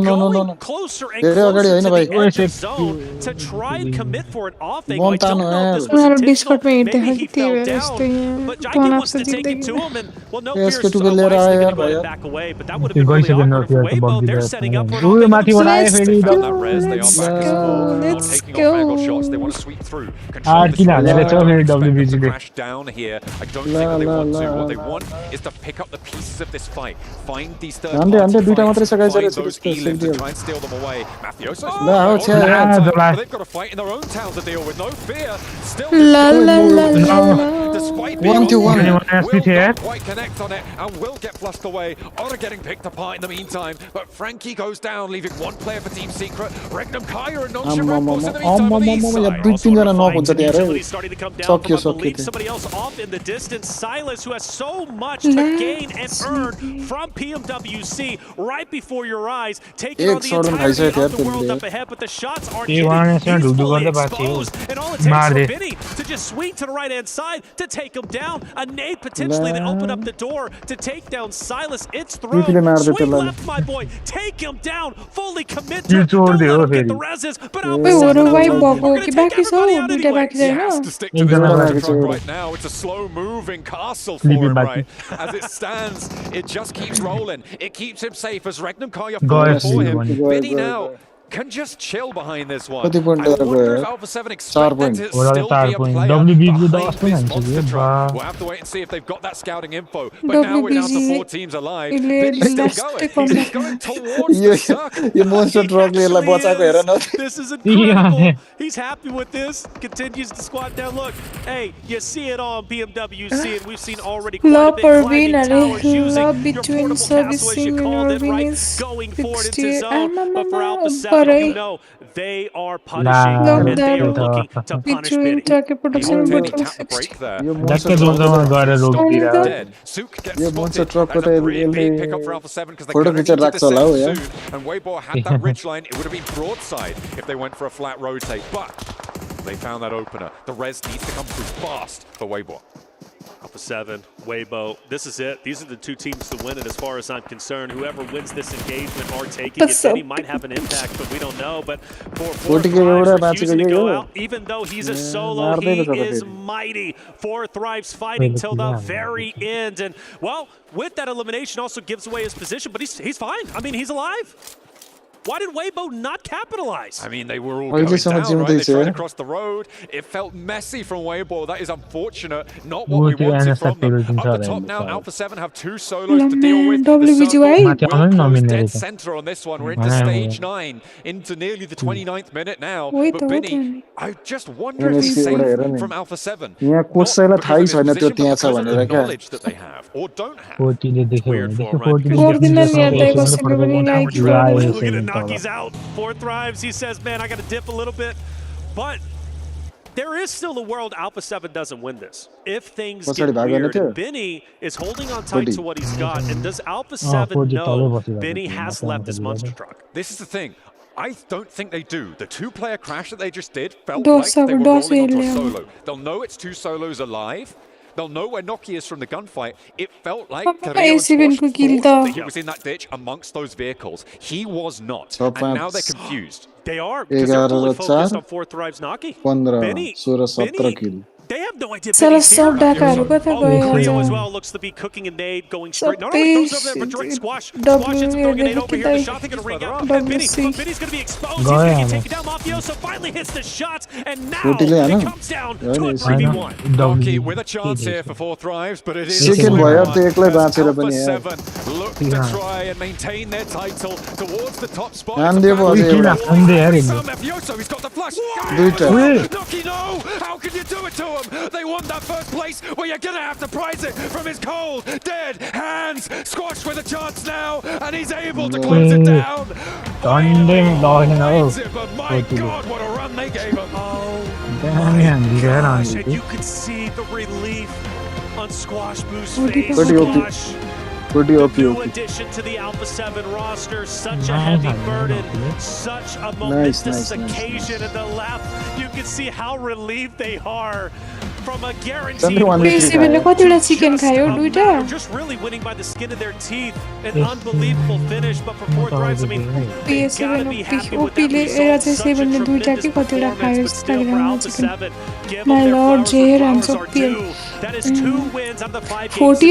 Going closer and closer to the edge of zone to try and commit for an offing. I don't know if this was intentional. Maybe he fell down, but Jackie wants to take it to him, and well, no fear is wisely going to go ahead and back away, but that would have been really awkward for Weibo. They're setting up for an offensive. Let's go. Shots. They want to sweep through. Control the crash down here. I don't think that they want to. What they want is to pick up the pieces of this fight. Find these third parties. Find those elims and try and steal them away. Mafioso. But they've got a fight in their own town to deal with. No fear. Still despite being will not quite connect on it and will get flushed away. Otter getting picked apart in the meantime. But Frankie goes down, leaving one player for Team Secret. Regnum Kaya and non-ship Red Force in the meantime on the east side. Utility starting to come down from, I believe, somebody else off in the distance. Silas, who has so much to gain and earn from Pmwc right before your eyes, taking on the entirety of the world up ahead, but the shots aren't hitting. He's fully exposed, and all it takes for Benny to just swing to the right-hand side to take him down. A nade potentially that opened up the door to take down Silas. It's thrown. Swing left, my boy. Take him down. Fully commit to it. Don't let him get the reses, but Alpha 7 are going to take everybody out anyway. He has to stick to this right now. It's a slow-moving castle for him, right? As it stands, it just keeps rolling. It keeps him safe as Regnum Kaya falling for him. Benny now can just chill behind this one. I wonder if Alpha 7 expect there to still be a player behind this monster truck. We'll have to wait and see if they've got that scouting info. But now we're down to 4 teams alive. Benny's still going. He's going towards the circle. This is incredible. He's happy with this. Continues to squat down. Look, hey, you see it on Pmwc, and we've seen already quite a bit climbing towers using your portable castle, as you called it, right? Going forward into zone. But for Alpha 7, you know, they are punishing and they are looking to punish Benny. Benny tapped the brake there. Dead. Sook gets spotted. That's a really big pickup for Alpha 7 because they're going to need to descend soon. And Weibo had that ridgeline. It would have been broadside if they went for a flat rotate. But they found that opener. The res needs to come through fast for Weibo. Alpha 7, Weibo, this is it. These are the 2 teams to win it as far as I'm concerned. Whoever wins this engagement are taking it. Benny might have an impact, but we don't know. But for Thrives refusing to go out, even though he's a solo, he is mighty. 4 Thrives fighting till the very end. And, well, with that elimination also gives away his position, but he's fine. I mean, he's alive. Why did Weibo not capitalize? I mean, they were all going down, right? They tried to cross the road. It felt messy from Weibo. That is unfortunate. Not what we wanted from them. Up the top now, Alpha 7 have 2 solos to deal with. The circle will close dead center on this one. We're into stage 9, into nearly the 29th minute now. But Benny, I just wonder if he's safe from Alpha 7. यहाँ कोर्सैलाई थाहै छैन त्यो त्यहाँ छ Because of the भनेर क्या knowledge that they have or don't have. 40 Weird form, right? Look at it, Naki's out. 4 thrives. He says, man, I got to dip a little bit. But there is still a world Alpha 7 doesn't win this. If things get weird, and Benny is holding on tight to what he's got. And does Alpha 7 know Benny has left his monster truck? This is the thing. I don't think they do. The 2-player crash that they just did felt like they were rolling onto a solo. They'll know it's 2 solos alive. They'll know where Noki is from the gunfight. It felt like Carrillo thought that he was in that ditch amongst those vehicles. He was not. And now they're confused. They are, because they're fully focused on 4 thrives Naki. Benny, they have no idea Benny's here. Cleo as well looks to be cooking a nade, going straight. Not only goes over there, but direct squash. Squash ends up throwing a nade over here. The shot they're going to ring out. And Benny's going to be exposed. He's going to get taken down. Mafioso finally hits the shots. And now it comes down to a 3v1. Noki with a chance here for 4 thrives, but it is Alpha 7 look to try and maintain their title towards the top spot. Mafioso, he's got the flush. Noki, no! How can you do it to him? They want that first place. Well, you're gonna have to prize it from his cold, dead hands. Squashed with a chance now, and he's able to close it down. But my God, what a run they gave him! Oh my gosh! And you could see the relief on Squash Boo's face. Squash. The new addition to the Alpha 7 roster, such a heavy burden, such a momentous occasion in the left. You can see how relieved they are from a guaranteed win. Just really winning by the skin of their teeth. An unbelievable finish, but for 4 thrives, I mean, they gotta be happy with that result. Such a tremendous performance, but still for Alpha 7, give them their flowers where flowers are due. That is 2 wins on the 5 games. 40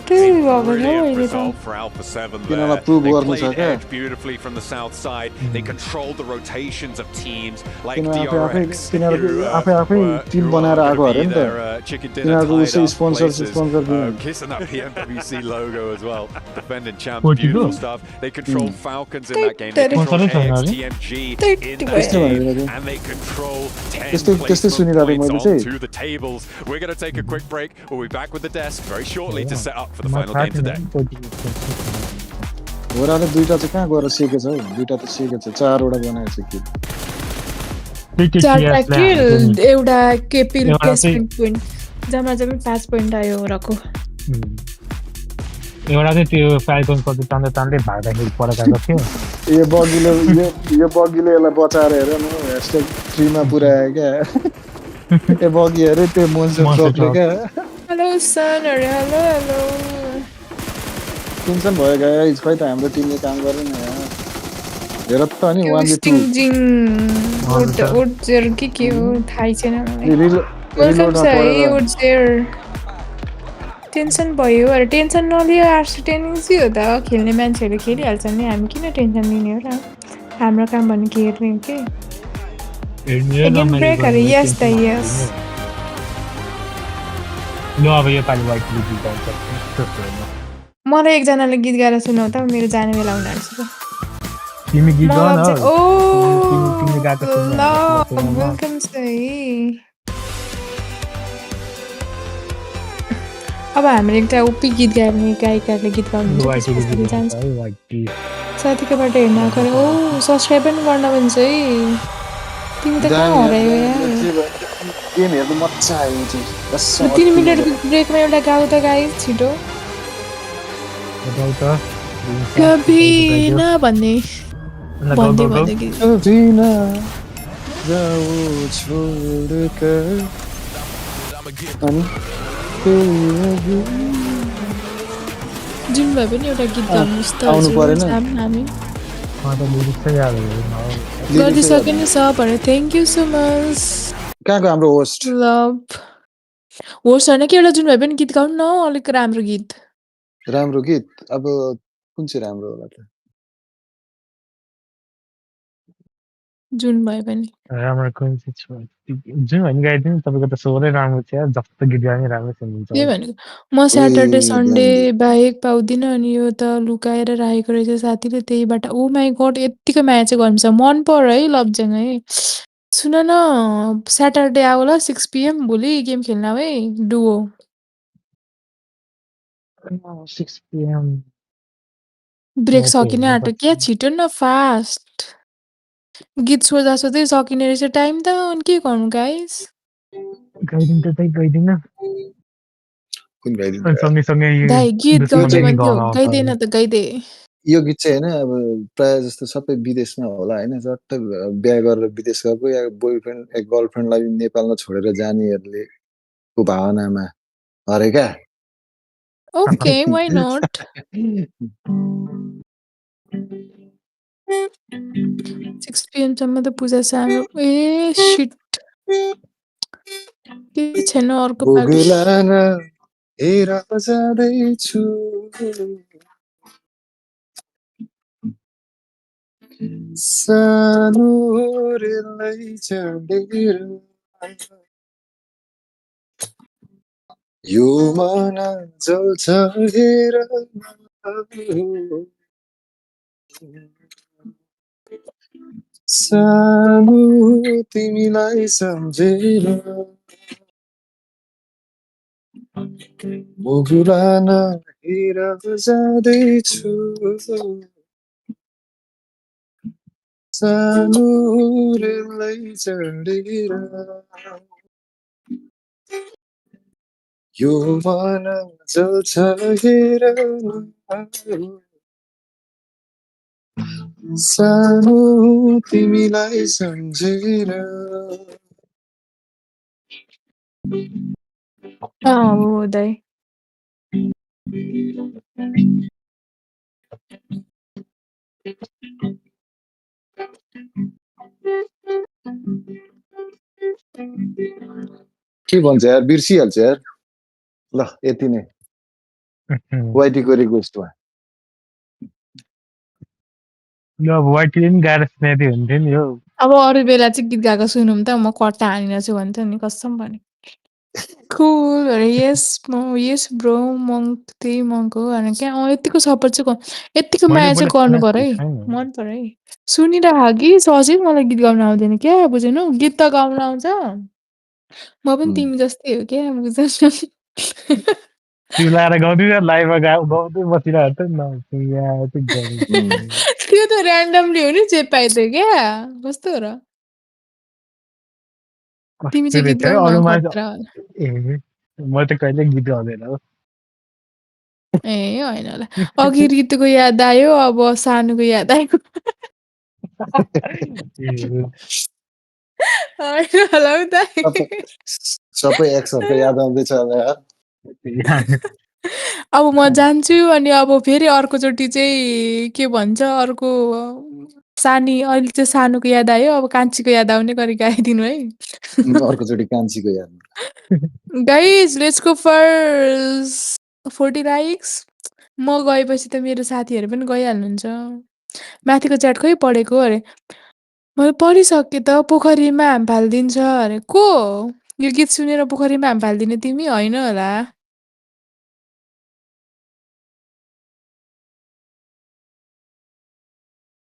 game result for Alpha 7 there. They played edge beautifully from the south side. They controlled the rotations of teams like DRX, team बनाएर आएको हरे नि त तिनीहरुको उसे sponsor kissing that Pmwc logo as well. Defending champs, beautiful stuff. They control Falcons in that game. They control AXTMG in that game, and they control 10 placement points onto the tables. We're going to take a quick break. We'll be back with the desk very shortly to set up for the final game today. ओराले दुईटा चाहिँ कहाँ गएर सिकेछ हौ दुईटा त सिकेछ 4 वटा बनाएछ कि 4टा किल एउटा केपिल placement point जम्मा जम्मा 5 पोइन्ट आयो ओराको एउटा चाहिँ त्यो फाल्कन कति तान्दै भाग्दाखेरि परेको थियो यो बगीले यसलाई बचाएर हेर न #3 मा पुर्यायो क्या ए बगी हेरे त्यो मोन्स्टर ट्रकले क्या हेलो सन हेलो टेन्सन भयो गाइस खै त हाम्रो टिमले काम गरेन यार हेर त नि 1v2 ओट जेर के हो थाहै छैन मलाई वेलकम सर ओट जेर टेन्सन भयो अरे टेन्सन नलियो आरसी टेनिङ हो त खेल्ने मान्छेहरु खेलिहाल्छ नि हामी किन टेन्सन लिने हो र हाम्रो काम भन्ने के हेर्ने हो के गेम ब्रेक अरे यस त यस ल अब यो पाली वाइट गीत गाउँछ मलाई एकजनाले गीत गाएर सुनाउ त मेरो जाने बेला हुन आँट्छ तिमी गीत गाउ न ओ तिमी गाएको सुन वेलकम सही अब हाम्रो एउटा ओपी गीत गाउने गायिकाले गीत गाउनुहुन्छ साथीकोबाट हेर्न आएको ओ सब्सक्राइब पनि गर्न भन्छ है तिमी त कहाँ हरायो यार गेम हेर्नु मजा आयो चाहिँ 3 मिनेटको ब्रेकमा एउटा गाउ त गाइस छिटो गाउ त कभी ना भन्ने गीत कभी ना जाऊ छोडकर जुन भए पनि एउटा गीत गाउनुहोस् त हामी गरिसके नि सबहरू थ्याङ्क यू सो मच कहाँको हाम्रो होस्ट लभ होस्ट होइन कि एउटा जुन भए पनि गीत गाउनु न अलिक राम्रो गीत अब कुन चाहिँ राम्रो होला त जुन भए पनि राम्रो कुन चाहिँ छ जुन भने गाइदिनु तपाईँको त स्वरै राम्रो थियो जस्तो गीत गाए पनि राम्रो सुनिन्छ त्यही भनेको म स्याटरडे सन्डे बाहेक पाउँदिनँ अनि यो त लुकाएर राखेको रहेछ साथीले त्यहीबाट ओ माई गड यत्तिको माया चाहिँ गर्नु मन पर्यो है लब्जाङ है सुन न स्याटरडे आऊ ल 6 PM भोलि गेम खेल्न आऊ है डुओ 6 PM ब्रेक सकिने आँट्यो क्या छिटो न फास्ट गीत सोच्दा सोच्दै सकिने रहेछ टाइम त अनि के गर्नु गाइस गाइदिनु त त्यही गाइदिनु कुन गाइदिन्छ सँगै दाइ गीत गाउने दुश्मन भन्थ्यो गाइदेन त गाइदे यो गीत चाहिँ होइन अब प्रायः जस्तो सबै विदेशमा होला होइन झट्ट बिहा गरेर विदेश गएको या बोयफ्रेन्ड गर्लफ्रेन्डलाई नेपालमा छोडेर जानेहरूले को भावनामा अरे क्या ओके वाइ नट 6 PM सम्म त पूजा साम्रो ए शिट के छैन अर्को पार्टी बुगुलान हेर जाँदैछु सानो रेलै चढेर यो मन जल्छ हेर सानो तिमीलाई सम्झेर मुगुलान हेर जाँदैछु सानो रेलै चढेर यो मन जल्छ हेर सानो तिमीलाई सम्झेर हो दाइ के भन्छ यार बिर्सिहाल्छ यार ल यति नै वाइटीको रिक्वेस्टमा ल वाइटीले पनि गाएर सुनाइदियो हुन्थ्यो नि हो अब अरू बेला चाहिँ गीत गाएको सुनौँ त म कट्टा हानिरहेछु भन्छ नि कसम भने कुल अरे यस ब्रो मङ्क त्यही मङ्क हो भने क्या यतिको सपोर्ट चाहिँ यतिको माया चाहिँ गर्नु पर्यो है मन पर्यो है सुनिरह कि सजिलो मलाई गीत गाउन आउँदैन क्या बुझेन गीत त गाउन आउँछ म पनि तिमी जस्तै हो क्या बुझ्छ त्यो लाएर गाउँदै लाइभमा गाउँदै बसिरहेको नि त्यो त ऱ्यान्डमली हो नि जे पाइदियो क्या कस्तो हो र तिमी चाहिँ गीत गाउन खतरा ए म त कहिले गीत गाउँदैन हो ए होइन होला अघि ऋतुको याद आयो अब सानुको याद आयो होइन होला हौ त सबै एक्सहरूको याद आउँदैछ होला अब म जान्छु अनि अब फेरि अर्कोचोटि चाहिँ के भन्छ अर्को सानी अहिले चाहिँ सानुको याद आयो अब कान्छीको याद आउने गरी गाइदिनु है अर्कोचोटि कान्छीको याद guys let's go for 40 likes म गएपछि त मेरो साथीहरू पनि गइहाल्नुहुन्छ माथिको च्याट खोइ पढेको अरे मैले पढिसकेँ त पोखरीमा हाम फालिदिन्छ अरे को यो गीत सुनेर पोखरीमा हाम फालिदिने तिमी होइन होला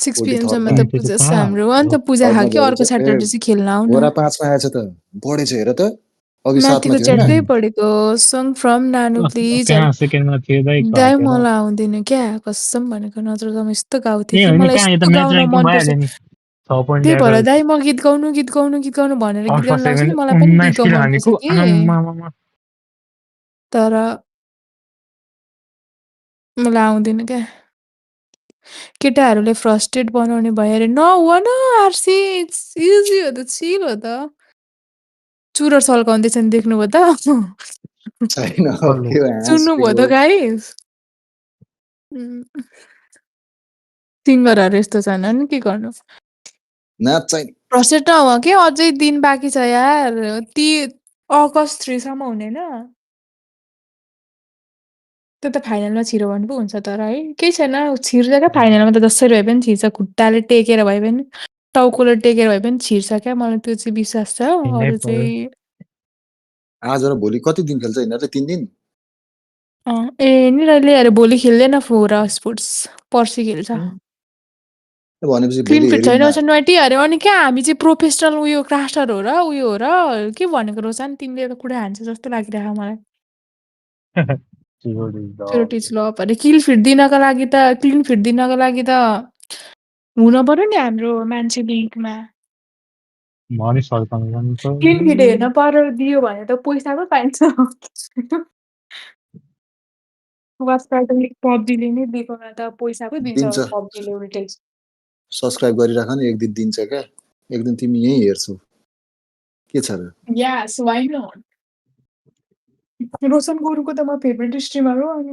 6 PM सम्म त पूजा हाम्रो हो नि त पूजा खाके अर्को स्याटरडे चाहिँ खेल्न आऊ न 5 मा आएछ त बढेछ हेर त अघि 7 मा माथिको थियो च्याट हैन त्यही पढेको सङ फ्रम नानु प्लिज सेकेन्डमा थियो दाइ मलाई आउँदैन क्या कसम भनेको नत्र त म यस्तो गाउँथेँ ए कि होइन मलाई कहाँ यो त यस्तो म्याच गाउन ऱ्याङ्किङ मनपर्छ भइहाल्यो नि 6 पोइन्ट त्यही भएर ल्याएर दाइ म गीत गाउनु भनेर गीत गाउन लाग्छु नि मलाई पनि गीत 19 गाउनु किलो मनपर्छ हानेको कि तर मलाई आउँदैन क्या केटाहरूले फ्रस्ट्रेट बनाउने भयो अरे नहुन आरसी इजी हो त चिल हो त चुरोट सल्काउँदैछ नि देख्नुभयो त छैन के सुन्नुभयो त गाइस सिङ्गरहरू यस्तो छन् नि के गर्नु नाच चाहिँ फ्रस्ट्रेट नहुँ के अझै दिन बाँकी छ यार अगस्त 3 सम्म हुँदैन त्यो त फाइनलमा छिरो भन्नु पो हुन्छ तर है केही छैन छिर्छ क्या फाइनलमा त जसरी भए पनि छिर्छ खुट्टाले टेकेर भए पनि टाउकोले टेकेर भए पनि छिर्छ क्या मलाई त्यो चाहिँ विश्वास छ अरू चाहिँ आज र भोलि कति दिन खेल्छ यिनीहरूले 3 दिन ए निरले अरे भोलि खेल्दैन फोरा स्पोर्ट्स पर्सि खेल्छ भनेपछि क्लिन भोलि फिट छैन हेरिन्न रोसन वाइटी अरे अनि क्या हामी चाहिँ प्रोफेसनल उयो क्राफ्टर हो र उयो हो र के भनेको रोसन तिमीले त कुरा हान्छ जस्तो लागिरहेको मलाई सेक्युरिटिज ल अरे क्लिन फिट दिनको लागि त हुन पर्यो नि हाम्रो मान्छे लिङ्कमा क्लिन फिट हेर्न पर दियो भने त पैसा पो पाइन्छ पब्जीले नै दिएको त पैसा पो दिन्छ दिन्छ पब्जीले उल्टै सब्स्क्राइब गरिराख नि एक दिन दिन्छ क्या एक दिन तिमी यही हेर्छौ के छ र यस वाइ नट रोशन गुरुङको त म फेभरेट स्ट्रिमर हो अनि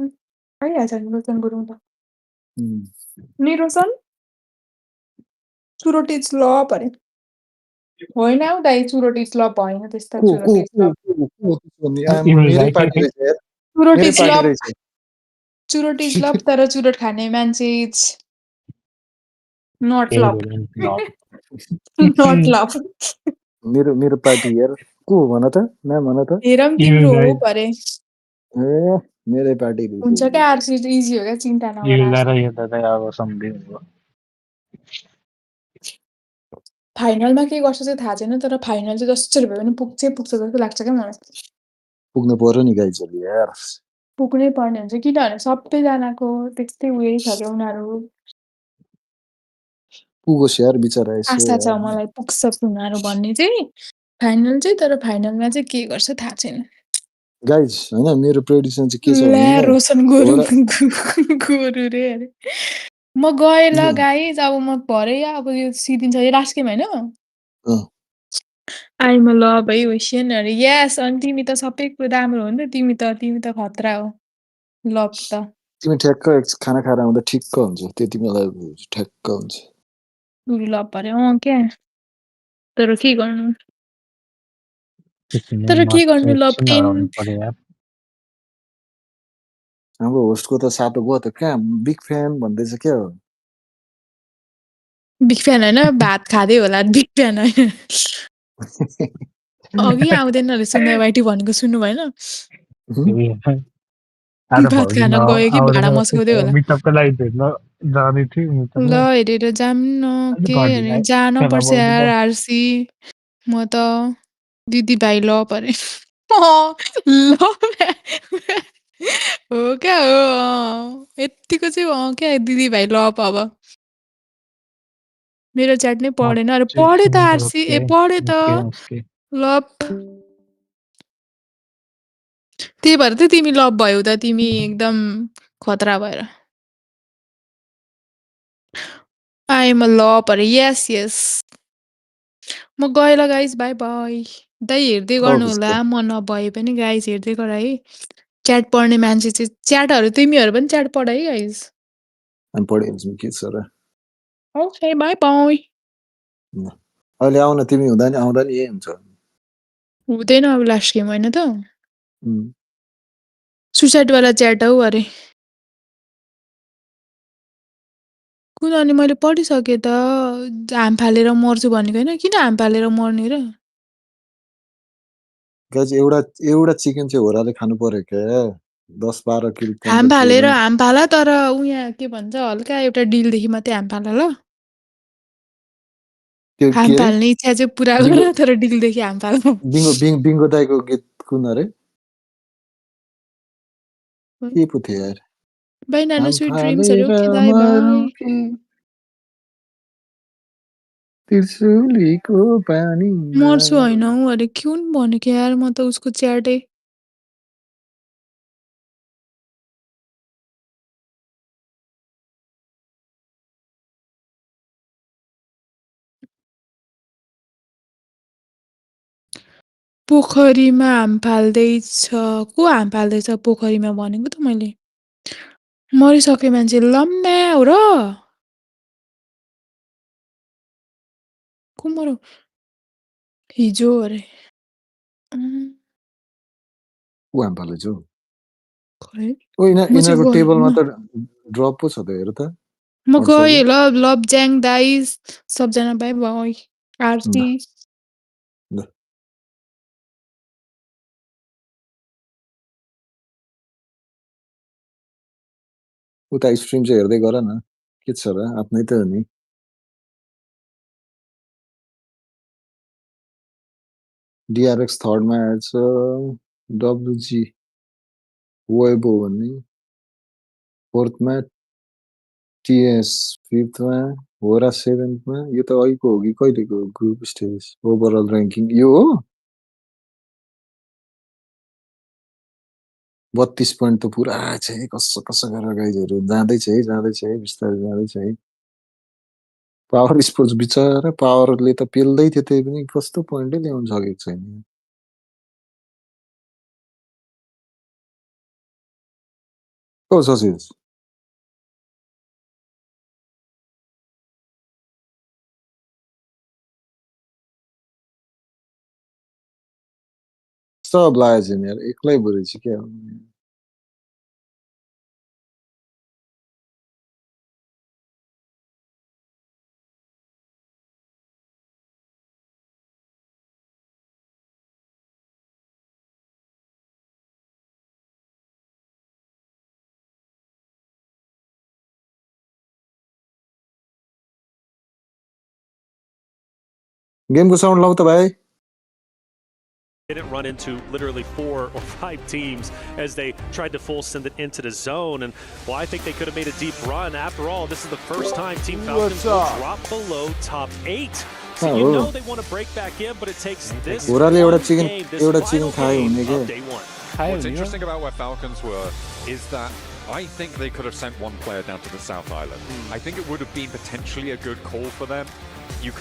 आइहाल्छ नि रोशन गुरुङ त नि रोशन चुरोटिज ल परे होइन हौ दाइ चुरोटिज ल भएन त्यस्तो मेरै पार्टी रहेछ यार मेरै पार्टी रहेछ चुरोटिज ल तर चुरोट खाने मान्छे नट लभ नट लभ मेरो मेरो पार्टी यार को भन त नाम भन त हेरम तिम्रो हो परे ए मेरै पार्टी हुन्छ क्या आरसी इजी हो क्या चिन्ता नगर फाइनलमा के गर्छ चाहिँ थाहा छैन तर फाइनल चाहिँ जसरी भए पनि पुग्छ जस्तो लाग्छ क्या मलाई पुग्नु पर्यो नि गाइजहरूले यार पुग्नै पर्ने हुन्छ किनभने सबैजनाको त्यस्तै उयो छ क्या उनीहरू पुगोस् यार बिचरा यसो आशा छ मलाई पुग्छ उनीहरू भन्ने चाहिँ फाइनल चाहिँ तर फाइनलमा चाहिँ के गर्छ थाहा छैन गाइज हैन मेरो प्रेडिक्सन चाहिँ के छ भने रोशन गुरु गुरु रे अरे म गएँ ल गाइज अब म भरे अब यो सिदिन्छ यो लास्ट गेम होइन आइम लभ है वेसियन अरे यस अनि तिमी त सबै कुरो राम्रो हो नि त तिमी त खतरा हो लभ त तिमी ठ्याक्क खाना खाएर आउँदा ठिक्क हुन्छ त्यति बेला ठ्याक्क हुन्छ लभ परे क्या तर के गर्नु लभ 10 हाम्रो होस्टको त साटो गयो त कहाँ बिग फ्यान भन्दैछ क्या हो बिग फ्यान होइन भात खाँदै होला बिग फ्यान होइन अघि आउँदैन अरे सुन्दा वाइटी भनेको सुन्नु भएन भात खान गयो कि भाडा मस्काउँदै होला ल हेरेर जाऊँ न के अरे जान पर्छ यार आरसी म त दिदीभाइ ल परे ल हो क्या हो यतिको चाहिँ क्या दिदीभाइ ल अब मेरो च्याट नै पढेन अरे पढे त आरसी ए पढे त ल त्यही भएर त तिमी लभ भयौ त तिमी एकदम खतरा भएर आइएम ल परे यस यस म गएँ ल गाइस बाई बाई दाइ हेर्दै गर्नु होला म नभए पनि गाइस हेर्दै गर है च्याट पढ्ने मान्छे चाहिँ च्याटहरू तिमीहरू पनि च्याट पढ है गाइस पढिहाल्छौँ के छ र ओके बाई बाई अहिले आउन तिमी आउँदा नि यही हुन्छ हुँदैन अब लास्ट गेम होइन त सुसाइडवाला च्याट हौ अरे कुन अनि मैले पढिसकेँ त हाम फालेर मर्छु भनेको होइन किन हाम फालेर मर्ने र गाइज एउटा चिकन चाहिँ होराले खानु पर्यो क्या 10-12 किलो हाम फाला तर उहाँ के भन्छ हल्का एउटा डिलदेखि मात्रै हाम फाला ल हाम फाल्ने इच्छा चाहिँ पुरा गर तर डिलदेखि हाम फाल बिङ्गो दाइको गीत कुन अरे के पो थियो यार बाई नाना स्विट ड्रिम्स अरे ओके दाइ बाई त्रिशुलीको पानी मर्छु होइन हौ अरे कुन भनेको यार म त उसको च्याटै पोखरीमा हाम फाल्दैछ को हाम फाल्दैछ पोखरीमा भनेको त मैले मरिसके मान्छे लम्ब्या हो र को मरौ हिजो अरे हाम फालेछु यिनीहरूको टेबलमा त ड्रप पो छ त हेर त म गएँ ल लभ ज्याङ दाइस सबजना भाइ भाइ आरती ल उता स्ट्रिम चाहिँ हेर्दै गर न के छ र आफ्नै त हो नि DRX थर्डमा एड छ WG वेबो भन्ने फोर्थमा TS फिफ्थमा होरा सेभेन्थमा यो त अहिलेको हो कि कहिलेको ग्रुप स्टेज ओभरअल ऱ्याङ्किङ यो हो 32 पोइन्ट त पुरा छ है कसो कसो गरेर गाइजहरू जाँदैछ है बिस्तारै जाँदैछ है पावर स्पोर्ट्स बिचरा पावरले त पेल्दै थियो त्यही पनि कस्तो पोइन्टै ल्याउन सकेको छैन ओ ससिस सब लाग्यो छैन यार एक्लै बरु चाहिँ के हो गेमको साउन्ड लाउ त भाइ Didn't run into literally 4 or 5 teams as they tried to full send it into the zone. And well, I think they could have made a deep run. After all, this is the first time Team Falcons will drop below top 8. So you know they want to break back in, but it takes this one game, this final game of day one. What's interesting about where Falcons were is that I think they could have sent one player down to the South Island. I think it would have been potentially a good call for them. You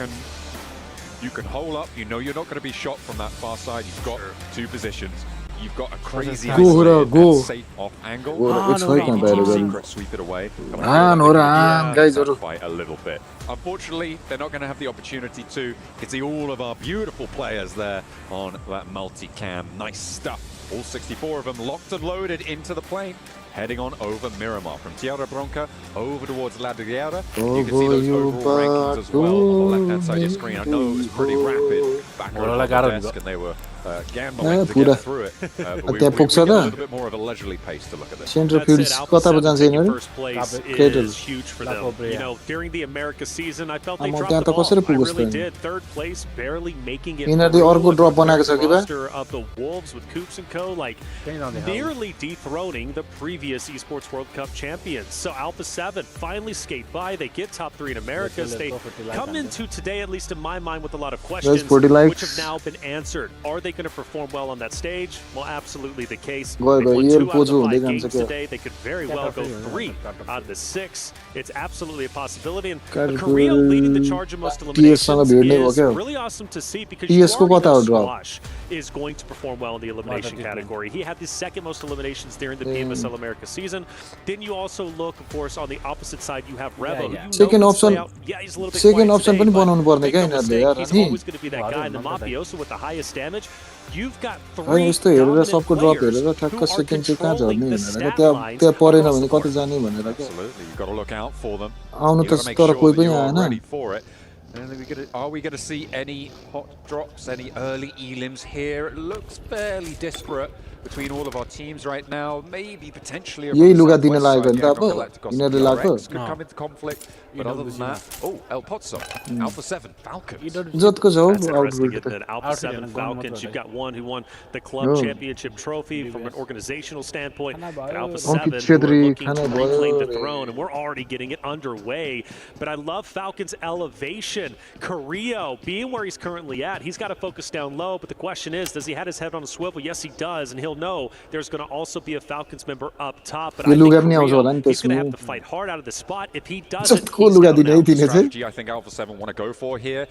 can hole up, you know you're not going to be shot from that far side. You've got two positions. You've got a crazy isolated safe off angle. Secret sweep it away. Fight a little bit. Unfortunately, they're not going to have the opportunity to. You can see all of our beautiful players there on that multi-cam. Nice stuff. All 64 of them locked and loaded into the plane. Heading on over Miramar from Tierra Bronca over towards La Guerra. You can see those overall rankings as well on the left-hand side of your screen. I know it was pretty rapid back on the desk and they were gambling to get through it. But we've got a little bit more of a leisurely pace to look at this. First place is huge for them. You know, during the America season, I felt they dropped the ball. I really did. Third place, barely making it through the roster of the Wolves with Coops and Co. Like, nearly dethroning the previous Esports World Cup champions. So Alpha 7 finally skate by. They get top 3 in Americas. They come into today, at least in my mind, with a lot of questions, which have now been answered. Are they going to perform well on that stage? Well, absolutely the case. They won 2 out of the 5 games today. They could very well go 3 out of the 6. It's absolutely a possibility. And Korea leading the charge of most eliminations is really awesome to see because you already know Squash is going to perform well in the elimination category. He had the second most eliminations during the PMSL America season. Then you also look, of course, on the opposite side, you have Revo. Second option. He's a little bit second option पनि बनाउनु पर्ने के he's always going to be that guy in the Mafioso with the highest damage. You've got 3 यस्तो हेरेर सबको drop हेरेर ठ्याक्क second चाहिँ कहाँ झर्ने भनेर त्यहाँ परेन भने कति जाने भनेर के आउनु त तर कोही पनि आएन Are we going to see any hot drops, any early elims here? It looks fairly disparate between all of our teams right now. Maybe potentially यही लुगा दिन लागेको नि त अब यिनीहरूले लाग्यो could come into conflict, but other than that, El Pozzo, Alpha 7 Falcons. जतको छ Alpha 7 Falcons. You've got one who won the club championship trophy from an organizational standpoint. But Alpha 7 we're looking to reclaim the throne, and we're already getting it underway. But I love Falcons' elevation. Carrillo, being where he's currently at, he's got to focus down low. But the question is, does he have his head on a swivel? Yes, he does, and he'll know there's going to also be a Falcons member up top. But I think Carrillo, he's going to have to fight hard out of the spot. If he doesn't, The strategy I think Alpha 7 want to go for here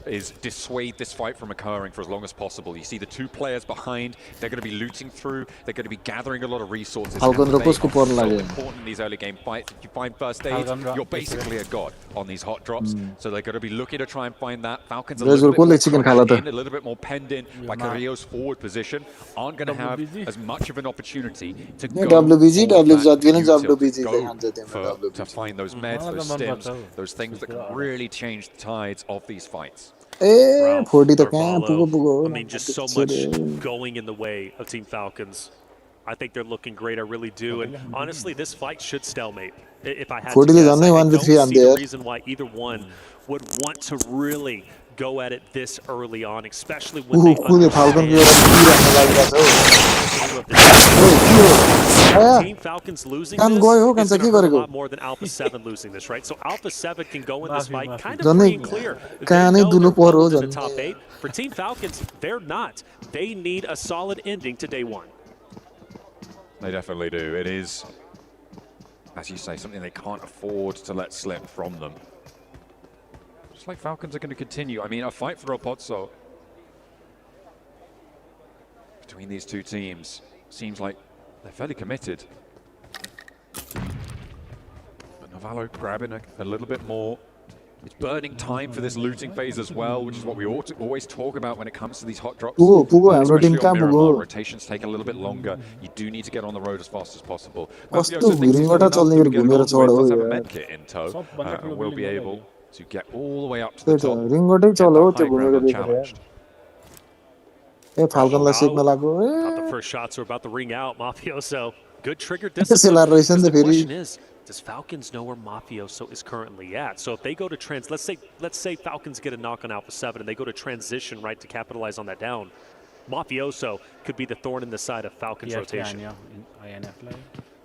is dissuade this fight from occurring for as long as possible. You see the 2 players behind, they're going to be looting through, they're going to be gathering a lot of resources. So important in these early game fights. If you find first aid, you're basically a god on these hot drops. So they're going to be looking to try and find that. Falcons a little bit more penned in by Carrillo's forward position. Aren't going to have as much of an opportunity to Yeah, go WBG, for that WBG util, to find those meds, those stims, those things that can really change the tides of these fights. Ralph, 40 त कहाँ Carvalho. पुगो I mean, just so much going in the way of Team Falcons. I think they're looking great. I really do. And honestly, this fight should stalemate. If I had to 40 guess, झन्डै I 1v3 don't see हान्दियो the यार reason why either one would want to really go at it this early on, especially when they कुले falcon को एउटा तीर हान्न लागिरहेछ हो Team Falcons losing काम this गयो हो is कान्छ going के to hurt a गरेको lot more than Alpha 7 losing this, right? So Alpha 7 can go in this fight kind of झन्डै free and clear. They कानै know दुलो they're पर्यो well into the top झन्डै 8. For Team Falcons, they're not. They need a solid ending to day one. They definitely do. It is, as you say, something they can't afford to let slip from them. Just like Falcons are going to continue. I mean, a fight for El Pozo between these two teams seems like they're fairly committed. But Navallo grabbing a little bit more. It's burning time for this looting phase as well, which is what we ought to always talk about when it comes to these hot drops. पुगो हाम्रो Tim Especially कहाँ on पुगो Miramar, rotations take a little bit longer. You do need to get on the road as fast as possible. कस्तो घुर्मीबाट चल्ने गरी घुमेर चढ हो Let's have a यार med kit in tow. We'll be able to get all the way up to त्यही the त top. रिङबाटै Get चल हो that त्यो high ground घुमेर देखेर यार unchallenged. ए फाल्कनलाई सेक्न लाग्यो Thought the A first shots were about to ring out. Mafioso, good trigger त्यसै discipline. लाएर रहेछ नि 'Cause त the फेरि question is, does Falcons know where Mafioso is currently at? So if they go to let's say Falcons get a knock on Alpha 7 and they go to transition right to capitalize on that down, Mafioso could be the thorn in the side of Falcons rotation.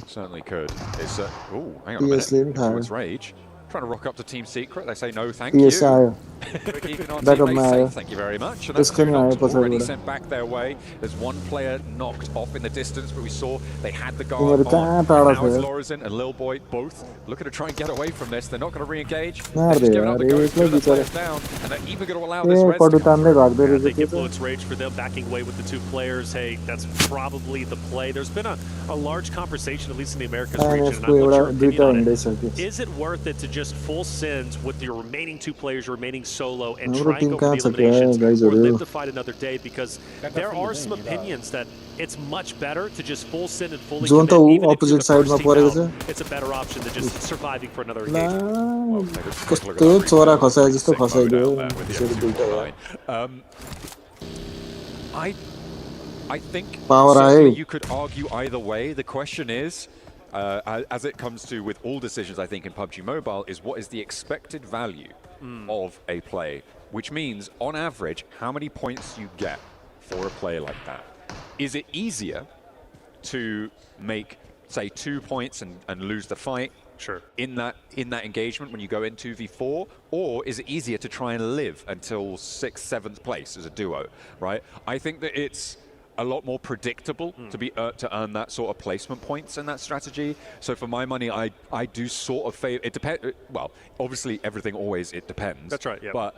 Certainly could. It's oh, hang on a minute. Towards Rage. Trying to rock up to Team Secret. They say no, thank you. आयो Keeping our Backup teammates आयो safe, thank you very much. And that's त्यसको two नि आयो knocks already पछाडिबाट sent back their way. There's one player knocked off in the distance, but we saw they had the guard तिमीहरू on. कहाँ And टाढा now छ it's यार Lorazin and Lil Boy both looking to try and get away from this. They're not going to re-engage. They're मार्दे just giving up यार the ghost, एक्लै two of the बिचरा players down, and they're even going to allow A this res to पडु come तान्दै through. भाग्दो I रहेछ think त्यो त influence rage for them, backing away with the two players. Hey, that's probably the play. There's been a large conversation, at least in the Americas region, and को I want एउटा your opinion दुईटा on it. हिँड्दैछ कि Is it worth it to just full send with your remaining two players, your remaining solo, and हाम्रो try and team go for कहाँ the छ क्या eliminations, or गाइजहरू live to fight another day? Because there are some opinions that it's much better to just full send and fully zone commit. त Even if you're opposite the साइडमा first team परेको out, छ it's a better option than just surviving for another La engagement. कस्तो चरा खसाए जस्तो Sick mode खसाइदियो out there with the त्यसरी दुईटा यार I think Power certainly आयो you could argue either way. The question is, as it comes to with all decisions, I think in PUBG Mobile, is what is the expected value of a play, which means on average how many points you get for a play like that. Is it easier to make, say, 2 points and lose the fight? Sure. In that engagement when you go in 2v4, or is it easier to try and live until 6th, 7th place as a duo, right? I think that it's a lot more predictable to be to earn that sort of placement points in that strategy. So for my money, I do sort of favor. It depends. Well, obviously everything always it depends. That's right. Yeah. But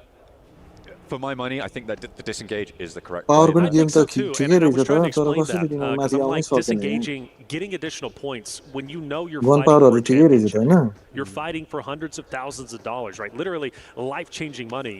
for my money, I think that the disengage is the correct power play पनि there. Game त ठिकै रहेछ तर कसरी तिनीहरू Because माथि I'm आउनै like सकेन disengaging, getting additional points when you know you're gun fighting for पावरहरू a ठिकै रहेछ त championship. होइन You're fighting for hundreds of thousands of dollars, right? Literally life-changing money.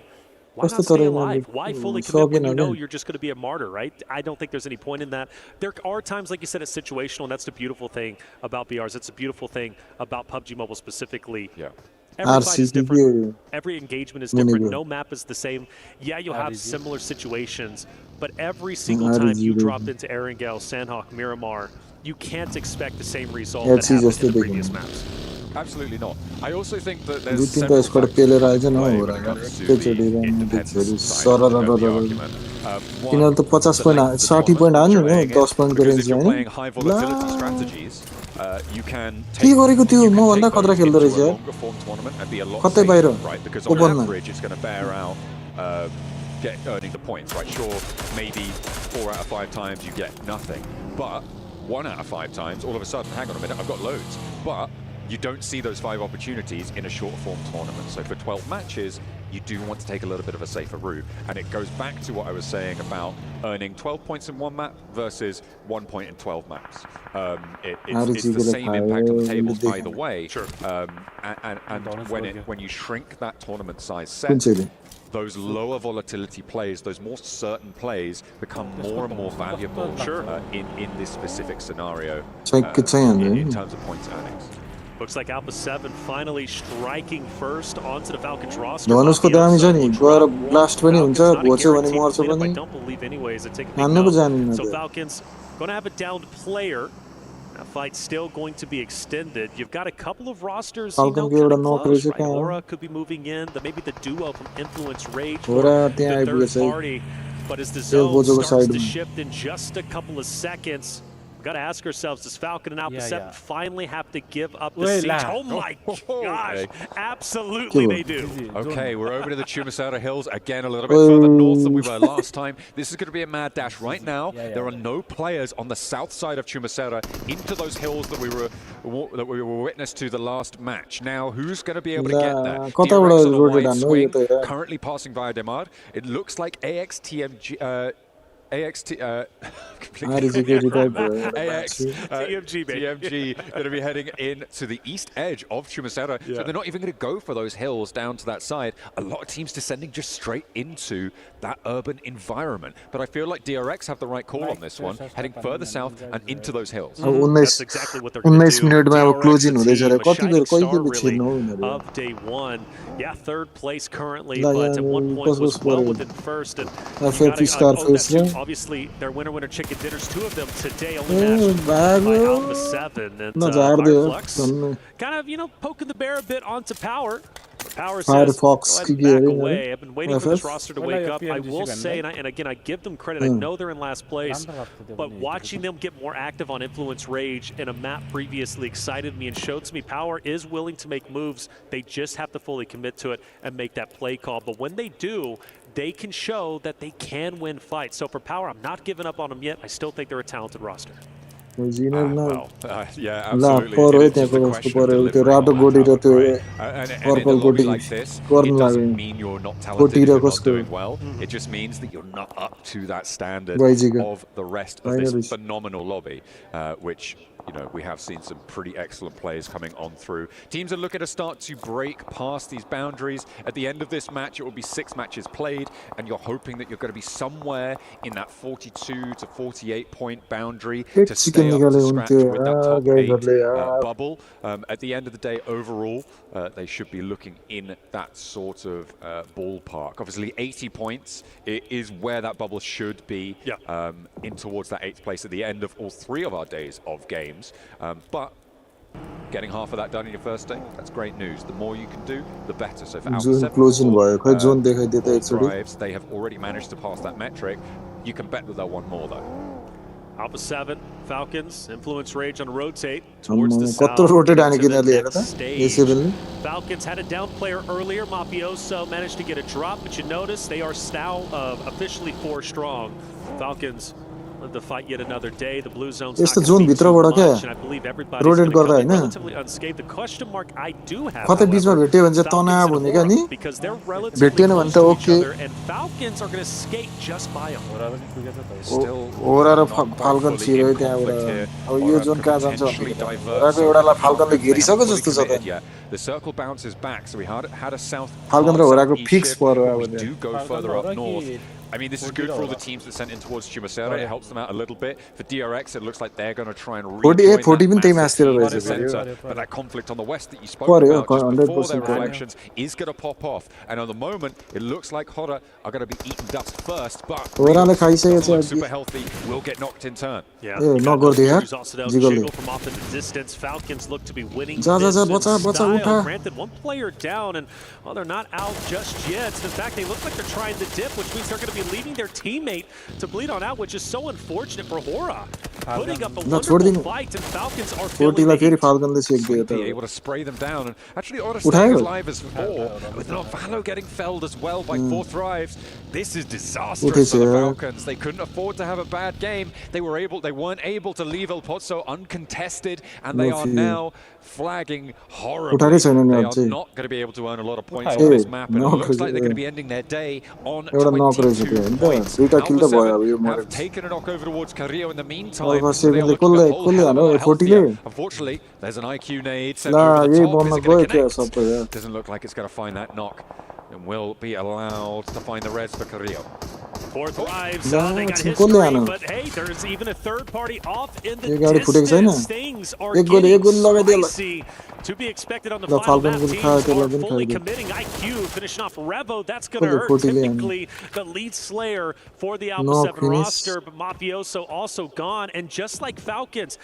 Why कस्तो not stay तर alive? Why fully commit when सकेन you know क्या you're just going to be a martyr, right? I don't think there's any point in that. There are times, like you said, it's situational, and that's the beautiful thing about BRs. It's a beautiful thing about PUBG Mobile specifically. Yeah. Every fight is RCT different. Every engagement is Munego. different. No map is the same. Yeah, you'll have similar situations, but every single time you drop into Erangel, Sandhawk, Miramar, you can't expect the same result that happened in the previous maps. Absolutely not. I also think that दुई there's तिनवटा several squad factors पेलेर into आएछ न play हो when it र comes to एकैचोटि the रन independence देख्छहरू side of the सरर argument. तिनीहरू त 50 the length point of the 60 point tournament, हान्यो enjoying it, 10 पोइन्टको because if रेन्जमा you're होइन playing high volatility strategies, you can के take गरेको त्यो you can मभन्दा take खतरा those खेल्दो into रहेछ a यार longer form tournament and be a lot कतै safer, बाहिर right? Because on ओपनमा average, it's going to bear out earning the points, right? Sure, maybe 4 out of 5 times you get nothing, but 1 out of 5 times, all of a sudden, hang on a minute, I've got loads, but you don't see those 5 opportunities in a short form tournament. So for 12 matches, you do want to take a little bit of a safer route. And it goes back to what I was saying about earning 12 points in one map versus 1 point in 12 maps. It's the same impact on the tables either way. Sure. And when you shrink that tournament size set, those lower volatility plays, those more certain plays, become more and more valuable in this specific scenario in terms of points earnings. Looks like Alpha 7 finally striking first onto the Falcons roster. धनुषको दामी छ नि गएर blast पनि हुन्छ भोच्यो भने मर्छ I पनि don't believe anyways. It's taking हान्नु पो जान्दिन So Falcons going to have a downed player. That fight's still going to be extended. You've got a couple of rosters, you know, kind of close, right? Aura could be moving in. Maybe the duo from Influence Rage for the third party. But as the zone starts to shift in just a couple of seconds, we've got to ask ourselves, does Falcon and Alpha 7 finally have to give up the siege? Oh my gosh, absolutely they do. Okay, we're over to the Chumacera Hills, again a little bit further north than we were last time. This is going to be a mad dash. Right now, there are no players on the south side of Chumacera into those hills that we were witness to the last match. Now, who's going to be able to get there? DRX on a wide swing, currently passing via Demar. It looks like AXTMG... TMG going to be heading in to the east edge of Chumacera. So they're not even going to go for those hills down to that side. A lot of teams descending just straight into that urban environment. But I feel like DRX have the right call on this one, heading further south and into those hills. That's exactly what they're going to do. Of day one. Yeah, third place currently, but at one point was well within first. And obviously, their winner chicken dinners, two of them today, only matched by Alpha 7. And Fireflux kind of, you know, poking the bear a bit onto Power. Power says, go ahead and back away. I've been waiting for this roster to wake up. I will say, and again, I give them credit. I know they're in last place, but watching them get more active on Influence Rage in a map previously excited me and showed to me Power is willing to make moves. They just have to fully commit to it and make that play call. But when they do, they can show that they can win fights. So for Power, I'm not giving up on them yet. I still think they're a talented roster. Yeah, absolutely. It's just a question of delivery. And in a lobby like this, it doesn't mean you're not talented if you're not doing well. It just means that you're not up to that standard of the rest of this phenomenal lobby, which, you know, we have seen some pretty excellent players coming on through. Teams are looking to start to break past these boundaries. At the end of this match, it will be 6 matches played, and you're hoping that you're going to be somewhere in that 42 to 48 point boundary to stay up to scratch with that top 8 bubble. At the end of the day, overall, they should be looking in that sort of ballpark. Obviously, 80 points is where that bubble should be in towards that 8th place at the end of all 3 of our days of games. But getting half of that done in your first day, that's great news. The more you can do, the better. So for Alpha 7, drives, they have already managed to pass that metric. You can bet that they'll want more, though. Alpha 7, Falcons, Influence Rage on rotate towards the south. Falcons had a down player earlier. Mafioso managed to get a drop, but you notice they are now officially 4 strong. Falcons to fight yet another day. The blue zone's not going to be too much, and I believe everybody's going to come in relatively unscathed. The question mark I do have, however, Falcons and Aura, because they're relatively close to each other, and Falcons are going to skate just by them. Still Falcon छिर्यो त्यहाँबाट अब यो zone कहाँ जान्छ भनेको एउटालाई फाल्कनले घेरिसक्यो जस्तो छ त The circle bounces back, so we had a south. Falcon र होराको फिक्स पर्यो अब we do go further up north. I mean, this is good for all the teams that sent in towards Chumacera. It helps them out a little bit. For DRX, it looks like they're going to try and rejoin that center. But that conflict on the west that you spoke about just before their elections is going to pop off. And at the moment, it looks like Horror are going to be eating dust first. But super healthy will get knocked in turn. Yeah, jiggle from off in the distance. Falcons look to be winning this in style. Granted, one player down, and well, they're not out just yet. In fact, they look like they're trying to dip, which means they're going to be leaving their teammate to bleed on out, which is so unfortunate for Hora. Putting up a wonderful fight, and Falcons are feeling be able to spray them down. And actually, Hora staying alive as 4, with Novalo getting felled as well by 4 thrives. This is disastrous for the Falcons. They couldn't afford to have a bad game. They weren't able to leave El Pozo uncontested, and they are now flagging horribly. They are not going to be able to earn a lot of points on this map, and it looks like they're going to be ending their day on 22 points. Alpha 7 have taken a knock over towards Carrillo in the meantime. They are looking to hold Unfortunately, there's an IQ nade sent over the top. Is it going to connect? Doesn't look like it's going to find that knock. and will be allowed to find the reds for Carrillo. Fourth drives, Yeah, they got it's history, Nicoleano. but hey, there's even a third party off in the Ye gaadi phuteko chaina? distance. Things are Ek goal getting lagaidyo la. spicy. To be expected on the The final Falcon map, will teams khaya त्यसलाई are पनि fully खाइदियो. committing. IQ finishing off Revo, that's going to Okay, hurt 40 ले हान्यो. typically the lead slayer for the Alpha No 7 finish. roster, but Mafioso also gone. And just like Falcons,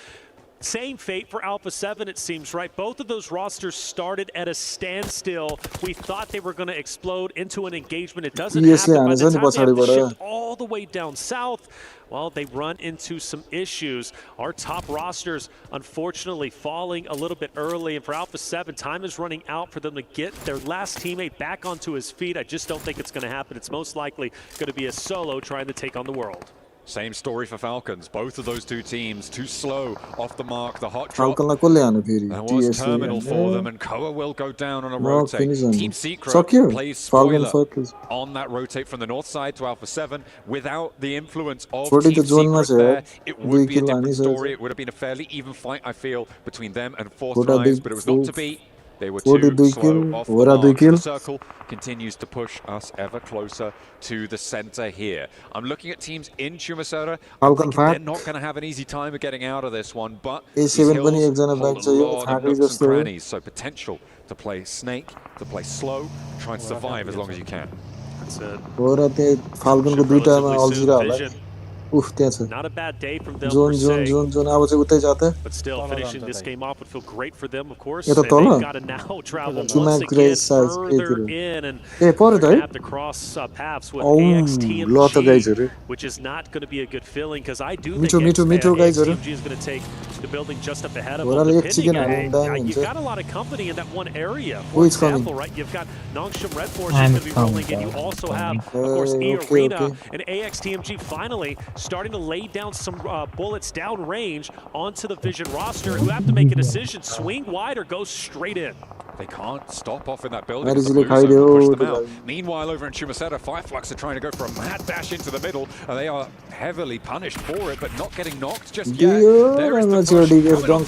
same fate for Alpha 7, it seems, right? Both of those rosters started at a standstill. We thought they were going to explode into an engagement. It doesn't happen. By the time they have to shift all the way down south, well, they run into some issues. Our top rosters, unfortunately, falling a little bit early. And for Alpha 7, time is running out for them to get their last teammate back onto his feet. I just don't think it's going to happen. It's most likely going to be a solo trying to take on the world. Same story for Falcons. Both of those two teams too slow off the mark. The hot drop. Falcon कसले हान्यो फेरि? That was terminal for them, and Koa will go down on a No rotate. finish हान्यो. Team Secret सक्यो. plays Falcon spoiler focus. on that rotate from the north side to Alpha 7. Without the influence of 40 Team to zone मा Secret छ. there, it would be a kill different हानिसकेछ. story. It would have been a fairly even fight, I feel, between them and Fourth Kota Drives, big but it was not to be. They were 42 too slow kill, off the Hora 2 mark. kill. The circle continues to push us ever closer to the center here. I'm looking at teams in Chumasera. Falcon They're fact. not going to have an easy time of getting out of this one, but A7 these पनि hills एकजना hold back a चाहियो, lot of थाकै nooks and जस्तो हो. crannies, so potential to play snake, to play slow, try and survive as long as you can. That's it. Hora त्यही फाल्कनको दुईटामा अल्झिरा होला. उफ त्यहाँ छ. Not a bad day from them Zone per zone se. zone zone अब चाहिँ उतै जाता. But still, finishing this game off would feel great for them, of course. यो त And तल. they've got to now travel Team once Acre again size further यतिरो. in, and A they're पर्यो त going to है. have to cross paths with औ ल त गाइजहरु. AXTMG, which is not going to be a good feeling, because I do मिठो think मिठो गाइजहरु. AXTMG is going to take the building just up ahead of Horaले them. एक chicken Depending, हाल्नु दामी you've हुन्छ. got a lot of company in that one area. Who For is coming? example, right, you've got Nongshim Red Force who's going to be rolling in. You also have, of course, E okay, Arena okay. and AXTMG finally starting to lay down some bullets downrange onto the Vision roster, who have to make a decision: swing wide or go straight in. They can't stop off in that building. That The is blue like zone will push them ideal. out. Meanwhile, over in Chumasera, Fireflux are trying to go for a mad dash into the middle, and they are heavily punished for it, but not getting knocked just yet. There is the push coming on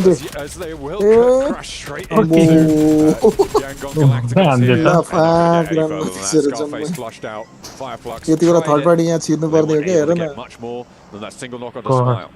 through, as they will crash straight into Yangon Galacticos here. They're not gonna get any further than that. Scarface flushed out. Fireflux यति बेला tried third it. Party यहाँ छिर्नु They पर्ने हो weren't क्या able hair to न. get much more than that single knock on the smile.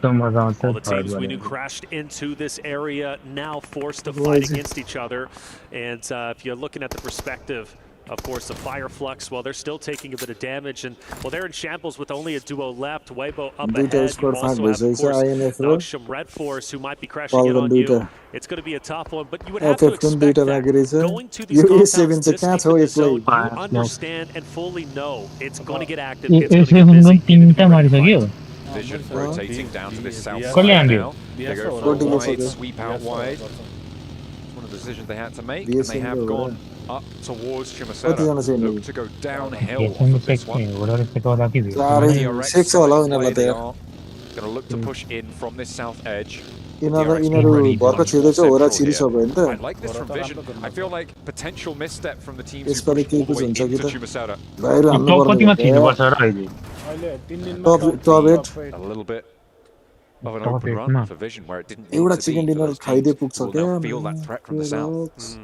All the teams we knew crashed into this area, now forced to fight against each other. And if you're looking at the perspective, of course, the Fireflux, well, they're still taking a bit of damage. And, well, they're in shambles with only a duo left. Weibo up ahead. You also have, of course, Nongshim Red Force, who might be crashing in on you. It's going to be a tough one, but you would have to expect that. Going to these compounds this deep in the zone, you understand and fully know it's going to get active, it's going to get busy. Vision rotating down to this south Colin side Andrew. now. They go for a wide sweep out wide. It's one of the decisions they had to make, and they have gone up towards Chumasera. Look to go downhill off of this one. Six होला उनीहरुलाई They त. are going to look to push in from this south edge. यिनीहरु भर्खर छिर्दैछ होरा छिरिसक्यो नि त. I like this from Vision. I feel like potential misstep from the teams who यसपालि pushed all केही the way कुछ हुन्छ कि into त. Chumasera. भाइहरु हान्नु पर्दैन. Top 8. A little bit of an open run for Vision where it didn't need एउटा to chicken be for dinner those खाइदिए teams पुग्छ who will क्या. now feel that threat from the south.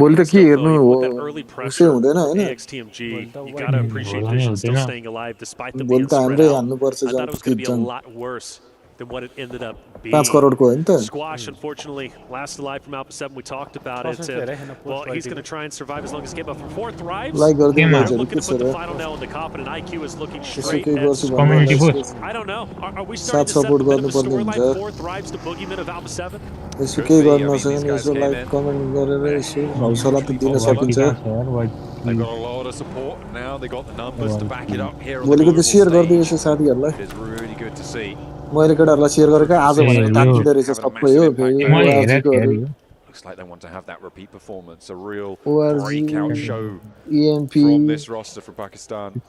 भोलि त के हेर्नु With that early उसै pressure, हुँदैन हैन. AXTMG, you got to appreciate Vision still staying alive despite them being भोलि त spread हाम्रै out. हान्नु पर्छ I thought it was going to be a Jang. lot worse than what it ended up being. 5 करोडको हो नि त. Squash, unfortunately, last alive from Alpha 7. We talked about it. Well, he's going to try and survive as long as he can. But for Fourth Thrives, like they're गर्दिनु गाइजहरु looking के to छ put the raw. final nail in the coffin, and IQ is looking Yesso straight केही at गर्छु Community भन्नु. push. I don't know. Are we starting to set up support a bit of a गर्नुपर्ने storyline? हुन्छ. Fourth Thrives to Boogeyman of Alpha 7? यसो केही गर्न नसक्ने यसो like comment गरेर यसो हौसला त दिन सकिन्छ. They got a lot of support now. They got the numbers to back it up here on the भोलिको global त सेयर गरिदियो stage. यसो साथीहरुलाई. It is really good to see. मैले केटाहरुलाई सेयर गरेको आज भनेर ताकिँदै रहेछ सबै हो फेरि ओआरजीकोहरु. Looks like they want to have that repeat performance, a real ORG, breakout show EMP. from this roster from Pakistan.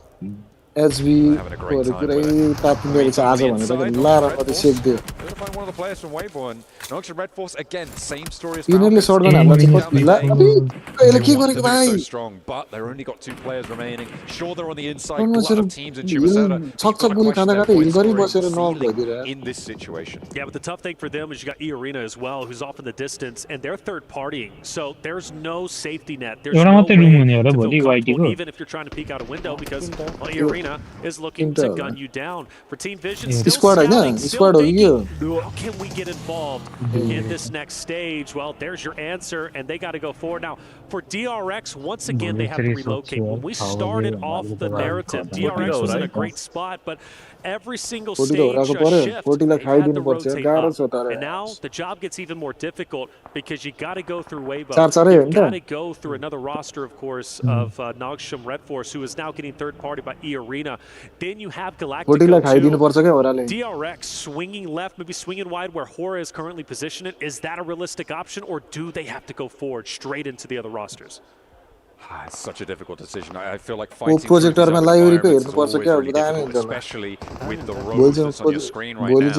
HB having a great कोहरु time पुरै with it. तातिँदै रहेछ आज भनेर पनि लाएर मात्रै सेक्दियो Gonna find one of the players from Weibo, and Noxian Red Force again, same story as यिनीहरूले Falcons. Shotgun हाल्दा चाहिँ Down कति the ला lane. अबे यसले They के want गरेको to भाइ move so strong, but they've only got 2 players remaining. Sure, they're on the inside. A नमसेर lot of teams in Chibasera. छक्छक गोली खाँदा खाँदै हिल गरी बसेर नक भइदिएर In this situation. Yeah, but the tough thing for them is you got E-Arena as well, who's off in the distance, and they're third partying. So there's no safety net. There's एउटा no मात्रै way room हुने हो र to भोलि feel YT comfortable, को even if you're trying to peek out a window, because E-Arena is looking to gun you down. For Team Vision, still Squad Hahn scouting, still squad हो यो thinking, how can we get involved in this next stage? Well, there's your answer, and they got to go forward. Now, for DRX, once again, they have to relocate. When we started off the narrative, DRX was in a great spot, but every single stage shift, they had to rotate up. And now the job gets even more difficult because you got to go through Weibo. You got to go through another roster, of course, of Nogsham Red Force, who is now getting third party by E-Arena. Then you have Galactic DRX swinging left, maybe swinging wide where Hora is currently positioned. Is that a realistic option, or do they have to go forward straight into the other rosters? It's such a difficult decision. I feel like fighting through these other environments is always really difficult, especially with the roads that's on your screen right now. Being as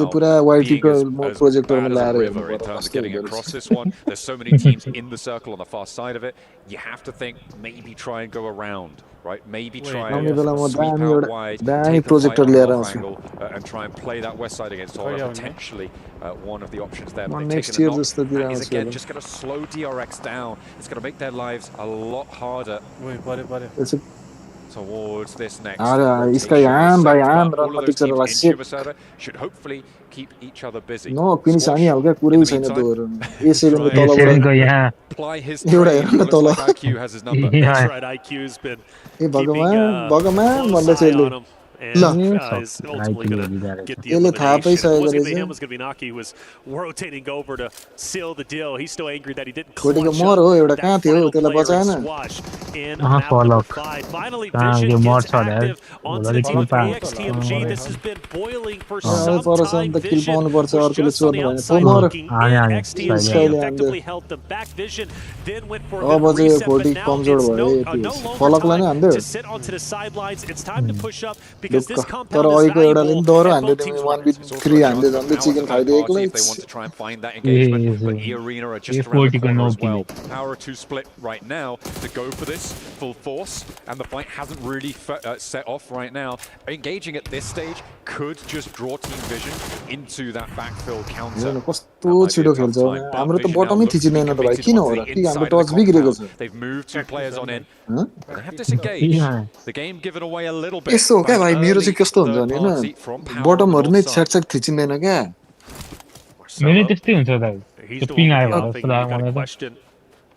bad as a river in terms of getting across this one. There's so many teams in the circle on the far side of it. You have to think, maybe try and go around, right? Maybe try and sweep out wide, take the fight on the off angle, and try and play that west side against Hora. Potentially one of the options there. But they've taken a knock. That is again just going to slow DRX down. It's going to make their lives a lot harder towards this next rotation. Should hopefully keep each other busy. No, finish ani halka kurai छैन त्यो A7 को तलबाट apply his trade. Looks like IQ has his number. That's right, IQ's been keeping भन्दै close eye छ on him. And is ultimately going to get the elimination. It wasn't going to be him, it was going to be Naki, who was rotating over to seal the deal. He's still angry that he didn't clutch up that final player and squash in map number 5. Finally, Vision gets active onto the team with AXTMG. This has been boiling for some time. Vision was just on the outside looking in. XTMG effectively held them back. Vision then went for a good reset, but now it's no longer time to sit onto the sidelines. It's time to push up. Because this compound is valuable, and both teams want it. If they want to try and find that engagement, but E-Arena are just around the corner as well. Power 2 split right now to go for this full force, and the fight hasn't really set off right now. Engaging at this stage could just draw Team Vision into that backfill counter. They've moved 2 players on in. They have disengaged. The game given away a little bit. मेरो चाहिँ कस्तो हुन्छ भने हैन बटमहरु नै छ्याक थिचिँदैन क्या मेरो त्यस्तै हुन्छ दाइ त्यो पिङ आयो जस्तो लाग्यो मलाई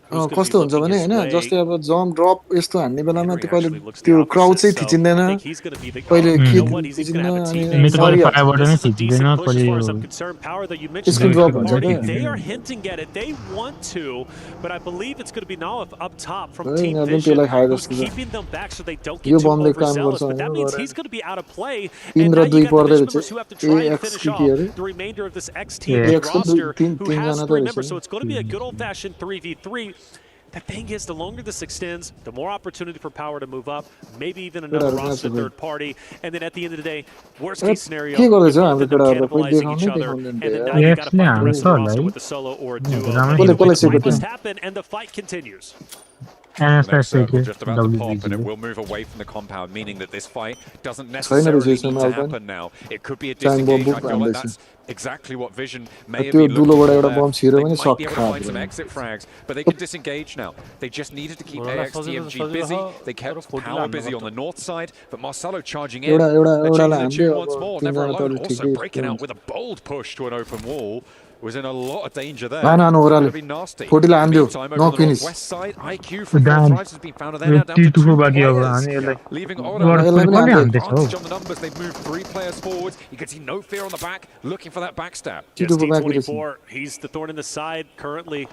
कस्तो हुन्छ भने हैन जस्तै अब जम्प ड्रप यस्तो हान्ने बेलामा त्यो कहिले त्यो क्राउड चाहिँ थिचिँदैन कहिले थिचिँदैन अनि फायरबाट नै थिचिँदैन कहिले यसको ड्रप हुन्छ क्या They are hinting at it. They want to, but I believe it's going to be now up top from Team Vision, who's keeping them back so they don't get too overzealous. But that means he's going to be out of play. And now you got the Vision members who have to try and finish off the remainder of this XTMG roster, who has 3 members. So it's going to be a good old-fashioned 3v3. The thing is, the longer this extends, the more opportunity for Power to move up, maybe even another roster third party, and then at the end of the day, worst case scenario, both of them cannibalizing each other, and then now you got to find the rest of the roster with a solo or a duo. It must happen, and the fight continues. Next circle just about to pop, and it will move away from the compound, meaning that this fight doesn't necessarily need to happen now. It could be a disengage. I feel like that's exactly what Vision may have been looking for there. They might be able to find some exit frags, but they can disengage now. They just needed to keep AXTMG busy. They kept Power busy on the north side, but Marcelo charging in. They're changing the tune once more. Never alone, also breaking out with a bold push to an open wall. Was in a lot of danger there. Going to be nasty. Meantime, over the northwest side, IQ from both drives has been found, and they're now down to 2 players, leaving Oda advantage on the numbers. They've moved 3 players forwards. You can see no fear on the back, looking for that backstab. Just T24, he's the thorn in the side currently.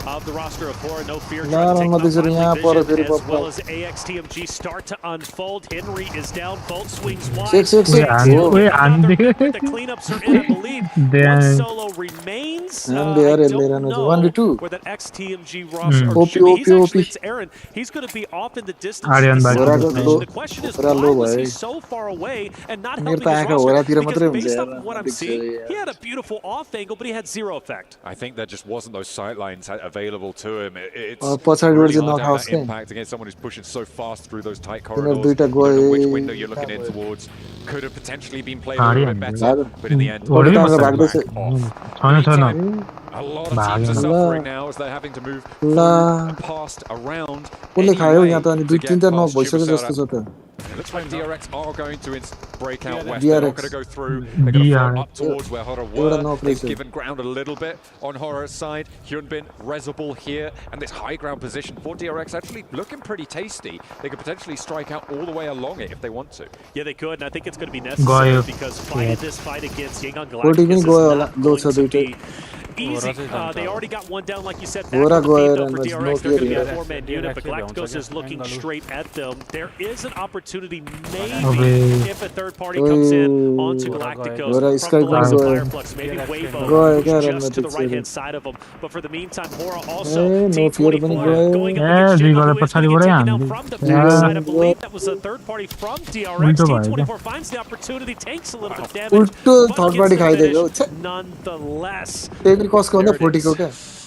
of the roster of Hora. No fear La, trying to take no, them out. त्यसरी यहाँ Finally पर फेरि Vision as papa well as AXTMG start to unfold. Henry is down, both swings wide. Six. But the cleanups are in, I believe. One solo remains. I don't know where that XTMG roster, or Jimmy, he's actually, it's Aaron. He's going to be off in the distance to the south of Vision. The question is, why was he so far away and not helping his roster? Because based off of what I'm seeing, he had a beautiful off angle, but he had zero effect. I think there just wasn't those sight lines available to him. It's पछाडि really चाहिँ hard to have नखाओस् that के impact against someone who's pushing so fast through those tight तिनीहरु corridors. दुईटा You don't know which गए window you're looking in towards. Could have potentially been played a little bit better, but in the end, पडिटाको भाग्दैछ a lot of teams are suffering now as they're having to move past around. कसले खायो यहाँ त अनि दुई तीनटा नक भइसक्यो जस्तो छ त It looks like DRX are going to break out west. They're not going to go through. They're going to float up towards where Horror were. They've given ground a little bit on Horror's side. Hyunbin, Rezable here, and this high ground position for DRX actually looking pretty tasty. They could potentially strike out all the way along it if they want to. Yeah, they could, and I think it's going to be necessary because fighting this fight against Yangon Galacticus is not going to be easy. They already got one down, like you said, back on the feed, though, for DRX. They're going to be a four-man unit, but Galacticos is looking straight at them. There is an opportunity, maybe, if a third party comes in onto Galacticos from the likes of Fireflux, maybe Wavo, who's just to the right-hand side of them. But for the meantime, Hora also, Team 24, going up against Jimmy, who is going to get taken down from the backside. I believe that was a third party from DRX. Team 24 finds the opportunity, takes a little bit of damage, but gets the finish nonetheless.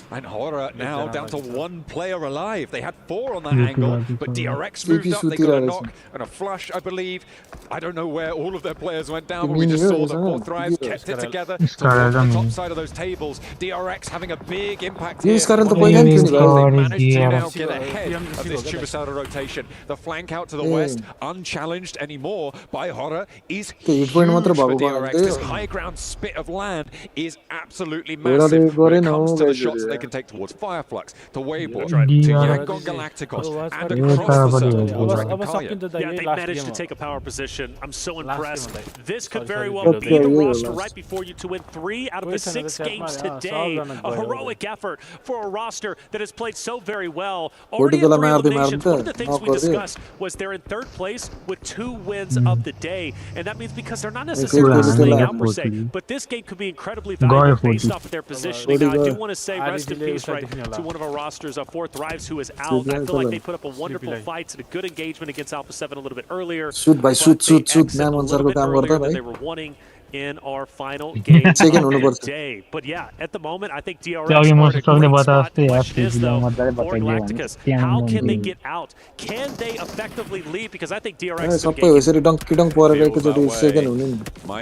And Horror now down to one player alive. They had 4 on that angle, but DRX moved up. They got a knock and a flush, I believe. I don't know where all of their players went down, but we just saw that 4 Thrives kept it together towards the top side of those tables. DRX having a big impact here. They managed to now get ahead of this Chubasada rotation. The flank out to the west, unchallenged anymore by Horror, is huge for DRX. This high ground spit of land is absolutely massive when it comes to the shots they can take towards Fireflux, to Weibo, to Yangon Galacticos, and across the circle towards Ragnar. Yeah, they managed to take a power position. I'm so impressed. This could very well be the roster right before you to win 3 out of the 6 games today. A heroic effort for a roster that has played so very well. Already in 3 eliminations. One of the things we discussed was they're in 3rd place with 2 wins of the day. And that means because they're not necessarily slaying out per se, but this game could be incredibly valuable based off of their positioning. Now, I do want to say rest in peace, right, to one of our rosters, 4 Thrives, who is out. I feel like they put up a wonderful fight and a good engagement against Alpha 7 a little bit earlier. Shoot, man, they were wanting in our final game of the day. But yeah, at the moment, I think DRX are in a great spot. The question is, though, for Galacticus, how can they get out? Can they effectively leave? Because I think DRX is might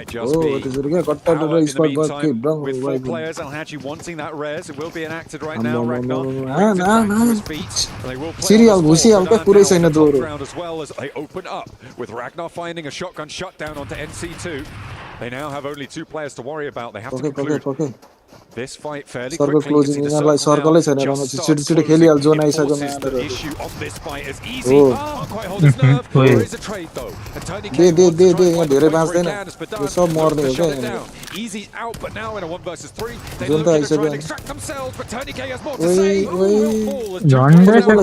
just be power in the meantime, with 4 players and actually wanting that res. It will be enacted right now. Ragnar brings it back to his feet. They will play on the top ground as well as they open up with Ragnar finding a shotgun shutdown onto NC2. They now have only 2 players to worry about. They have to conclude this fight fairly quickly. You can see the circle now just starts closing. It forces the issue on this fight as easy. Can't quite hold his nerve. There is a trade though. And Tony K wants to try and fight for again as Badan shut it down. Easy's out, but now in a 1 versus 3. They look to try and extract themselves, but Tony K has more to say. Who will fall as Can they get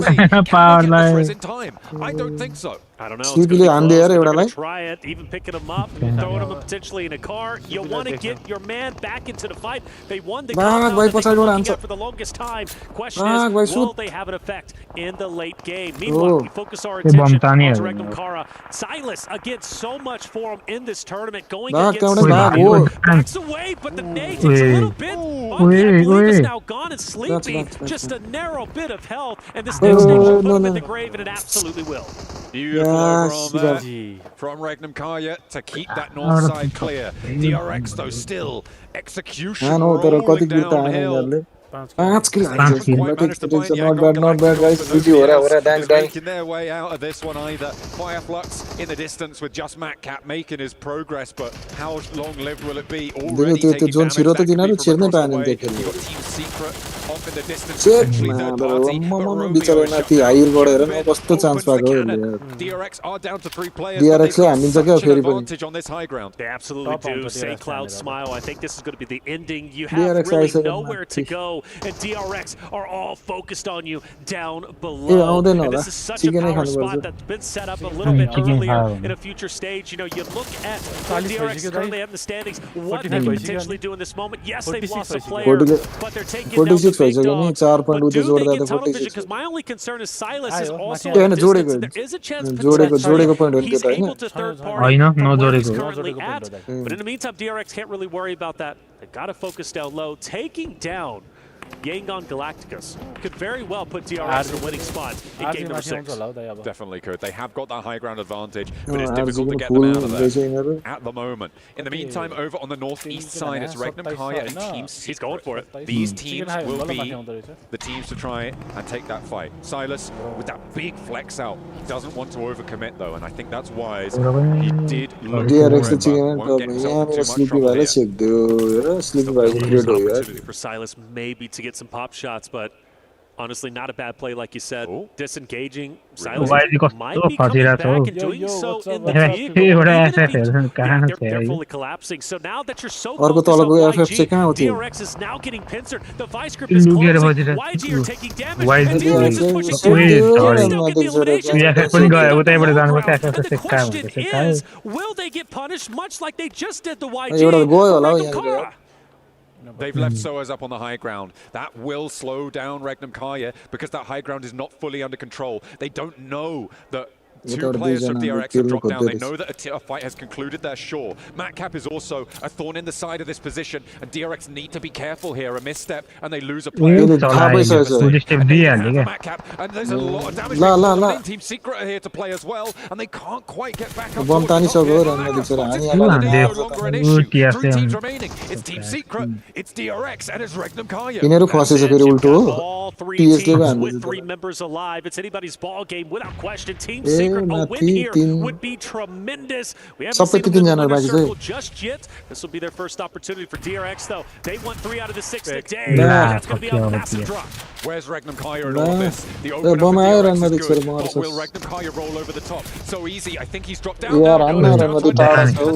this in time? I don't think so. I don't know. It's gonna try it, even picking him up, throwing him potentially in a car. You want to get your man back into the fight. They won the compound that they've been looking at for the longest time. Question is, will they have an effect in the late game? Meanwhile, we focus our attention on Regnum Kara. Silas, again, so much for him in this tournament. Going against backs away, but the nade takes a little bit. I believe is now gone and sleeping. Just a narrow bit of health, and this next stage will put him in the grave, and it absolutely will. Beautiful overall there from Regnum Karya to keep that north side clear. DRX though still execution rolling downhill. 5 kills. Not bad, guys. Making their way out of this one either. Fireflux in the distance with just Matt Cap making his progress, but how long-lived will it be? Already taking damage. That could be from across the way. You've got Team Secret off in the distance, potentially third party, but Romeo is shut down. DRX are down to 3 players, but they've got such an advantage on this high ground. They absolutely do. Say Cloud Smile. I think this is going to be the ending. You have really nowhere to go. and DRX are all focused on you down A below. आउँदैन And होला this is such a चिकनै power खानुपर्छ spot that's been set up a little bit chicken earlier खायो in a future stage. You know, you look at what DRX currently have in the standings, what they could potentially do in this moment. Yes, they've lost a player, but they're taking down the 46 big भइसक्यो नि dogs. 4 point But उतै do they जोड्दा get त tunnel vision? 46 Because my only concern is Silas is also ए at हैन a distance, जोडेको and there is a chance जोडेको potentially point हो नि त्यो he's त हैन able to third party होइन from where he's नजोडेको currently at. But in the meantime, DRX can't really worry about that. They've got to focus down low. Taking down Yangon Galacticus could very well put DRX in a winning spot in game number 6. Definitely could. They have got that high ground advantage, but it's difficult to get them out of there at the moment. In the meantime, over on the northeast side, it's Regnum Kaya and Team Secret. He's going for it. These teams will be the teams to try and take that fight. Silas, with that big flex out, he doesn't want to overcommit though, and I think that's wise. He did look DRX for it, चाहिँ but won't get himself यहाँ too much sleepy trouble भएर here. सेक्दियो hair sleepy भएको There's create an हो यार opportunity for Silas maybe to get some pop shots, but honestly, not a bad play, like you said. Disengaging. Silas might be coming back and doing so in the vehicle. They're fully collapsing. So now that you're so focused on YG, DRX is now getting pincered. The vice grip is closing. YG are taking damage. And DRX is pushing down. They still get the elimination. And the question is, will they get punished much like they just did the YG for Regnum Kara? They've left Soas up on the high ground. That will slow down Regnum Kaya because that high ground is not fully under control. They don't know that two players from DRX have dropped down. They know that a fight has concluded there, sure. Matcap is also a thorn in the side of this position, and DRX need to be careful here. A misstep, and they lose a player. Matcap, and there's a lot of damage. Team Secret are here to play as well, and they can't quite get back up. बम तानी सक्यो No longer an issue. 3 teams remaining. It's Team Secret, it's DRX, and it's Regnum Kaya. यिनीहरु फसेछ फेरि उल्टो हो All three TS ले teams भन्छ with 3 members alive. It's anybody's ball game without question. Team Secret, a win here would be tremendous. We haven't seen them in the winner's circle just yet. This will be their first opportunity for DRX, though. They won 3 out of the 6 today. That's going to be a massive drop. Where's Regnum Kaya in all this? The opener for DRX is good, but will Regnum Kaya roll over the top? So easy. I think he's dropped down now. And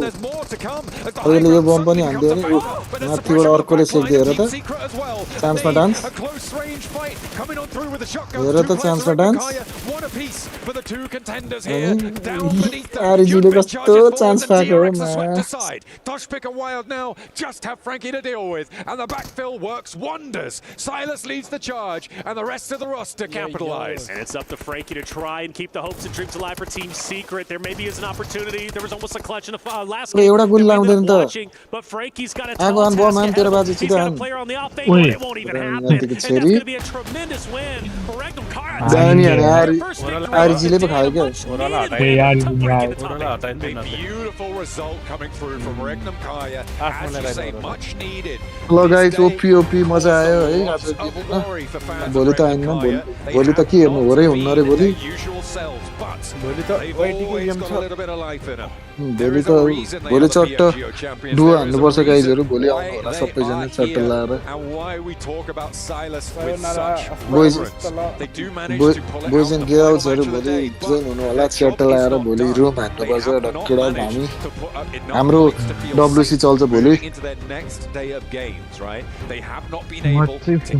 there's more to come. As the high ground suddenly becomes available, but there's some pressure on the back line of Team Secret as well. A close range fight coming on through with the shotgun. 2 players for Regnum Kaya, 1 apiece for the 2 contenders here. Down beneath them. You've been charged forward, and DRX are swept aside. Tosh pick a wild now. Just have Frankie to deal with. And the backfill works wonders. Silas leads the charge, and the rest of the roster capitalize. And it's up to Frankie to try and keep the hopes and dreams alive for Team Secret. There maybe is an opportunity. There was almost a clutch in the last game. Watching, but Frankie's got a tall task ahead of him. He's got a player on the offense, but it won't even happen. And that's going to be a tremendous win for Regnum Kara. A beautiful result coming through from Regnum Kaya. As you say, much needed. Hello guys, OP मजा आयो है आज दिन भोलि त हैन भोलि त के हेर्नु हो रे हुन्न रे भोलि भोलि चट्ट डुवा हान्नुपर्छ गाइजहरु भोलि आउनु होला सबैजना चट्ट लाएर बोइज एन्ड गर्ल्सहरु भोलि जोइन हुनु होला चट्ट लाएर भोलि रुम हान्नुपर्छ ढक्केडा हामी हाम्रो डब्ल्युसी चल्छ भोलि They have not been able to get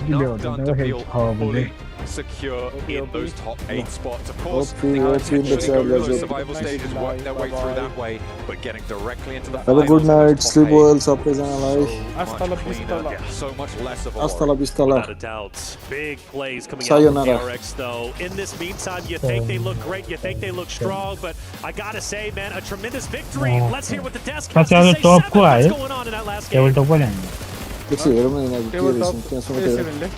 enough done to feel fully secure in those top 8 spots. Of course, they potentially go through those survival stages, work their way through that way, but getting directly into the Have a good night, sleep well, सबैजनालाई so much less of a hasta la vista la. Without a doubt. Big plays coming out of DRX, though. In this meantime, you think they look great, you think they look strong, but I gotta say, man, a tremendous victory. Let's hear what the desk has to say. What's going on in that last game? एकछिन हेरौँ न यिनीहरू के रहेछन् त्यहाँसम्म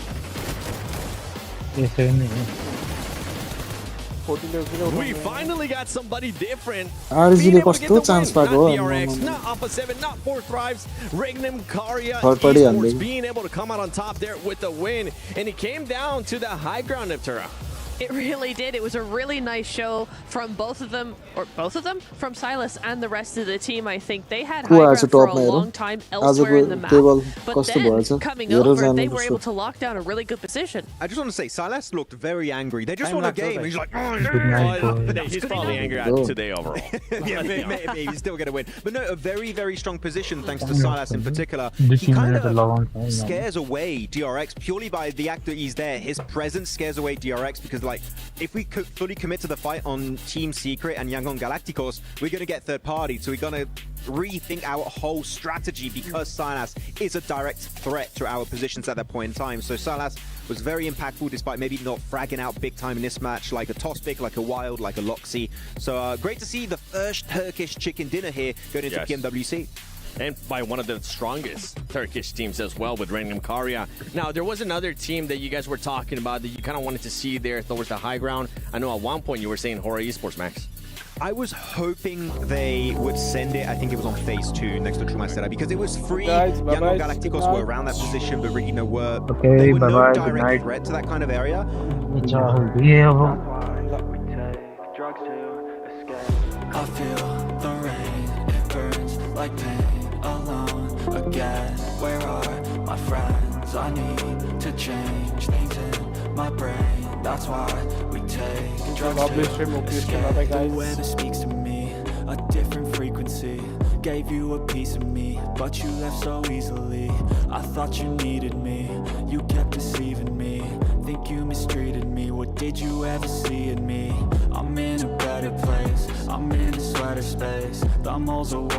We finally got somebody different. आरजीले कस्तो chance पाएको हो Not Alpha 7, not 4 Thrives. Regnum Kaya Esports being able to come out on top there with the win, and it came down to the high ground of Tura. It really did. It was a really nice show from both of them, from Silas and the rest of the team. I think they had high ground for a long time elsewhere in the map, but then coming over, they were able to lock down a really good position. I just want to say, Silas looked very angry. They just won a game. He's like, he's probably angry at today overall. Yeah, maybe he's still going to win. But no, a very, very strong position thanks to Silas in particular. He kind of scares away DRX purely by the act that he's there. His presence scares away DRX because, like, if we could fully commit to the fight on Team Secret and Yangon Galacticos, we're going to get third party. So we're going to rethink our whole strategy because Silas is a direct threat to our positions at that point in time. So Silas was very impactful despite maybe not fragging out big time in this match, like a Tospic, like a Wild, like a Loxy. So great to see the first Turkish chicken dinner here going into Pmwc. And by one of the strongest Turkish teams as well with Random Karya. Now, there was another team that you guys were talking about that you kind of wanted to see there towards the high ground. I know at one point you were saying Horror Esports, Max. I was hoping they would send it, I think it was on phase 2 next to Trumastera, because it was free. Yangon Galacticos were around that position, but really they were no direct threat to that kind of area. I feel the rain, it burns like pain. Alone again, where are my friends? I need to change things in my brain. That's why we take drugs to escape. The weather speaks to me, a different frequency. Gave you a piece of me, but you left so easily. I thought you needed me, you kept deceiving me. Think you mistreated me, what did you ever see in me? I'm in a better place, I'm in a sweater space. The moles are